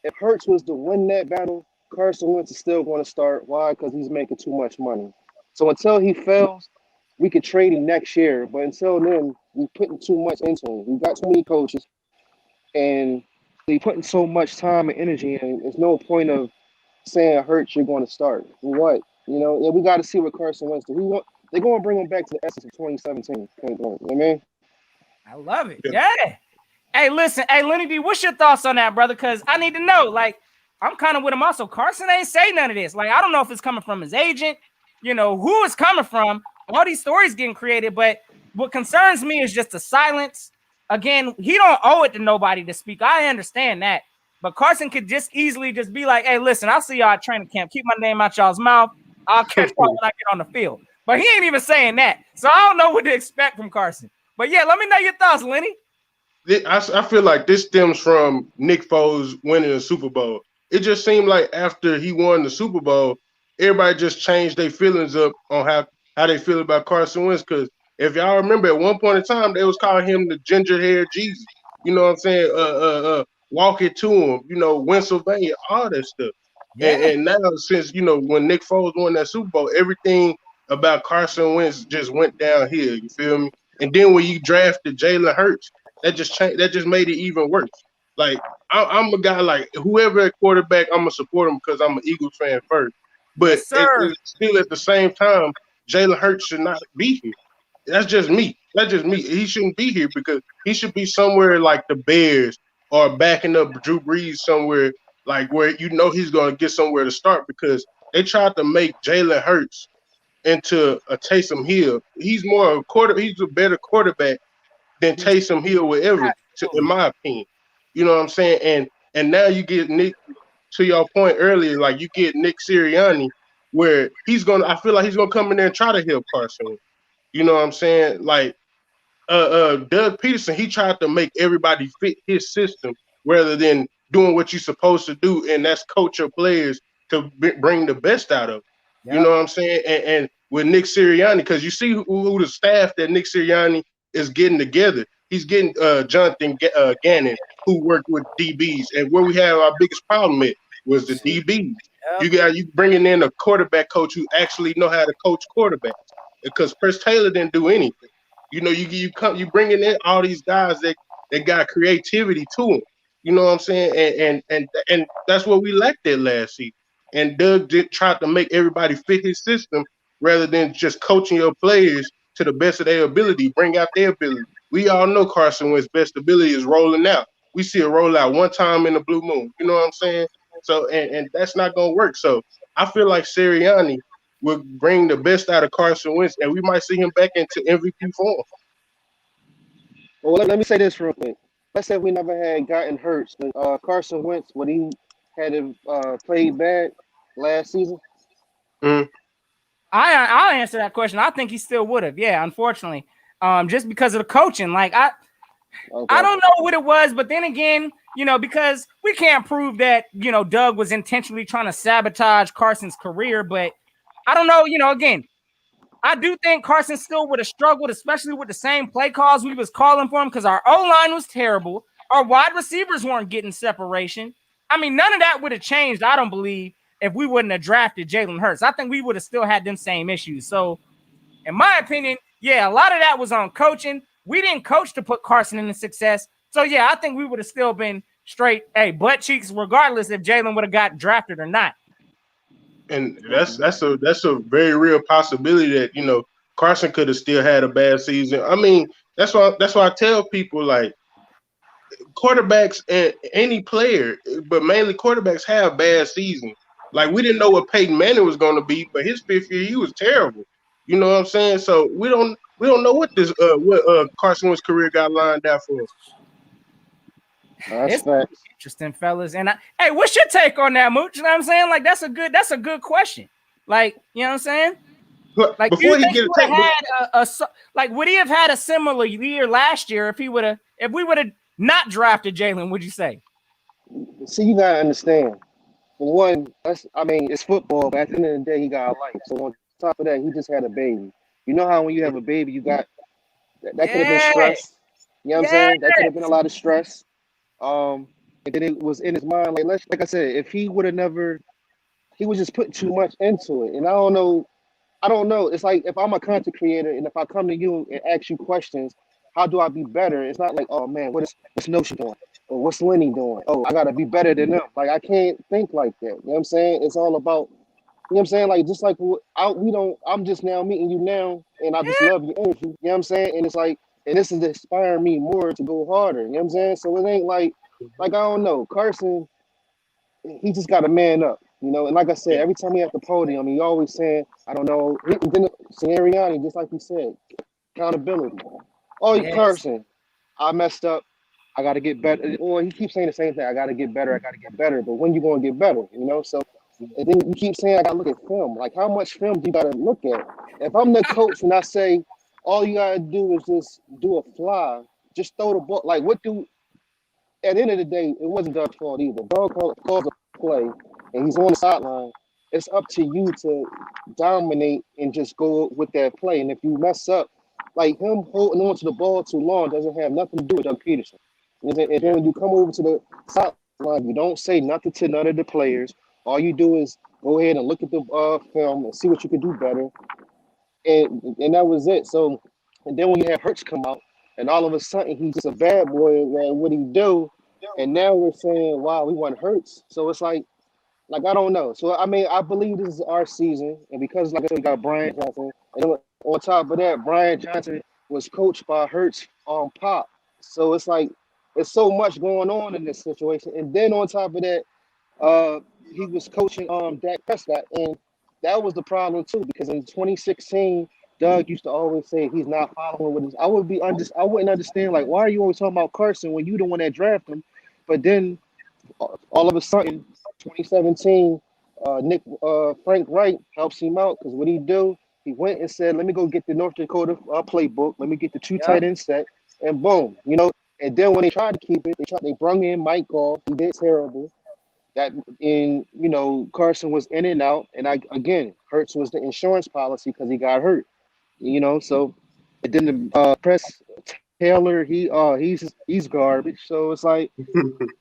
if Hurts was to win that battle, Carson Wentz is still going to start. Why? Because he's making too much money. So until he fails, we could trade him next year. But until then, we're putting too much into him. We've got too many coaches, and you're putting so much time and energy in. There's no point of saying Hurts you're going to start. What? And we got to see what Carson Wentz do. They're going to bring him back to the essence of 2017. You know what I mean? I love it. Yeah. Hey, listen. Hey, Lenny D, what's your thoughts on that, brother? Because I need to know. Like, I'm kind of with him also. Carson ain't say none of this. Like, I don't know if it's coming from his agent, who it's coming from. All these stories getting created. But what concerns me is just the silence. Again, he don't owe it to nobody to speak. I understand that. But Carson could just easily just be like, hey, listen, I'll see y'all at training camp. Keep my name out y'all's mouth. I'll catch y'all when I get on the field. But he ain't even saying that. So I don't know what to expect from Carson. But yeah, let me know your thoughts, Lenny. I feel like this stems from Nick Foles winning the Super Bowl. It just seemed like after he won the Super Bowl, everybody just changed their feelings up on how they feel about Carson Wentz. Because if y'all remember, at one point in time, they was calling him the ginger hair Jesus. You know what I'm saying? Walk it to him. Pennsylvania, all that stuff. Yeah. And now, since when Nick Foles won that Super Bowl, everything about Carson Wentz just went downhill. You feel me? And then when you drafted Jalen Hurts, that just changed. That just made it even worse. Like I'm a guy like whoever at quarterback, I'm gonna support him because I'm an Eagles fan first. But Yes, still at the same time, Jalen Hurts should not be here. That's just me. He shouldn't be here because he should be somewhere like the Bears or backing up Drew Brees somewhere like where he's gonna get somewhere to start because they tried to make Jalen Hurts into a Taysom Hill. He's a better quarterback than Taysom Hill would ever, in my opinion. You know what I'm saying? And now you get Nick, to your point earlier, like you get Nick Sirianni, where I feel like he's gonna come in there and try to help Carson. You know what I'm saying? Like Doug Peterson, he tried to make everybody fit his system rather than doing what you're supposed to do, and that's coach your players to bring the best out of them. Yep. You know what I'm saying? And with Nick Sirianni, because you see who the staff that Nick Sirianni is getting together. He's getting Jonathan Gannon, who worked with DBs, and where we had our biggest problem at was the DBs. Yep. You bringing in a quarterback coach who actually know how to coach quarterbacks, because Chris Taylor didn't do anything. You bringing in all these guys that got creativity to them. You know what I'm saying? And that's what we lacked at last season. And Doug tried to make everybody fit his system rather than just coaching your players to the best of their ability, bring out their ability. We all know Carson Wentz's best ability is rolling out. We see a rollout one time in the blue moon. You know what I'm saying? So, and that's not going to work. So I feel like Sirianni will bring the best out of Carson Wentz, and we might see him back into MVP form. Well, let me say this real quick. Let's say we never had gotten Hurts. Carson Wentz, would he had played bad last season? Mm. I'll answer that question. I think he still would have. Yeah, unfortunately, just because of the coaching. Like I don't know what it was, but then again, because we can't prove that Doug was intentionally trying to sabotage Carson's career. But I don't know. Again, I do think Carson still would have struggled, especially with the same play calls we was calling for him because our O-line was terrible. Our wide receivers weren't getting separation. I mean, none of that would have changed, I don't believe, if we wouldn't have drafted Jalen Hurts. I think we would have still had them same issues. So, in my opinion, yeah, a lot of that was on coaching. We didn't coach to put Carson into success. So, yeah, I think we would have still been straight, butt cheeks, regardless if Jalen would have got drafted or not. And that's a very real possibility that Carson could have still had a bad season. I mean, that's why I tell people, like, quarterbacks and any player, but mainly quarterbacks, have bad seasons. Like, we didn't know what Peyton Manning was going to be, but his fifth year he was terrible. You know what I'm saying? So we don't know what Carson Wentz's career got lined out for. That's facts. Interesting, fellas. And hey, what's your take on that, Mooch? You know what I'm saying? Like, that's a good question. Like, you know what I'm saying? Like, before he get would he have had a similar year last year if we would have not drafted Jalen? Would you say? See, you gotta understand. For one, it's football, but at the end of the day, he got a life. So on top of that, he just had a baby. You know how when you have a baby, you got that could have been stress. You know what I'm saying? That could have been a lot of stress. And then it was in his mind, like I said, if he would have never, he was just putting too much into it. And I don't know. It's like if I'm a content creator and if I come to you and ask you questions, how do I be better? It's not like, oh man, what's Notion doing? Or what's Lenny doing? Oh, I gotta be better than them. Like I can't think like that. You know what I'm saying? It's all about, you know what I'm saying? Like just like we don't. I'm just now meeting you now, and I just love your energy. You know what I'm saying? And it's like, and this is inspiring me more to go harder. You know what I'm saying? So it ain't like I don't know. Carson, he just got to man up. You know, and like I said, every time he at the podium, he always saying, I don't know. Then Sirianni, just like he said, accountability. Oh, Yes. Carson, I messed up. I got to get better. Or he keeps saying the same thing. I got to get better. I got to get better. But when you going to get better? You know. So and then you keep saying I got to look at film. Like how much film do you got to look at? If I'm the coach and I say all you got to do is just do a fly, just throw the ball. Like what do? At the end of the day, it wasn't Doug's fault either. Doug calls a play, and he's on the sideline. It's up to you to dominate and just go with that play. And if you mess up, like him holding on to the ball too long doesn't have nothing to do with Doug Peterson. And then when you come over to the sideline, you don't say nothing to none of the players. All you do is go ahead and look at the film and see what you can do better. And that was it. So, and then when you have Hurts come out, and all of a sudden he's just a bad boy, man, what he do? And now we're saying, wow, we want Hurts. So it's like I don't know. So I mean, I believe this is our season, and because like I said, we got Brian Johnson, and on top of that, Brian Johnson was coached by Hurts on Pop. So it's like it's so much going on in this situation. And then on top of that, he was coaching Dak Prescott, and that was the problem too. Because in 2016, Doug used to always say he's not following with his. I wouldn't understand like why are you always talking about Carson when you the one that drafted him, but then all of a sudden, 2017, Frank Wright helps him out because what he do? He went and said, "Let me go get the North Dakota playbook. Let me get the two tight Yep. end set, and boom, you know." And then when they tried to keep it, they brung in Mike Goff. He did terrible. That in Carson was in and out, and again Hurts was the insurance policy because he got hurt. So and then the press Taylor, he's garbage. So it's like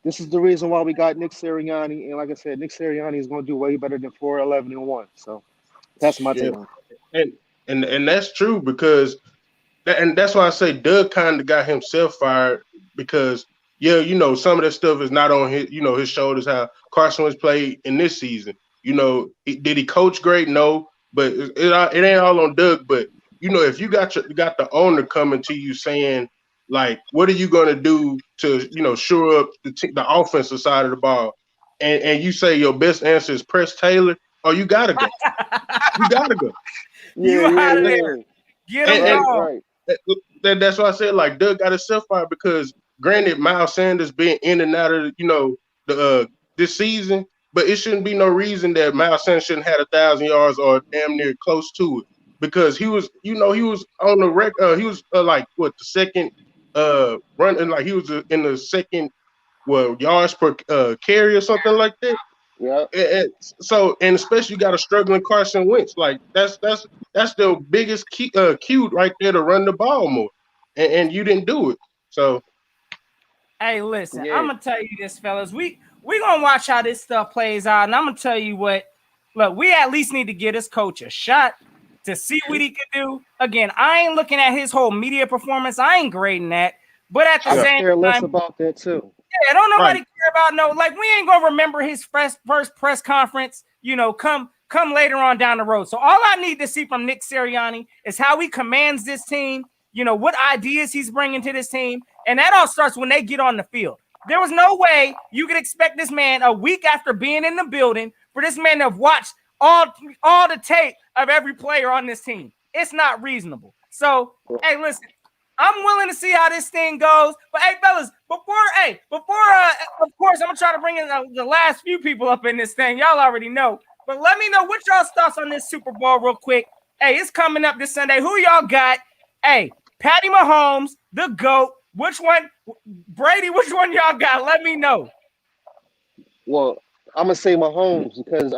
this is the reason why we got Nick Sirianni, and like I said, Nick Sirianni is going to do way better than 4-11-1. So that's my Yeah, take on it. and that's true because and that's why I say Doug kind of got himself fired because some of that stuff is not on his shoulders. How Carson was played in this season, did he coach great? No, but it ain't all on Doug. But if you got the owner coming to you saying like, what are you gonna do to shore up the offensive side of the ball, and you say your best answer is press Taylor, oh you gotta go, you gotta go. You out of there. Get him And gone. Right. that's why I said like Doug got himself fired because granted Miles Sanders being in and out of the this season, but it shouldn't be no reason that Miles Sanders shouldn't have 1,000 yards or damn near close to it because he was on the record he was like what the second running like he was in the second yards per carry or something like that. Yeah. And especially you got a struggling Carson Wentz. Like that's the biggest cue right there to run the ball more, and you didn't do it. So Hey, listen, Yeah. I'm gonna tell you this, fellas. We gonna watch how this stuff plays out, and I'm gonna tell you what. Look, we at least need to get this coach a shot to see what he can do. Again, I ain't looking at his whole media performance. I ain't grading that. But at the I yeah, same care less time, about that too. yeah, don't nobody right, care about no. Like we ain't gonna remember his first press conference. Come later on down the road. So all I need to see from Nick Sirianni is how he commands this team. What ideas he's bringing to this team, and that all starts when they get on the field. There was no way you could expect this man a week after being in the building for this man to have watched all the tape of every player on this team. It's not reasonable. So, hey, listen, I'm willing to see how this thing goes. But hey, fellas, before of course, I'm gonna try to bring in the last few people up in this thing. Y'all already know. But let me know what y'all's thoughts on this Super Bowl real quick. Hey, it's coming up this Sunday. Who y'all got? Hey, Patty Mahomes, the GOAT. Which one? Brady, which one y'all got? Let me know. Well, I'm gonna say Mahomes because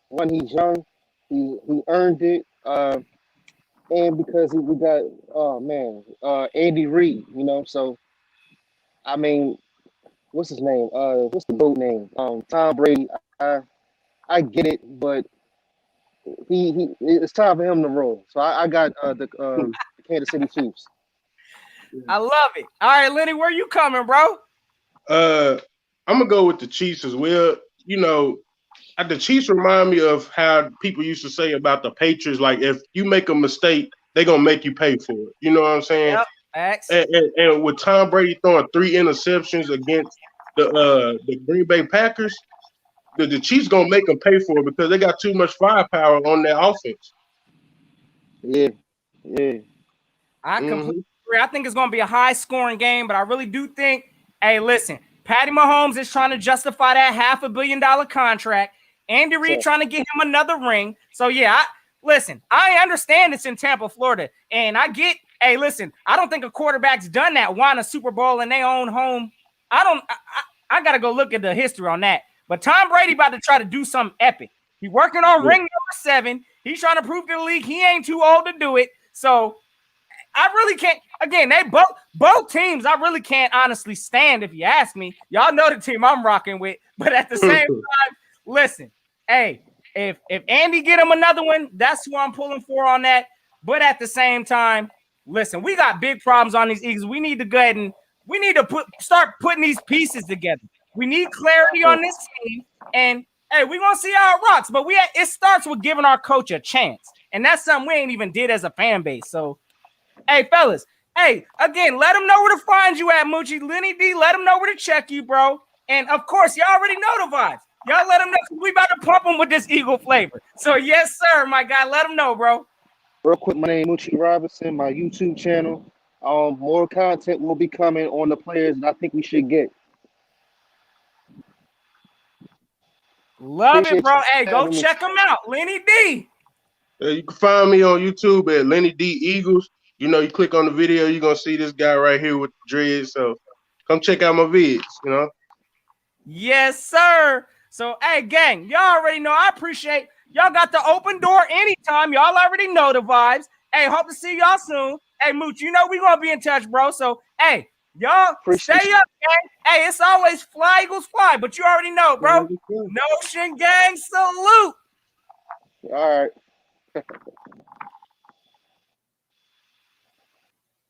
when he's young, he earned it. And because we got Andy Reid, So I mean, what's his name? What's the GOAT name? Tom Brady. I get it, but it's time for him to roll. So I got the Kansas City Chiefs. I love it. All right, Lenny, where you coming, bro? I'm gonna go with the Chiefs as well. You know, the Chiefs remind me of how people used to say about the Patriots. Like, if you make a mistake, they're gonna make you pay for it. You know what I'm saying? Yep. X. And with Tom Brady throwing 3 interceptions against the Green Bay Packers, the Chiefs gonna make them pay for it because they got too much firepower on their offense. Yeah, yeah. I Mm-hmm. completely agree. I think it's going to be a high scoring game, but I really do think, hey, listen, Patty Mahomes is trying to justify that $500 million contract. Andy Reid trying to get him another ring. So, yeah, listen, I understand it's in Tampa, Florida. And I get, hey, listen, I don't think a quarterback's done that, won a Super Bowl in their own home. I got to go look at the history on that. But Tom Brady about to try to do something epic. He's working on ring number 7. He's trying to prove to the league he ain't too old to do it. So, I really can't. Again, they both teams. I really can't honestly stand. If you ask me, y'all know the team I'm rocking with. But at the same time, listen. Hey, if Andy get him another one, that's who I'm pulling for on that. But at the same time, listen, we got big problems on these Eagles. We need to go ahead and we need to start putting these pieces together. We need clarity on this team, and hey, we're gonna see how it rocks. But it starts with giving our coach a chance, and that's something we ain't even did as a fan base. So. Hey, fellas. Hey, again, let them know where to find you at, Moochie. Lenny D, let them know where to check you, bro. And, of course, y'all already know the vibes. Y'all let them know we about to pump them with this Eagle flavor. So, yes, sir, my guy. Let them know, bro. Real quick, my name is Moochie Robinson, my YouTube channel. More content will be coming on the players that I think we should get. Love Appreciate it, bro. you Hey, go having me. check them out. Lenny D. You can find me on YouTube at Lenny D Eagles. You know, you click on the video, you're gonna see this guy right here with the dreads. So come check out my vids, you know. Yes, sir. So, hey, gang, y'all already know. I appreciate y'all got the open door anytime. Y'all already know the vibes. Hey, hope to see y'all soon. Hey, Mooch, you know we gonna be in touch, bro. So, hey, y'all Appreciate stay you. up, gang. Hey, it's always fly Eagles fly, but you already know, bro. Notion gang salute. All right.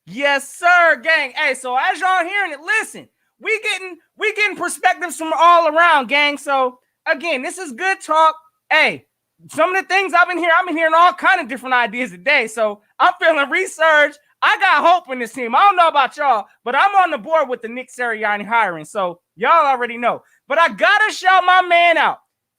Yes, sir, gang. Hey, so as y'all hearing it, listen, we getting perspectives from all around, gang. So again, this is good talk. Hey, some of the things I've been hearing all kind of different ideas today. So I'm feeling research. I got hope in this team. I don't know about y'all, but I'm on the board with the Nick Sirianni hiring. So y'all already know. But I gotta shout my man out,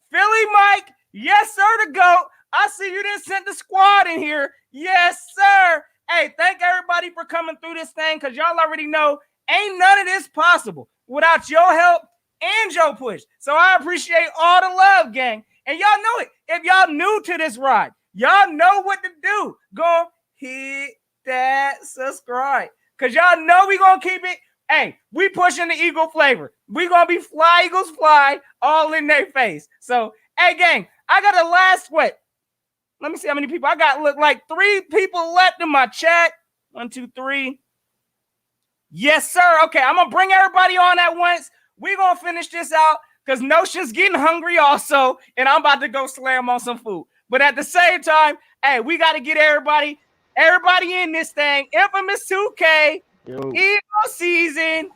Philly Mike. Yes, sir, the GOAT. I see you done sent the squad in here. Yes, sir. Hey, thank everybody for coming through this thing, because y'all already know ain't none of this possible without your help and your push. So I appreciate all the love, gang. And y'all know it. If y'all new to this ride, y'all know what to do. Go hit that subscribe, because y'all know we going to keep it. Hey, we pushing the Eagle flavor. We going to be fly Eagles fly all in their face. So, hey, gang, I got a last what? Let me see how many people I got. Look like 3 people left in my chat. 1, 2, 3. Yes, sir. Okay, I'm going to bring everybody on at once. We're going to finish this out because Notion's getting hungry also, and I'm about to go slam on some food. But at the same time, hey, we got to get everybody in this thing. Infamous 2K, Eagle season,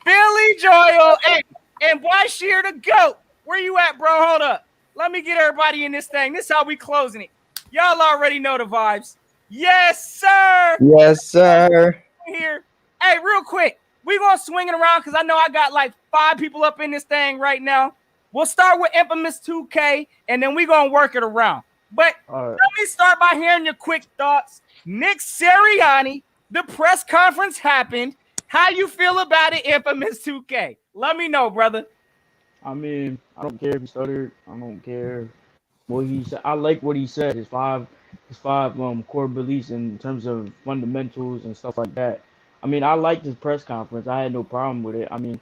Billy Joel, hey, and Boy Shear the GOAT. Where you at, bro? Hold up. Let me get everybody in this thing. This is how we closing it. Y'all already know the vibes. Yes, sir. Yes, sir. Here. Hey, real quick. We're going to swing it around because I know I got like 5 people up in this thing right now. We'll start with Infamous 2K, and then we're going to work it around. But let me start by hearing your quick thoughts. Nick Sirianni, the press conference happened. How you feel about it, Infamous 2K? Let me know, brother. I mean, I don't care if he stuttered. I don't care what he said. I like what he said. His five core beliefs in terms of fundamentals and stuff like that. I mean, I liked his press conference. I had no problem with it. I mean,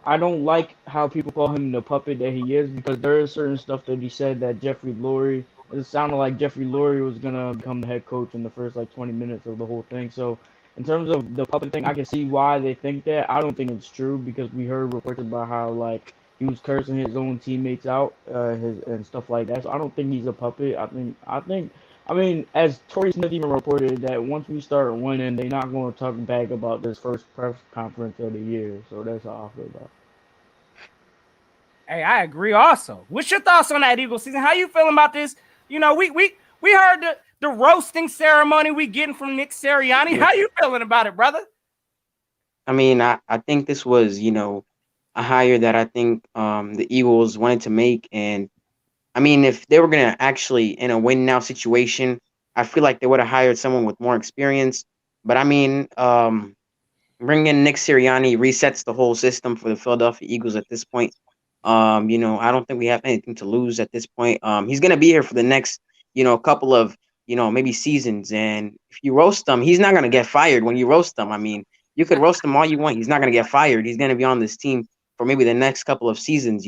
I don't like how people call him the puppet that he is, because there is certain stuff that he said that it sounded like Jeffrey Lurie was gonna become the head coach in the first like 20 minutes of the whole thing. So in terms of the puppet thing, I can see why they think that. I don't think it's true, because we heard reports about how like he was cursing his own teammates out, and stuff like that. So I don't think he's a puppet. I think I mean, as Torrey Smith even reported that once we start winning, they're not going to talk back about this first press conference of the year. So that's how I feel about it. Hey, I agree also. What's your thoughts on that Eagle season? How you feeling about this? You know, we heard the roasting ceremony we getting from Nick Sirianni. Yeah. How you feeling about it, brother? I mean, I think this was, a hire that I think the Eagles wanted to make. And I mean, if they were going to actually in a win now situation, I feel like they would have hired someone with more experience. But I mean, bringing Nick Sirianni resets the whole system for the Philadelphia Eagles at this point. I don't think we have anything to lose at this point. He's going to be here for the next, couple of, maybe seasons. And if you roast him, he's not going to get fired when you roast him. I mean, you could roast him all you want. He's not going to get fired. He's going to be on this team for maybe the next couple of seasons,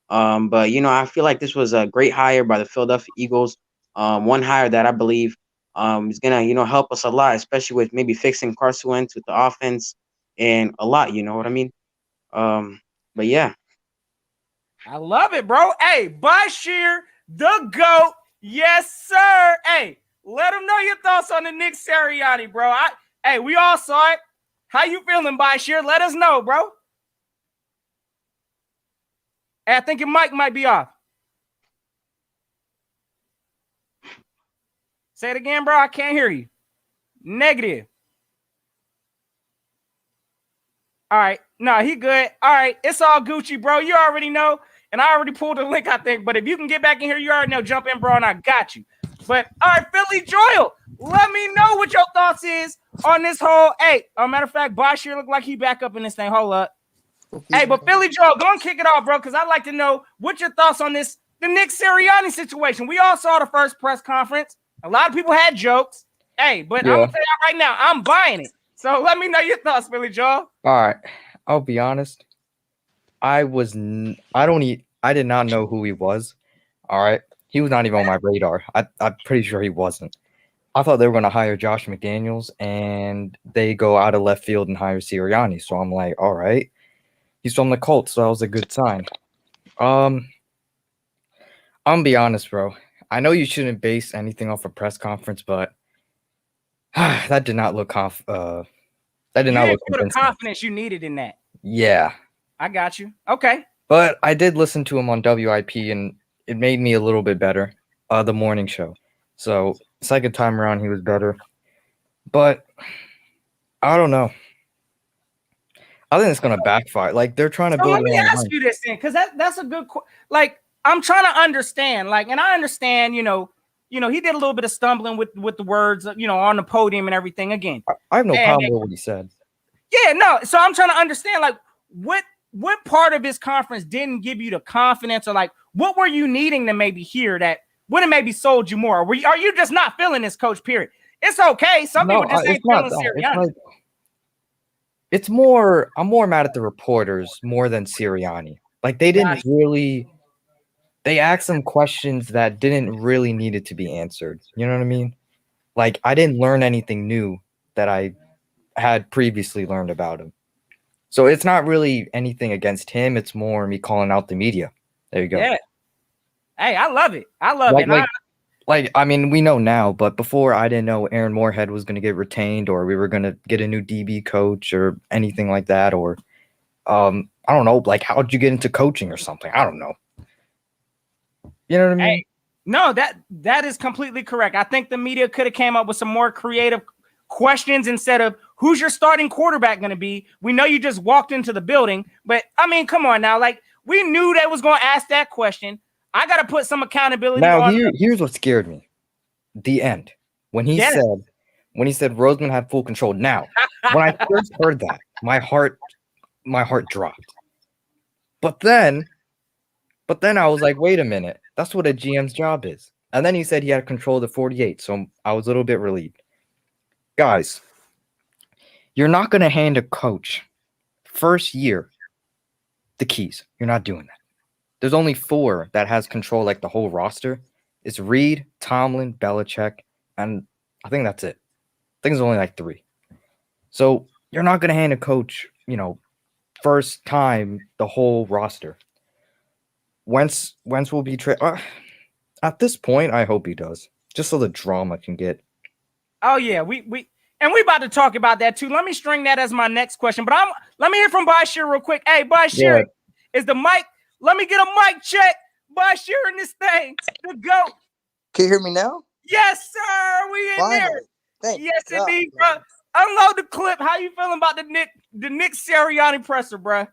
But, I feel like this was a great hire by the Philadelphia Eagles. One hire that I believe is going to, help us a lot, especially with maybe fixing Carson Wentz with the offense and a lot, you know what I mean? But yeah. I love it, bro. Hey, Bashir, the GOAT. Yes, sir. Hey, let him know your thoughts on the Nick Sirianni, bro. Hey, we all saw it. How you feeling, Bashir? Let us know, bro. Hey, I think your mic might be off. Say it again, bro. I can't hear you. Negative. All right. No, he good. All right. It's all Gucci, bro. You already know. And I already pulled the link, I think. But if you can get back in here, you already know. Jump in, bro, and I got you. But, all right, Philly Joel, let me know what your thoughts is on this whole. Hey, matter of fact, Bashir look like he back up in this thing. Hold up. Hey, but Philly Joel, go and kick it off, bro, because I'd like to know what your thoughts on this, the Nick Sirianni situation. We all saw the first press conference. A lot of people had jokes. Hey, but I'm going to tell you right now, I'm buying it. So let me know your thoughts, Philly Joel. All right. I'll be honest. I did not know who he was. All right. He was not even on my radar. I'm pretty sure he wasn't. I thought they were going to hire Josh McDaniels, and they go out of left field and hire Sirianni. So I'm like, all right. He's from the Colts, so that was a good sign. I'm gonna be honest, bro. I know you shouldn't base anything off a press conference, but that did not look that did not look put the convincing. confidence you needed in that. Yeah. I got you. Okay. But I did listen to him on WIP, and it made me a little bit better. The morning show. So second time around, he was better. But I don't know. I think it's gonna backfire. Like they're trying to build. Let me ask you this then, because that's a good. I'm trying to understand. And I understand. He did a little bit of stumbling with the words. On the podium and everything. Again, I have no problem with what he said. Yeah, no. So I'm trying to understand. What part of his conference didn't give you the confidence, or what were you needing to maybe hear that would have maybe sold you more? Are you just not feeling this coach? Period. It's okay. Some people just ain't feeling Sirianni. It's more. I'm more mad at the reporters more than Sirianni. They didn't really. They asked some questions that didn't really needed to be answered. You know what I mean? I didn't learn anything new that I had previously learned about him. So it's not really anything against him. It's more me calling out the media. There you go. Yeah. Hey, I love it. I love it. I mean, we know now, but before I didn't know Aaron Moorhead was going to get retained, or we were going to get a new DB coach or anything like that. Or, I don't know, how'd you get into coaching or something? I don't know. You know what I mean? Hey, no, that is completely correct. I think the media could have came up with some more creative questions instead of who's your starting quarterback going to be. We know you just walked into the building, but I mean, come on now. We knew they was going to ask that question. I got to put some accountability now, on. Here's what scared me. The end. When he said Roseman had full control. Now, when I first heard that, my heart dropped. But then I was like, wait a minute. That's what a GM's job is. And then he said he had control of the 48. So I was a little bit relieved. Guys, you're not going to hand a coach first year the keys. You're not doing that. There's only 4 that has control, the whole roster. It's Reed, Tomlin, Belichick, and I think that's it. I think it's only 3. So you're not going to hand a coach, first time the whole roster. Wentz will be at this point, I hope he does. just so the drama can get. Oh yeah, we about to talk about that too. Let me string that as my next question. But let me hear from Bashir real quick. Hey, Bashir, is the mic? Let me get a mic check. Bashir in this thing. The GOAT. Can you hear me now? Yes, sir. We in Finally. there. Thank yes, God, indeed, man. bro. Unload the clip. How you feeling about the Nick Sirianni presser, bro?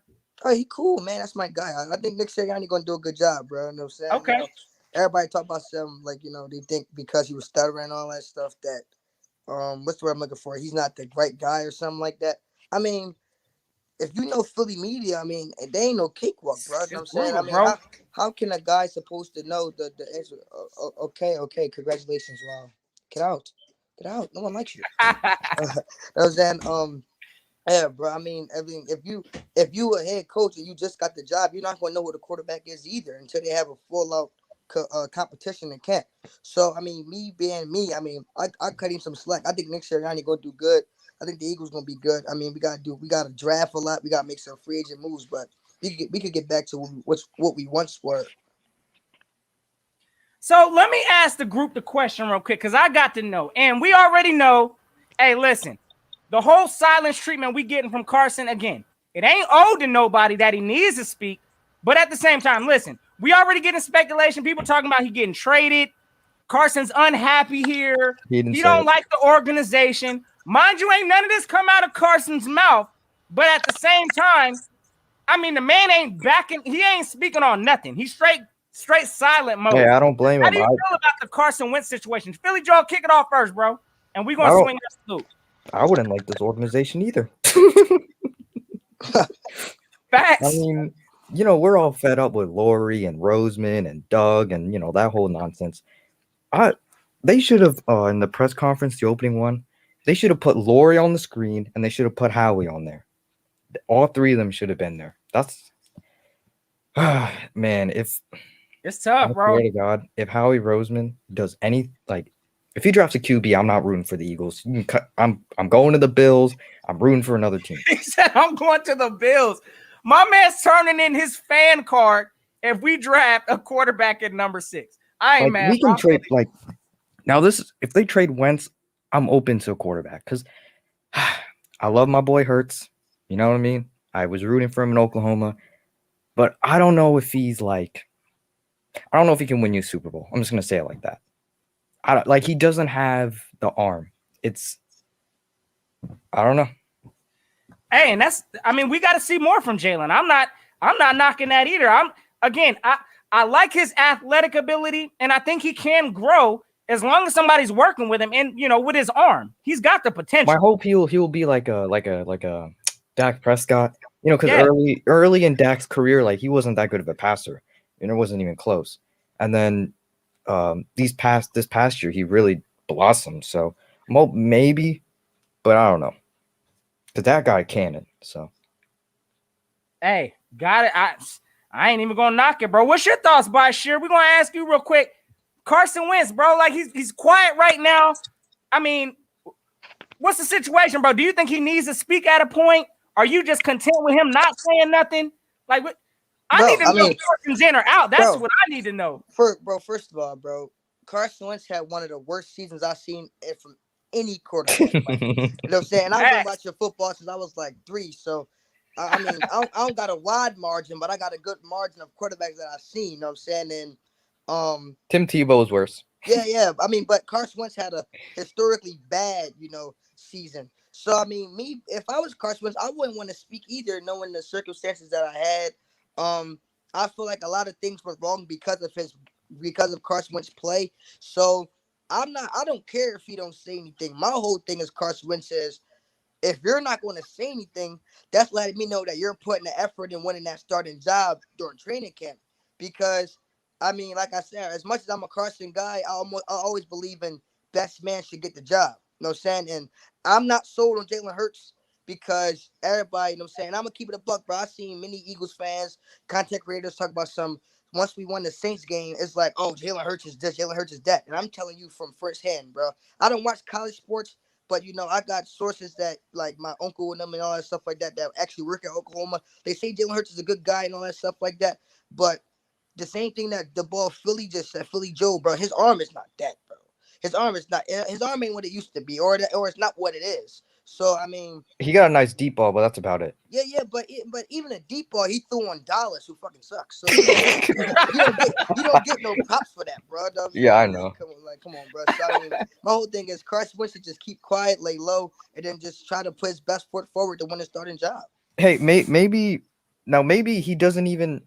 Oh, he cool, man. That's my guy. I think Nick Sirianni gonna do a good job, bro. You know what I'm saying? Okay. You know, everybody talk about some like, you know, they think because he was stuttering and all that stuff that what's the word I'm looking for? He's not the right guy or something like that. I mean, if you know Philly media, I mean, they ain't no cakewalk, bro. You know what I'm saying? Brutal, I mean, bro. how can a guy supposed to know the answer? Okay, congratulations, wow. Get out. No one likes you. You know what I'm saying? Yeah, bro. I mean, if you a head coach and you just got the job, you're not gonna know who the quarterback is either until they have a full out competition in camp. So I mean, me being me, I mean, I cut him some slack. I think Nick Sirianni gonna do good. I think the Eagles gonna be good. I mean, we gotta draft a lot. We gotta make some free agent moves, but we could get back to what we once were. So let me ask the group the question real quick because I got to know, and we already know. Hey, listen. The whole silence treatment we getting from Carson, again, it ain't owed to nobody that he needs to speak. But at the same time, listen, we already getting speculation. People talking about he getting traded. Carson's unhappy here. He don't like the organization. Mind you, ain't none of this come out of Carson's mouth. But at the same time, I mean, the man ain't backing. He ain't speaking on nothing. He's straight silent mode. Yeah, I don't blame him. How do you feel about the Carson Wentz situation? Philly Joe, kick it off first, bro. And we're going to swing that salute. I wouldn't like this organization either. Facts. I mean, you know, we're all fed up with Lori and Roseman and Doug and, you know, that whole nonsense. They should have, in the press conference, the opening one, they should have put Lori on the screen and they should have put Howie on there. All three of them should have been there. That's, man, it's tough, bro. I swear to God, if Howie Roseman does any, like, if he drafts a QB, I'm not rooting for the Eagles. I'm going to the Bills. I'm rooting for another team. He said, I'm going to the Bills. My man's turning in his fan card if we draft a quarterback at number 6. I ain't mad. We can trade, like, now this is, if they trade Wentz, I'm open to a quarterback because I love my boy Hurts. You know what I mean? I was rooting for him in Oklahoma. But I don't know if he's like, I don't know if he can win you a Super Bowl. I'm just going to say it like that. He doesn't have the arm. I don't know. Hey, and we got to see more from Jalen. I'm not knocking that either. I like his athletic ability, and I think he can grow as long as somebody's working with him and, you know, with his arm. He's got the potential. I hope he'll be like a Dak Prescott, you know, because early in Dak's career, like, he wasn't that good of a passer, and it wasn't even close. And then this past year, he really blossomed. So maybe, but I don't know. Because that guy cannon. So, hey, got it. I ain't even gonna knock it, bro. What's your thoughts, Bashir? We're gonna ask you real quick. Carson Wentz, bro, like he's quiet right now. I mean, what's the situation, bro? Do you think he needs to speak at a point? Are you just content with him not saying nothing? Like, I need to know if Carson's in or out. That's what I need to know. First of all, bro, Carson Wentz had one of the worst seasons I've seen from any quarterback. You know what I'm saying? I've been watching football since I was like 3. So, I mean, I don't got a wide margin, but I got a good margin of quarterbacks that I've seen. You know what I'm saying? And Tim Tebow's worse. Yeah. I mean, but Carson Wentz had a historically bad, you know, season. So, I mean, if I was Carson Wentz, I wouldn't want to speak either, knowing the circumstances that I had. I feel like a lot of things went wrong because of Carson Wentz's play. So I don't care if he don't say anything. My whole thing is Carson Wentz says, if you're not going to say anything, that's letting me know that you're putting the effort in winning that starting job during training camp. Because, I mean, like I said, as much as I'm a Carson guy, I always believe in best man should get the job. You know what I'm saying? And I'm not sold on Jalen Hurts because everybody, you know what I'm saying? I'm going to keep it a buck, bro. I've seen many Eagles fans, content creators talk about once we won the Saints game, it's like, oh, Jalen Hurts is this, Jalen Hurts is that. And I'm telling you from firsthand, bro. I don't watch college sports, but, you know, I got sources that, like my uncle and them and all that stuff like that actually work at Oklahoma. They say Jalen Hurts is a good guy and all that stuff like that. But the same thing that the ball Philly just said, Philly Joe, bro, his arm is not that, bro. his arm is not. His arm ain't what it used to be, or it's not what it is. So I mean, He got a nice deep ball, but that's about it. yeah, but even a deep ball he threw on Dallas, who fucking sucks. So you don't get no props for that, bro. Yeah, I know. Come on, bro. So I mean, my whole thing is Carson Wentz should just keep quiet, lay low, and then just try to put his best foot forward to win a starting job. Hey, maybe he doesn't even,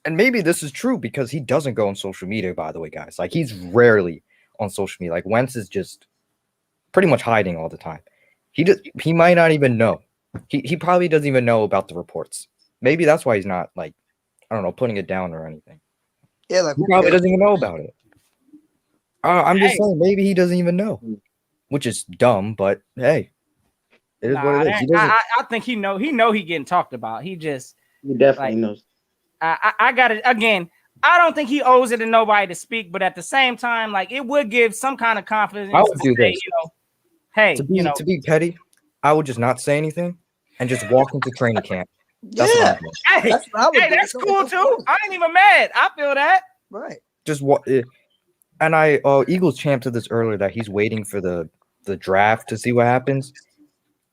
and maybe this is true because he doesn't go on social media. By the way, guys, like he's rarely on social media. Like Wentz is just pretty much hiding all the time. He might not even know. He probably doesn't even know about the reports. Maybe that's why he's not like, I don't know, putting it down or anything. Yeah, like He probably doesn't even know about it. I'm just saying, maybe he doesn't even know, which is dumb. But hey, it is what it is. He doesn't. I think he know he getting talked about. He definitely knows. I got it again. I don't think he owes it to nobody to speak, but at the same time, like it would give some kind of confidence. I would do this. Hey, to be petty, I would just not say anything and just walk into training camp. That's yeah, that's cool too. I ain't even mad. I feel that. Right. Just what? And I Eagles champ said this earlier that he's waiting for the draft to see what happens.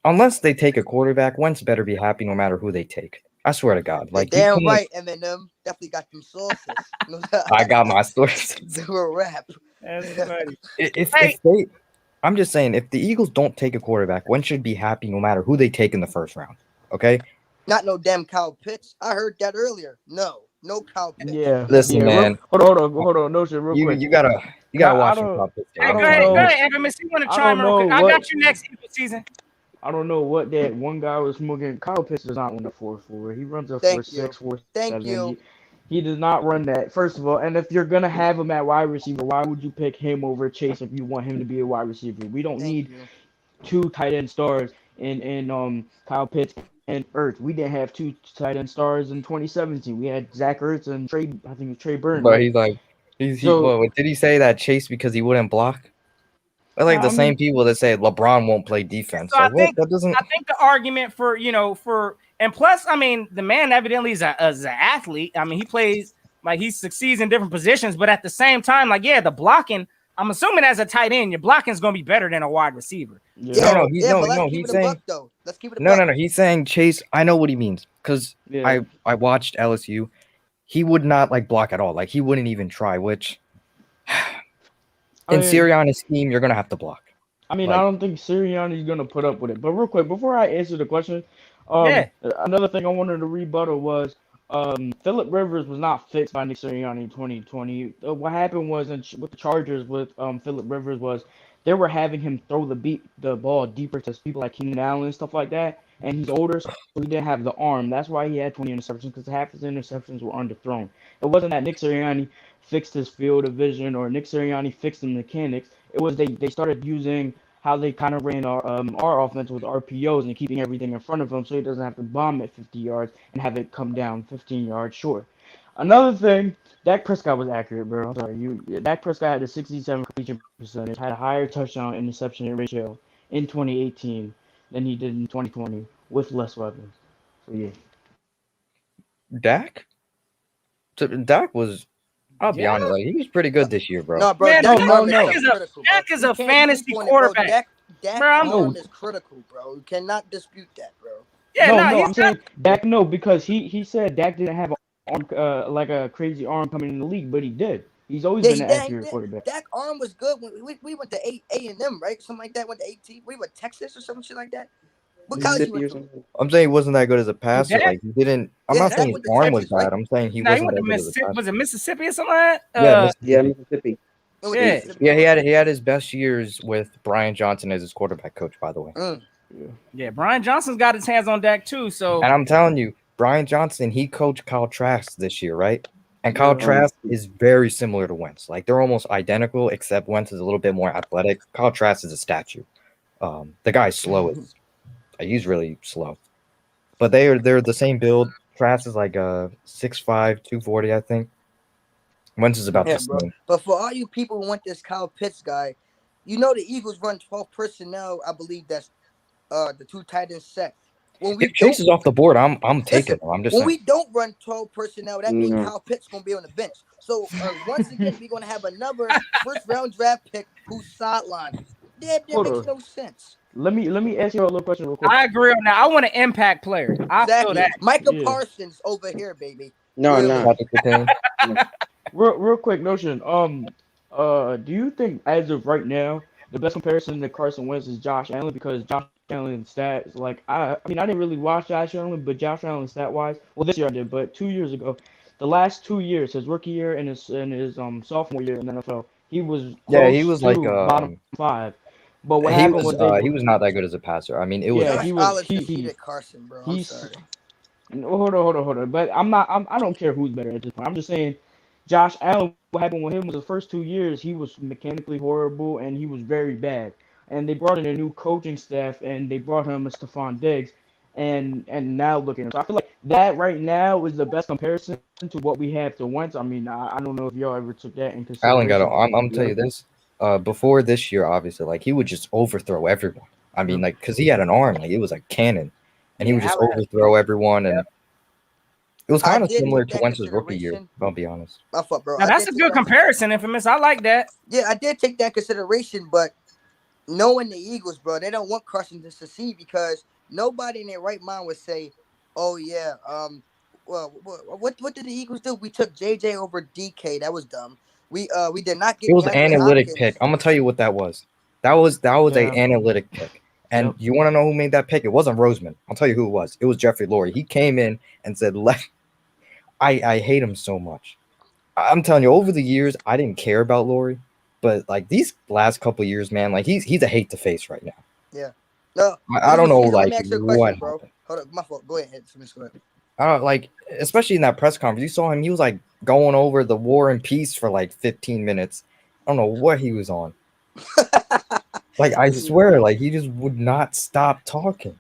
Unless they take a quarterback, Wentz better be happy no matter who they take. I swear to God. Like damn right, Eminem definitely got them sources. I got my sources. They were rap. That's funny. If they, I'm just saying, if the Eagles don't take a quarterback, Wentz should be happy no matter who they take in the first round. Okay. Not no damn Kyle Pitts. I heard that earlier. No Kyle Pitts. Yeah. Listen, man. Hold on. No shit, real quick. You gotta watch the Kyle Pitts. Hey, go ahead, Infamous. You want to chime in? I got you next season. I don't know what that one guy was smoking. Kyle Pitts does not run a 4.4. He runs a 4.6, 4.7. Thank you. He does not run that, first of all. And if you're going to have him at wide receiver, why would you pick him over Chase if you want him to be a wide receiver? We don't need two tight end stars in Kyle Pitts and Ertz. We didn't have two tight end stars in 2017. We had Zach Ertz and Trey Burton. But he's like, did he say that Chase because he wouldn't block? They're like the same people that say LeBron won't play defense. So like, I think the argument for and plus, I mean, the man evidently is an athlete. I mean, he plays like he succeeds in different positions, but at the same time, like, yeah, the blocking, I'm assuming as a tight end, your blocking is going to be better than a wide receiver. Yeah. He's saying let's keep it no. He's saying Chase. I know what he means because I watched LSU. He would not like block at all. Like he wouldn't even try, which in Sirianni's scheme, you're gonna have to block. I mean, I don't think Sirianni's gonna put up with it. But real quick, before I answer the question, another thing I wanted to rebuttal was Phillip Rivers was not fixed by Nick Sirianni in 2020. What happened was with the Chargers with Phillip Rivers was they were having him throw the ball deeper to people like Keenan Allen and stuff like that. And he's older, so he didn't have the arm. That's why he had 20 interceptions, because half his interceptions were underthrown. It wasn't that Nick Sirianni fixed his field of vision or Nick Sirianni fixed the mechanics. It was they started using how they kind of ran our offense with RPOs and keeping everything in front of him so he doesn't have to bomb at 50 yards and have it come down 15 yards short. Another thing, Dak Prescott was accurate, bro. I'm sorry. Dak Prescott had a 67 completion percentage, had a higher touchdown interception ratio in 2018 than he did in 2020 with less weapons. So yeah. Dak was, I'll be honest, like, he was pretty good this year, bro. No, bro. Man, No. Dak is a fantasy quarterback. Dak bro, is critical, bro. You cannot dispute that, bro. Yeah, I'm saying Dak. No, because he said Dak didn't have an arm like a crazy arm coming in the league, but he did. He's always been an accurate quarterback. Dak arm was good when we went to A&M, right? Something like that. Went to AT. We went Texas or some shit like that. What college you went to? I'm saying he wasn't that good as a passer. Like he didn't. I'm not saying his arm was bad. I'm saying he wasn't that good as a passer. Was it Mississippi or something like that? Mississippi. He had his best years with Brian Johnson as his quarterback coach, by the way. Yeah, Brian Johnson's got his hands on Dak too. So, and I'm telling you, Brian Johnson, he coached Kyle Trask this year, right? And Kyle Trask is very similar to Wentz. Like they're almost identical, except Wentz is a little bit more athletic. Kyle Trask is a statue. The guy's slow. He's really slow. But they're the same build. Trask is like 6'5", 240, I think. Wentz is about the same. But for all you people who want this Kyle Pitts guy, you know the Eagles run 12 personnel. I believe that's the two tight end set. when we If Chase don't is off the board, I'm taking listen, him. I'm just when saying. we don't run 12 personnel, that means No. Kyle Pitts gonna be on the bench. So once again, we're gonna have another first round draft pick who's sidelined. That Hold makes on. no sense. Let me ask you a little question real quick. I agree on that. I want an impact player. I feel Exactly. that. Micah Yeah. Parsons over here, baby. No, Really. no. Patrick Surtain. Real quick notion. Do you think as of right now the best comparison to Carson Wentz is Josh Allen because Josh Allen's stats like I mean I didn't really watch Josh Allen, but Josh Allen stat wise, well this year I did, but 2 years ago, the last 2 years, his rookie year and his sophomore year in the NFL, he was Yeah, he close was like to bottom five. But what he happened was was not that good as a passer. I mean, it was yeah Josh bad. Allen succeeded Carson, bro. I'm he's sorry. hold on. But I don't care who's better at this point. I'm just saying, Josh Allen. What happened with him was the first 2 years he was mechanically horrible and he was very bad. And they brought in a new coaching staff and they brought him a Stephon Diggs, and now look at him. So I feel like that right now is the best comparison to what we have to Wentz. I mean, I don't know if y'all ever took that in Allen got. consideration. I'm gonna tell you this. Before this year, obviously, like he would just overthrow everyone. I mean, like because he had an arm, like it was a cannon, and he would just overthrow everyone, and it was I kind of did similar take to that Wentz's rookie year. consideration. I'll be honest. My fault, bro. Now I that's did a take good that comparison, Infamous. I like that. Yeah, I did take that consideration, but knowing the Eagles, bro, they don't want Carson to succeed because nobody in their right mind would say, "Oh yeah, well, what did the Eagles do? We took JJ over DK. That was dumb. We did not It get was an DeAndre analytic Hopkins." pick. I'm gonna tell you what that was. That was a Yeah. analytic pick. And you want to know who made that pick? It wasn't Roseman. I'll tell you who it was. It was Jeffrey Lurie. He came in and said, I hate him so much. I'm telling you, over the years, I didn't care about Lurie, but like these last couple of years, man, like he's a hate to face right now. Yeah. No. I don't know, Season, let like me ask you a what question, bro. happened. Hold up, my fault. Go ahead. Go ahead. I don't like, especially in that press conference. You saw him. He was like going over the War and Peace for like 15 minutes. I don't know what he was on. Like I swear, like he just would not stop talking.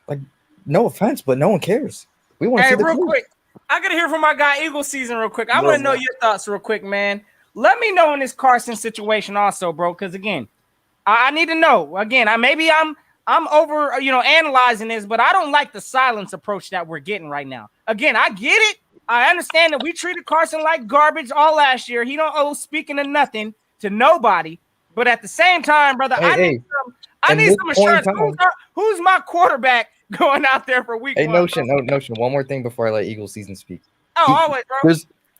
Like, no offense, but no one cares. We want to Hey, see the real proof. quick, I gotta hear from my guy Eagle season real quick. I Yo, want to know man. your thoughts real quick, man. Let me know in this Carson situation also, bro. Because again, I need to know. Again, I'm over analyzing this, but I don't like the silence approach that we're getting right now. Again, I get it. I understand that we treated Carson like garbage all last year. He don't owe speaking of nothing to nobody. But at the same time, brother, I need some assurance. Who's my quarterback going out there for week 1? Notion. One more thing before I let Eagle season speak. Always, bro.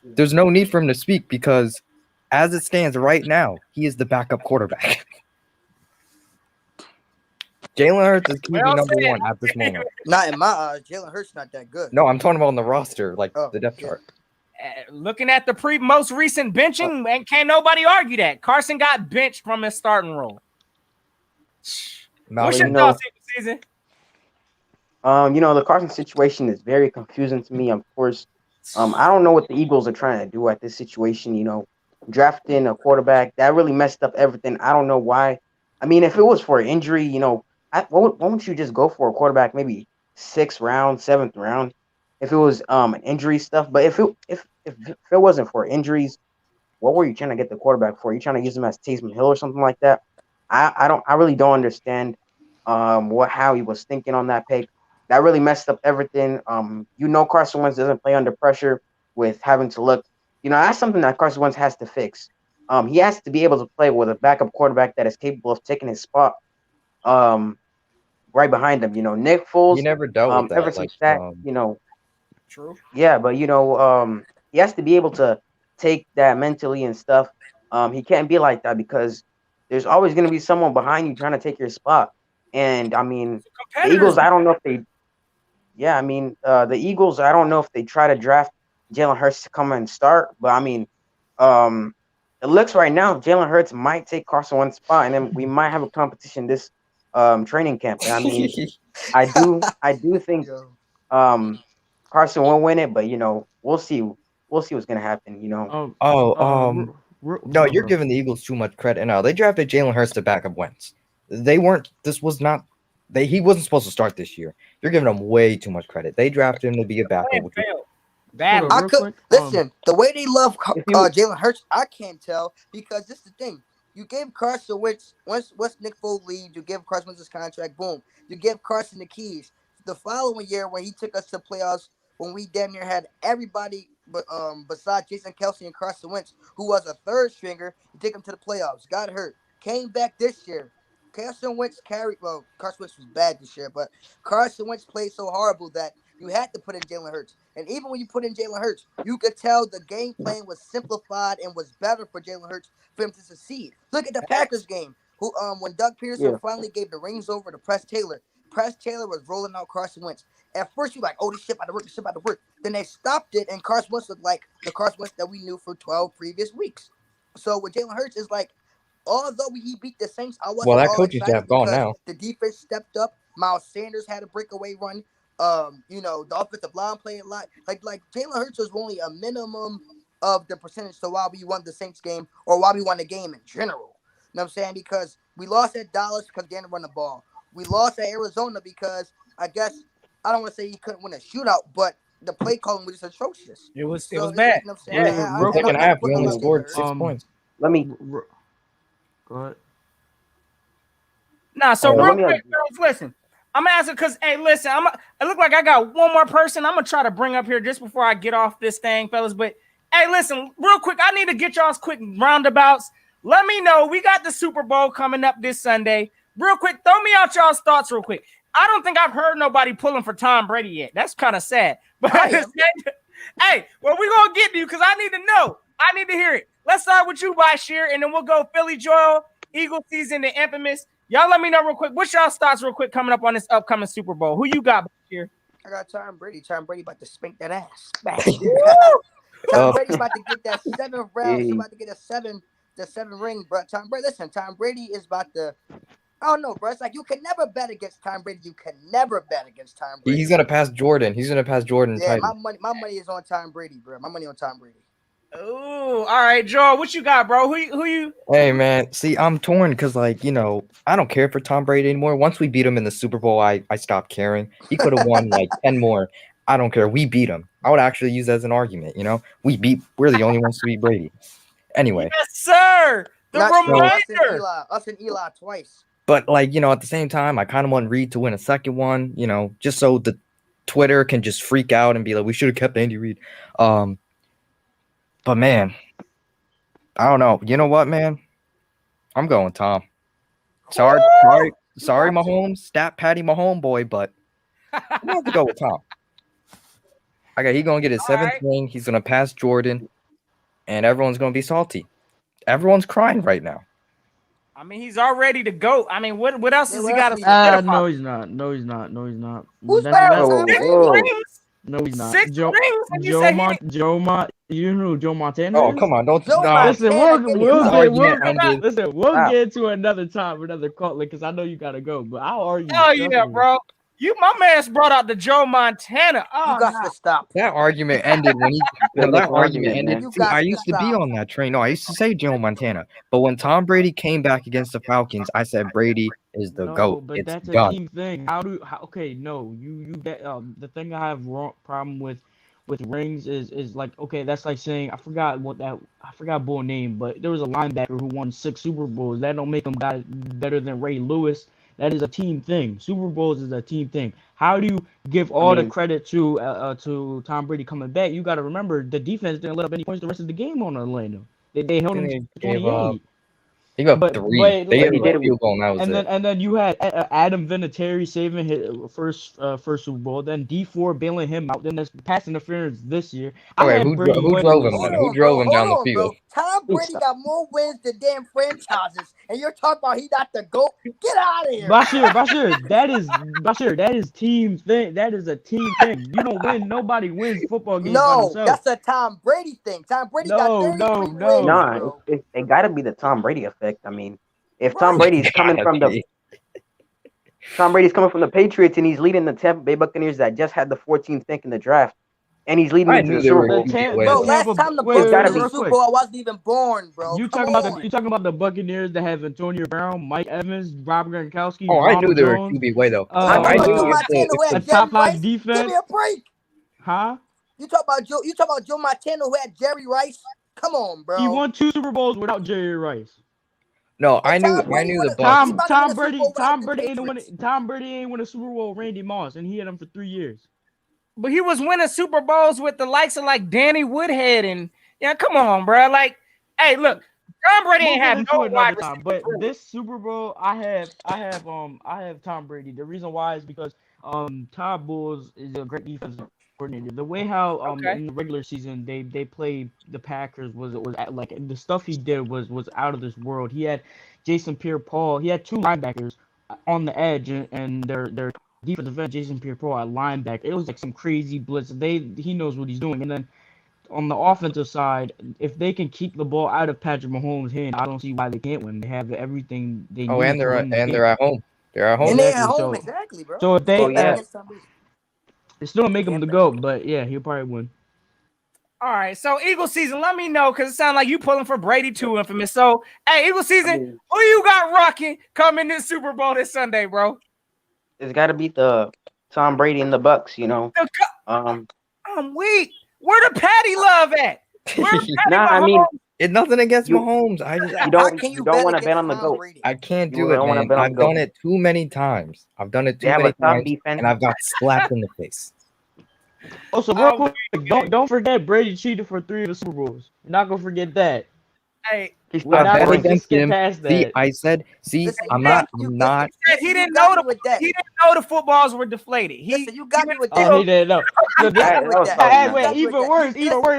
There's no need for him to speak because as it stands right now, he is the backup quarterback. Jalen Hurts is QB number 1 at this moment. Not in my eyes. Jalen Hurts not that good. No, I'm talking about on the roster, like the depth chart. Looking at the most recent benching, and can't nobody argue that Carson got benched from his starting role. What's your thoughts, season? The Carson situation is very confusing to me. Of course, I don't know what the Eagles are trying to do at this situation. Drafting a quarterback that really messed up everything. I don't know why. I mean, if it was for an injury, why wouldn't you just go for a quarterback maybe 6th round, 7th round? If it was an injury stuff, but if it wasn't for injuries, what were you trying to get the quarterback for? Are you trying to use him as Taysom Hill or something like that? I really don't understand how he was thinking on that pick. That really messed up everything. Carson Wentz doesn't play under pressure with having to look. That's something that Carson Wentz has to fix. He has to be able to play with a backup quarterback that is capable of taking his spot right behind him. Nick Foles. He never dealt with that. Ever since that, True. Yeah, but he has to be able to take that mentally and stuff. He can't be like that because there's always going to be someone behind you trying to take your spot. And I mean, the Eagles, I don't know if they. Yeah, I mean, the Eagles, I don't know if they try to draft Jalen Hurts to come and start, but I mean, it looks right now Jalen Hurts might take Carson Wentz's spot, and then we might have a competition this training camp. And I mean, I do think Carson will win it, but we'll see. We'll see what's gonna happen. No, you're giving the Eagles too much credit. No, they drafted Jalen Hurts to back up Wentz. They weren't. This was not. He wasn't supposed to start this year. You're giving him way too much credit. They drafted him to be a backup. Listen, the way they love Jalen Hurts, I can't tell because this is the thing. You gave Carson Wentz once Nick Foles leaves, you give Carson Wentz his contract. Boom, you give Carson the keys. the following year when he took us to playoffs, when we damn near had everybody but besides Jason Kelsey and Carson Wentz, who was a third stringer, to take him to the playoffs. Got hurt. Came back this year. Carson Wentz Carson Wentz was bad this year, but Carson Wentz played so horrible that you had to put in Jalen Hurts. And even when you put in Jalen Hurts, you could tell the game plan was simplified and was better for Jalen Hurts for him to succeed. Look at the Packers game. When Doug Peterson finally gave the reins over to Press Taylor was rolling out Carson Wentz. At first, you were like, oh, this shit about to work. Then they stopped it, and Carson Wentz looked like the Carson Wentz that we knew for 12 previous weeks. So with Jalen Hurts, it's like, although he beat the Saints, I Well, wasn't that all coaching excited staff gone because now. the defense stepped up. Miles Sanders had a breakaway run. The offensive line played a lot. Like Jalen Hurts was only a minimum of the percentage to why we won the Saints game or why we won the game in general. You know what I'm saying? Because we lost at Dallas because they didn't run the ball. We lost at Arizona because I guess I don't want to say he couldn't win a shootout, but the play calling was just atrocious. It was So it's bad. like, you know what I'm saying? Real Second quick, half, we only scored 6 points. Let me go ahead. Nah, so Oh, real let me- quick, fellas, listen. I'm asking because, hey, listen, it look like I got one more person I'm going to try to bring up here just before I get off this thing, fellas. But, hey, listen, real quick, I need to get y'all's quick roundabouts. Let me know. We got the Super Bowl coming up this Sunday. Real quick, throw me out y'all's thoughts real quick. I don't think I've heard nobody pulling for Tom Brady yet. That's kind of sad. But, hey, well, we're going to get to you because I need to know. I need to hear it. Let's start with you, Bashir, and then we'll go Philly Joel, Eagle season, the infamous. Y'all let me know real quick. What's y'all's thoughts real quick coming up on this upcoming Super Bowl? Who you got here? I got Tom Brady. Tom Brady about to spank that ass. Tom Brady about to get that 7th round. He's about to get the 7 ring, bro. Tom Brady, listen, Tom Brady is about to. I don't know, bro. It's like you can never bet against Tom Brady. You can never bet against Tom Brady. He's gonna pass Jordan. Yeah, my money is on Tom Brady, bro. My money on Tom Brady. Ooh, all right, Joel. What you got, bro? Who you? Hey man, see, I'm torn because I don't care for Tom Brady anymore. Once we beat him in the Super Bowl, I stopped caring. He could have won like 10 more. I don't care. We beat him. I would actually use that as an argument. We're the only ones to beat Brady. Anyway. Yes, sir. The reminder. Us and Eli twice. But at the same time, I kind of want Reed to win a second one. Just so the Twitter can just freak out and be like, we should have kept Andy Reid. But man, I don't know. You know what, man? I'm going Tom. Sorry, Mahomes, stat Patty Mahomes boy, but I'm gonna have to go with Tom. He's gonna get his 7th ring. He's gonna pass Jordan, and everyone's gonna be salty. Everyone's crying right now. I mean, he's already the GOAT. I mean, what else has he got to say? No, he's not. No, he's not. No, he's not. Who's No, he's not. 6 rings? And you say you know who Joe Montana Oh, is? come on. Don't Listen, we'll Wow. get to another time, another call, because I know you gotta go. But I'll argue. Oh yeah, bro. My man's brought out the Joe Montana. Oh, you got to stop. That argument ended when that argument ended. You See, got I to used to be stop. on that train. No, I used to say Joe Montana. But when Tom Brady came back against the Falcons, I said Brady is the GOAT. But It's that's a done. team thing. Okay, no, you that the thing I have problem with rings is like, okay, that's like saying I forgot bull name, but there was a linebacker who won 6 Super Bowls. That don't make him better than Ray Lewis. That is a team thing. Super Bowls is a team thing. How do you give the credit to Tom Brady coming back? You got to remember the defense didn't let up any points the rest of the game on Orlando. They held him to 28. He got 3. They had a field goal, and that was it. And then you had Adam Vinatieri saving his first Super Bowl. Then D4 bailing him out. Then there's pass interference this year. Okay, who drove him then? Who drove him down the field? Bro. Tom Brady got more wins than damn franchises, and you're talking about he not the GOAT? Get out of here. Bashir, that is team thing. That is a team thing. You don't win. Nobody wins football games by themselves. That's a Tom Brady thing. Tom Brady got 33 wins. Nah, it got to be the Tom Brady effect. I mean, if Tom Brady's coming from the Patriots and he's leading the Tampa Bay Buccaneers that just had the 14th pick in the draft, and he's leading them to the Super Bowl. Bro, last time the Bucks won the Super Bowl, I wasn't even born, bro. You talking about the Buccaneers that have Antonio Brown, Mike Evans, Rob Gronkowski. Oh, I knew they were QB way though. I knew a top 5 defense. Give me a break. Huh? You talk about Joe Montana who had Jerry Rice. Come on, bro. He won 2 Super Bowls without Jerry Rice. No, But I knew Tom Brady the wanna Bucks. he about to win a Super Bowl without the Patriots. Tom Brady ain't win a Super Bowl with Randy Moss, and he had him for 3 years. But he was winning Super Bowls with the likes of like Danny Woodhead and come on, bro. Like, hey, look, Tom Brady ain't have no wide time. receiver. But this Super Bowl, I have Tom Brady. The reason why is because Todd Bowles is a great defensive coordinator. The way how in the regular season they played the Packers was like the stuff he did was out of this world. He had Jason Pierre-Paul. He had two linebackers on the edge, and their defensive end, Jason Pierre-Paul at linebacker. It was like some crazy blitz. He knows what he's doing. And then on the offensive side, if they can keep the ball out of Patrick Mahomes' hand, I don't see why they can't win. They have everything they need and to win the game. they're at home. They're at home. And they're at home, exactly, bro. So if they against Tom Brady. they still don't make him the GOAT, but yeah, he'll probably win. All right, so Eagle season, let me know because it sounds like you pulling for Brady too, infamous. So, hey, Eagle season, who you got rocking coming this Super Bowl this Sunday, bro? It's got to beat the Tom Brady and the Bucks, you know. I'm weak. Where the Patty love at? Where Patty I mean, it's nothing against Mahomes. You don't want to bet on the GOAT. I can't You do it, don't wanna man. bet on I've GOAT. done it too many times. I've done it too They have many a tough times, defense. and I've got slapped in the face. Also, real quick, don't forget Brady cheated for 3 of the Super Bowls. You're not gonna forget that. Hey, we're not gonna against just skip him. past that. See, I said, I'm not. He didn't know the footballs were deflated. You got me with Oh, he didn't know. So this, that. even worse.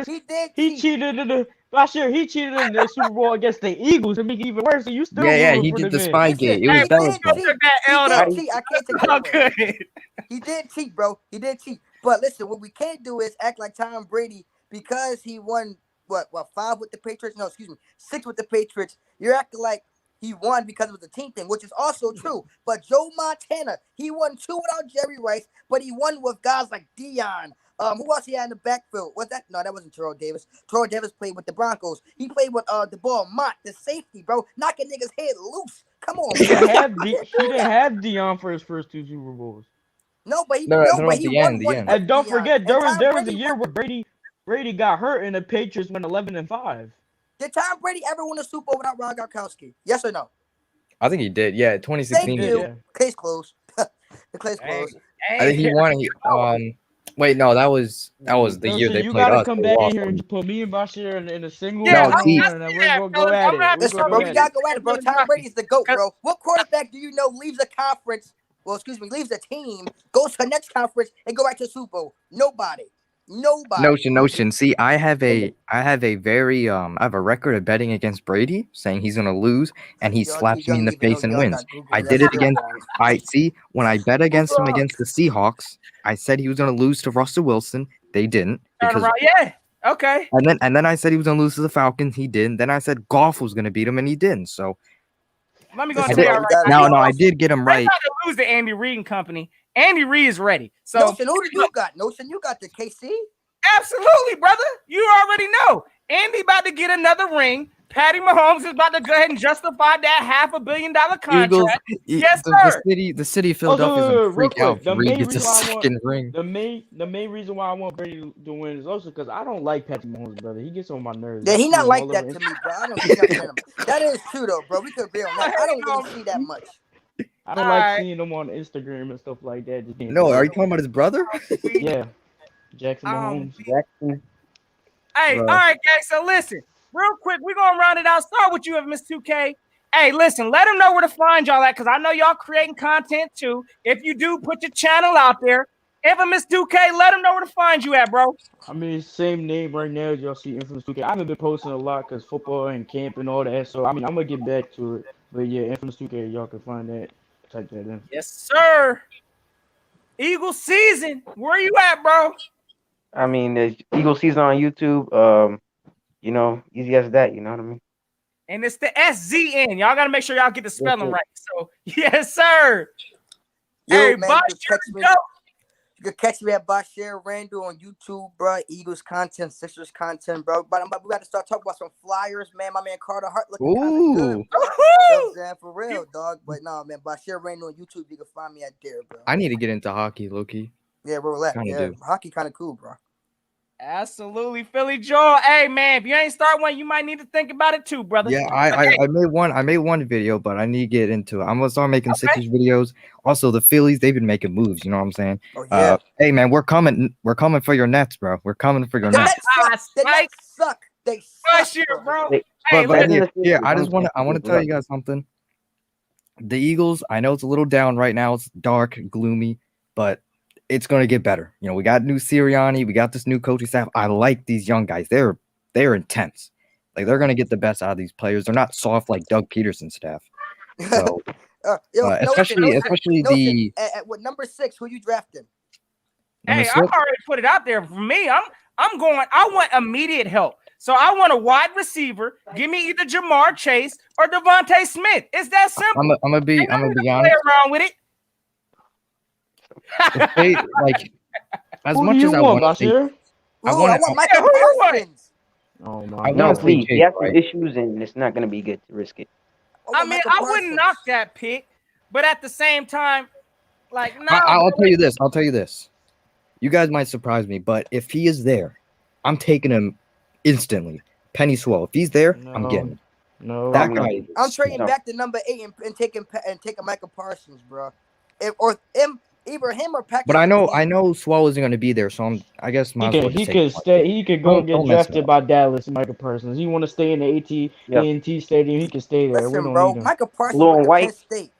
He did. He cheated in the last year. He cheated in the Super Bowl against the Eagles to make it even worse. So you still rooting he for did the the man. spy gate. It was Belichick. He did cheat. I can't take that away. He did cheat, bro. He did cheat. But listen, what we can't do is act like Tom Brady because he won what 5 with the Patriots? No, excuse me, 6 with the Patriots. You're acting like he won because it was a team thing, which is also true. But Joe Montana, he won 2 without Jerry Rice, but he won with guys like Dion. Who else he had in the backfield? Was that? No, that wasn't Terrell Davis. Terrell Davis played with the Broncos. He played with the ball Mott, the safety, bro, knocking niggas' head loose. Come on, he didn't have Dion for his first 2 Super Bowls. No, but he won one. And don't Dion. forget, there was Brady the year where Brady got hurt and the Patriots went 11-5. Did Tom Brady ever win a Super Bowl without Ron Gronkowski? Yes or no? I think he did. Yeah, 2016. Thank he you. did. Case closed. The case closed. I think he won. Wait, no, that was the year they you played gotta us. come They back lost in here them. and put me and Bashir in a single No, one, see- and then we're gonna go at it. Listen, bro, we gotta go at it, bro. Tom Brady's the GOAT, bro. What quarterback do you know leaves a conference? Well, excuse me, leaves a team, goes to the next conference, and go back to the Super Bowl? Nobody. Notion. See, I have a very I have a record of betting against Brady, saying he's gonna lose, and he slaps me in the face and wins. I did it against. When I bet against him against the Seahawks, I said he was gonna lose to Russell Wilson. They didn't because. Yeah. Okay. And then I said he was gonna lose to the Falcons. He didn't. Then I said Goff was gonna beat him, and he didn't. So. Let me go tell you right now. No, I did get him right. Not to lose to Andy Reid and company. Andy Reid is ready. So Notion, who do you got? Notion, you got the KC? Absolutely, brother. You already know. Andy about to get another ring. Patty Mahomes is about to go ahead and justify that $500 million contract. Eagles, yes, sir. The city of Philadelphia is gonna freak out if Reid gets a second ring. The main reason why I want Brady to win is also because I don't like Patrick Mahomes, brother. He gets on my nerves. Yeah, he not like that to me, bro. I don't see him. That is true though, bro. We could agree on that. I don't really see that much. I don't like seeing him on Instagram and stuff like that. No, are you talking about his brother? Yeah, Jackson Mahomes. Jackson. Hey, all right, guys. So listen, real quick, we're gonna round it out. Start with you, Miss 2K. Hey, listen, let them know where to find y'all at, because I know y'all creating content too. If you do, put your channel out there. Infamous 2K, let them know where to find you at, bro. I mean, same name right now. Y'all see Infamous 2K. I haven't been posting a lot because football and camp and all that. So I mean, I'm gonna get back to it. But yeah, Infamous 2K, y'all can find that. Type that in. Yes, sir. Eagle season, where you at, bro? I mean, the Eagle season on YouTube. You know, easy as that. You know what I mean? And it's the SZN. Y'all got to make sure y'all get the spelling right. So, yes, sir. Yo, hey, man, you can catch me at Bashir Randall on YouTube, bro. Eagles content, Sixers content, bro. But we got to start talking about some flyers, man. My man Carter Hart looking kind of good, bro. You know what I'm saying? For real, dog. But no, man, Bashir Randall on YouTube, you can find me at there, bro. I need to get into hockey, Loki. Yeah, roulette. Yeah, hockey kind of cool, bro. Absolutely, Philly Joel. Hey man, if you ain't start one, you might need to think about it too, brother. Yeah, I made one video, but I need to get into it. I'm gonna start making Sixers videos. Also, the Phillies, they've been making moves. You know what I'm saying? Oh yeah. Hey man, we're coming for your Nets, bro. We're coming for your The Nets. Nets suck. The Nets suck. They First suck, year, bro. Wait, Hey, But listen, yeah, I want to tell you guys something. The Eagles, I know it's a little down right now. It's dark, gloomy, but it's gonna get better. You know, we got new Sirianni, we got this new coaching staff. I like these young guys. They're intense. Like they're gonna get the best out of these players. They're not soft like Doug Peterson's staff. So especially the at what number 6? Who you drafting? hey, I've already put it out there. For me, I'm going. I want immediate help. So I want a wide receiver. Give me either Jamar Chase or Devontae Smith. It's that simple. I'm gonna be honest. Play around with it. If they, like as Who much do as you I want, want to, Bashir? I want Michael Parsons. Oh my I No, want to please. see He has some right? issues, and it's not going to be good to risk it. I mean, I wouldn't knock that pick, but at the same time, like, no. I'll tell you this. I'll tell you this. You guys might surprise me, but if he is there, I'm taking him instantly. Penny swell. If he's there, I'm getting him. No, that guy. I'm trading back to number 8 and taking Michael Parsons, bro. Either him or Patrick. But I know Swell isn't going to be there, so I guess might as well he just could stay. He could go and get don't mess it drafted up. by Dallas. Michael Parsons. He want to stay in the AT&T Stadium. He can stay there. Listen, we don't bro, need him. Michael Parsons Blue and went to white. Penn State.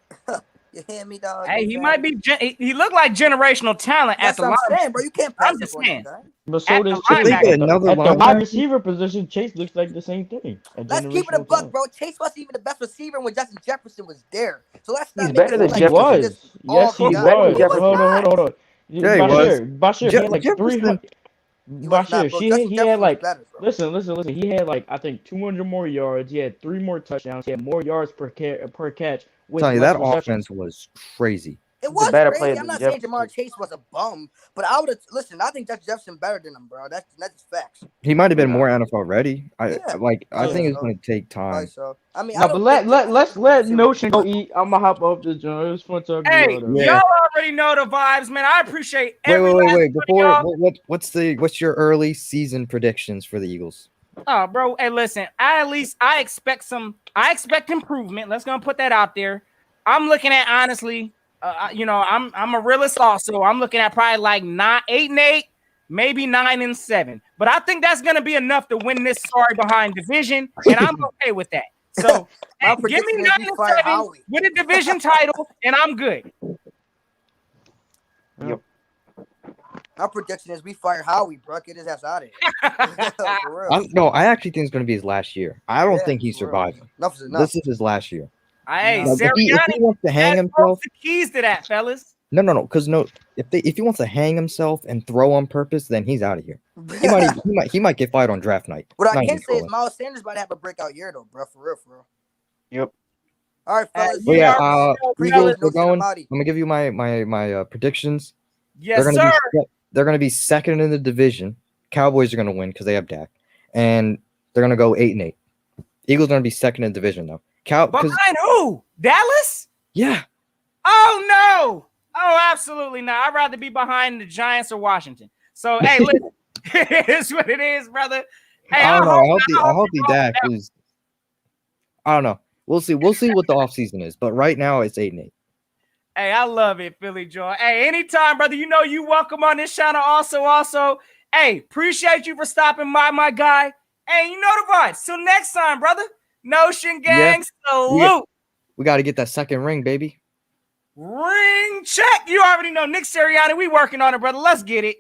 You hear me, dog? Hey, he might be. He looked like generational talent That's at the what line. I'm saying, bro. You can't pass I'm just up on saying. that guy. But so At does the Chase. linebacker. At the wide receiver position, Chase looks like the same thing. Let's keep it a buck, bro. Chase wasn't even the best receiver when Justin Jefferson was there. So let's not He's make better it than look like He Jefferson. this was. Yes, he all was. better than Hold on. Yeah, he was. Bashir had like Jefferson. Bashir, he had like better, listen. He had like I think 200 more yards. He had 3 more touchdowns. He had more yards per catch. With Tell you less that receptions. offense was crazy. It was better crazy. player I'm than not saying Jefferson. Jamar Chase was a bum, but I would have listen. I think Justin Jefferson better than him, bro. That's facts. He might have been more NFL ready. I think Yeah. it's going to take time. So I mean, No, but let's let Notion go eat. I'm gonna hop off this joint. It was fun talking Hey, to y'all. Yeah. y'all already know the vibes, man. I appreciate every Wait. last one of y'all. Before what's your early season predictions for the Eagles? Oh, bro. Hey, listen. I expect improvement. Let's gonna put that out there. I'm looking at honestly. I'm a realist also. I'm looking at probably like 8-8, maybe 9-7. But I think that's gonna be enough to win this sorry behind division, and I'm okay with that. So hey, give me 9-7 with a division title, and I'm good. Yep. My prediction is we fire Howie, bro. Get his ass out of here. For real. No, I actually think it's going to be his last year. I don't think he's for real. surviving. Enough is enough. This is his last year. Hey, Like, if he Sirianni, wants to hang that himself, holds the keys to that, fellas. because if he wants to hang himself and throw on purpose, then he's out of here. He might get fired on draft night. What I Not can even say is trolling. Miles Sanders might have a breakout year though, bro. For real. Yep. All right, fellas. But yeah, Appreciate Eagles, it. we're No going. shit, I'm I'm gonna give you my predictions. Yes, they're sir. They're gonna be second in the division. Cowboys are gonna win because they have Dak, and they're gonna go 8-8. Eagles are gonna be second in the division though. Behind who? Dallas? Yeah. Oh no! Oh, absolutely not. I'd rather be behind the Giants or Washington. So hey, listen, it is what it is, brother. Hey, I don't know. I hope you the Dak is. I don't know. We'll see. We'll see what the offseason is. But right now it's 8-8. Hey, I love it, Philly Joy. Hey, anytime, brother. You know you welcome on this channel. Also, hey, appreciate you for stopping by, my guy. Hey, you know the vibes. Till next time, brother. Notion gang, salute. We got to get that second ring, baby. Ring check. You already know Nick Sirianni. We working on it, brother. Let's get it.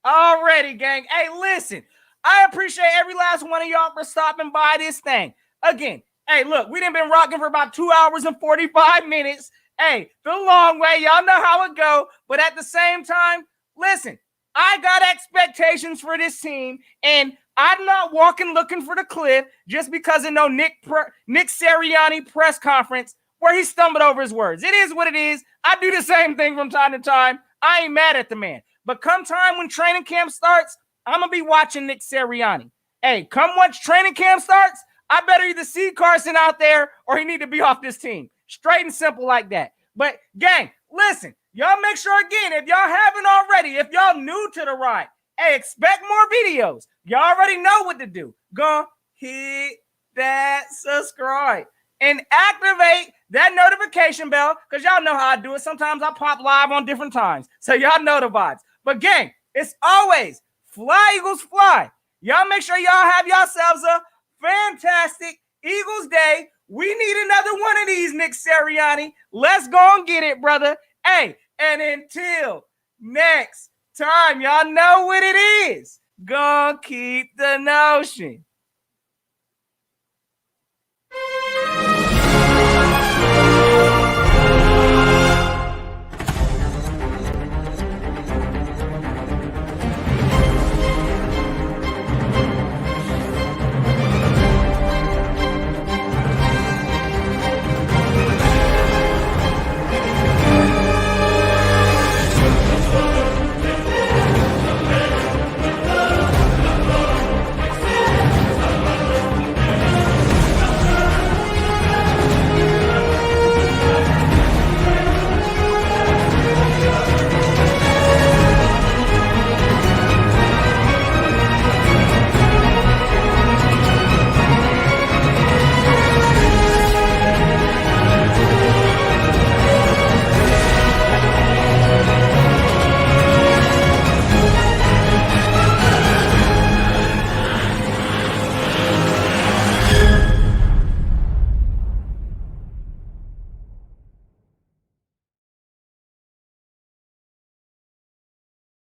Already, gang. Hey, listen. I appreciate every last one of y'all for stopping by this thing. Again, hey, look, we done been rocking for about 2 hours and 45 minutes. Hey, the long way. Y'all know how it go. But at the same time, listen, I got expectations for this team, and I'm not walking looking for the cliff just because of no Nick Sirianni press conference where he stumbled over his words. It is what it is. I do the same thing from time to time. I ain't mad at the man. But come time when training camp starts, I'm going to be watching Nick Sirianni. Hey, come once training camp starts, I better either see Carson out there or he need to be off this team. Straight and simple like that. But, gang, listen, y'all make sure, again, if y'all haven't already, if y'all new to the ride, Hey, expect more videos. Y'all already know what to do. Go hit that subscribe and activate that notification bell, because y'all know how I do it. Sometimes I pop live on different times, so y'all know the vibes. But gang, it's always fly, Eagles, fly. Y'all make sure y'all have yourselves a fantastic Eagles day. We need another one of these, Nick Sirianni. Let's go and get it, brother. Hey, and until next time, y'all know what it is. Gonna keep the notion.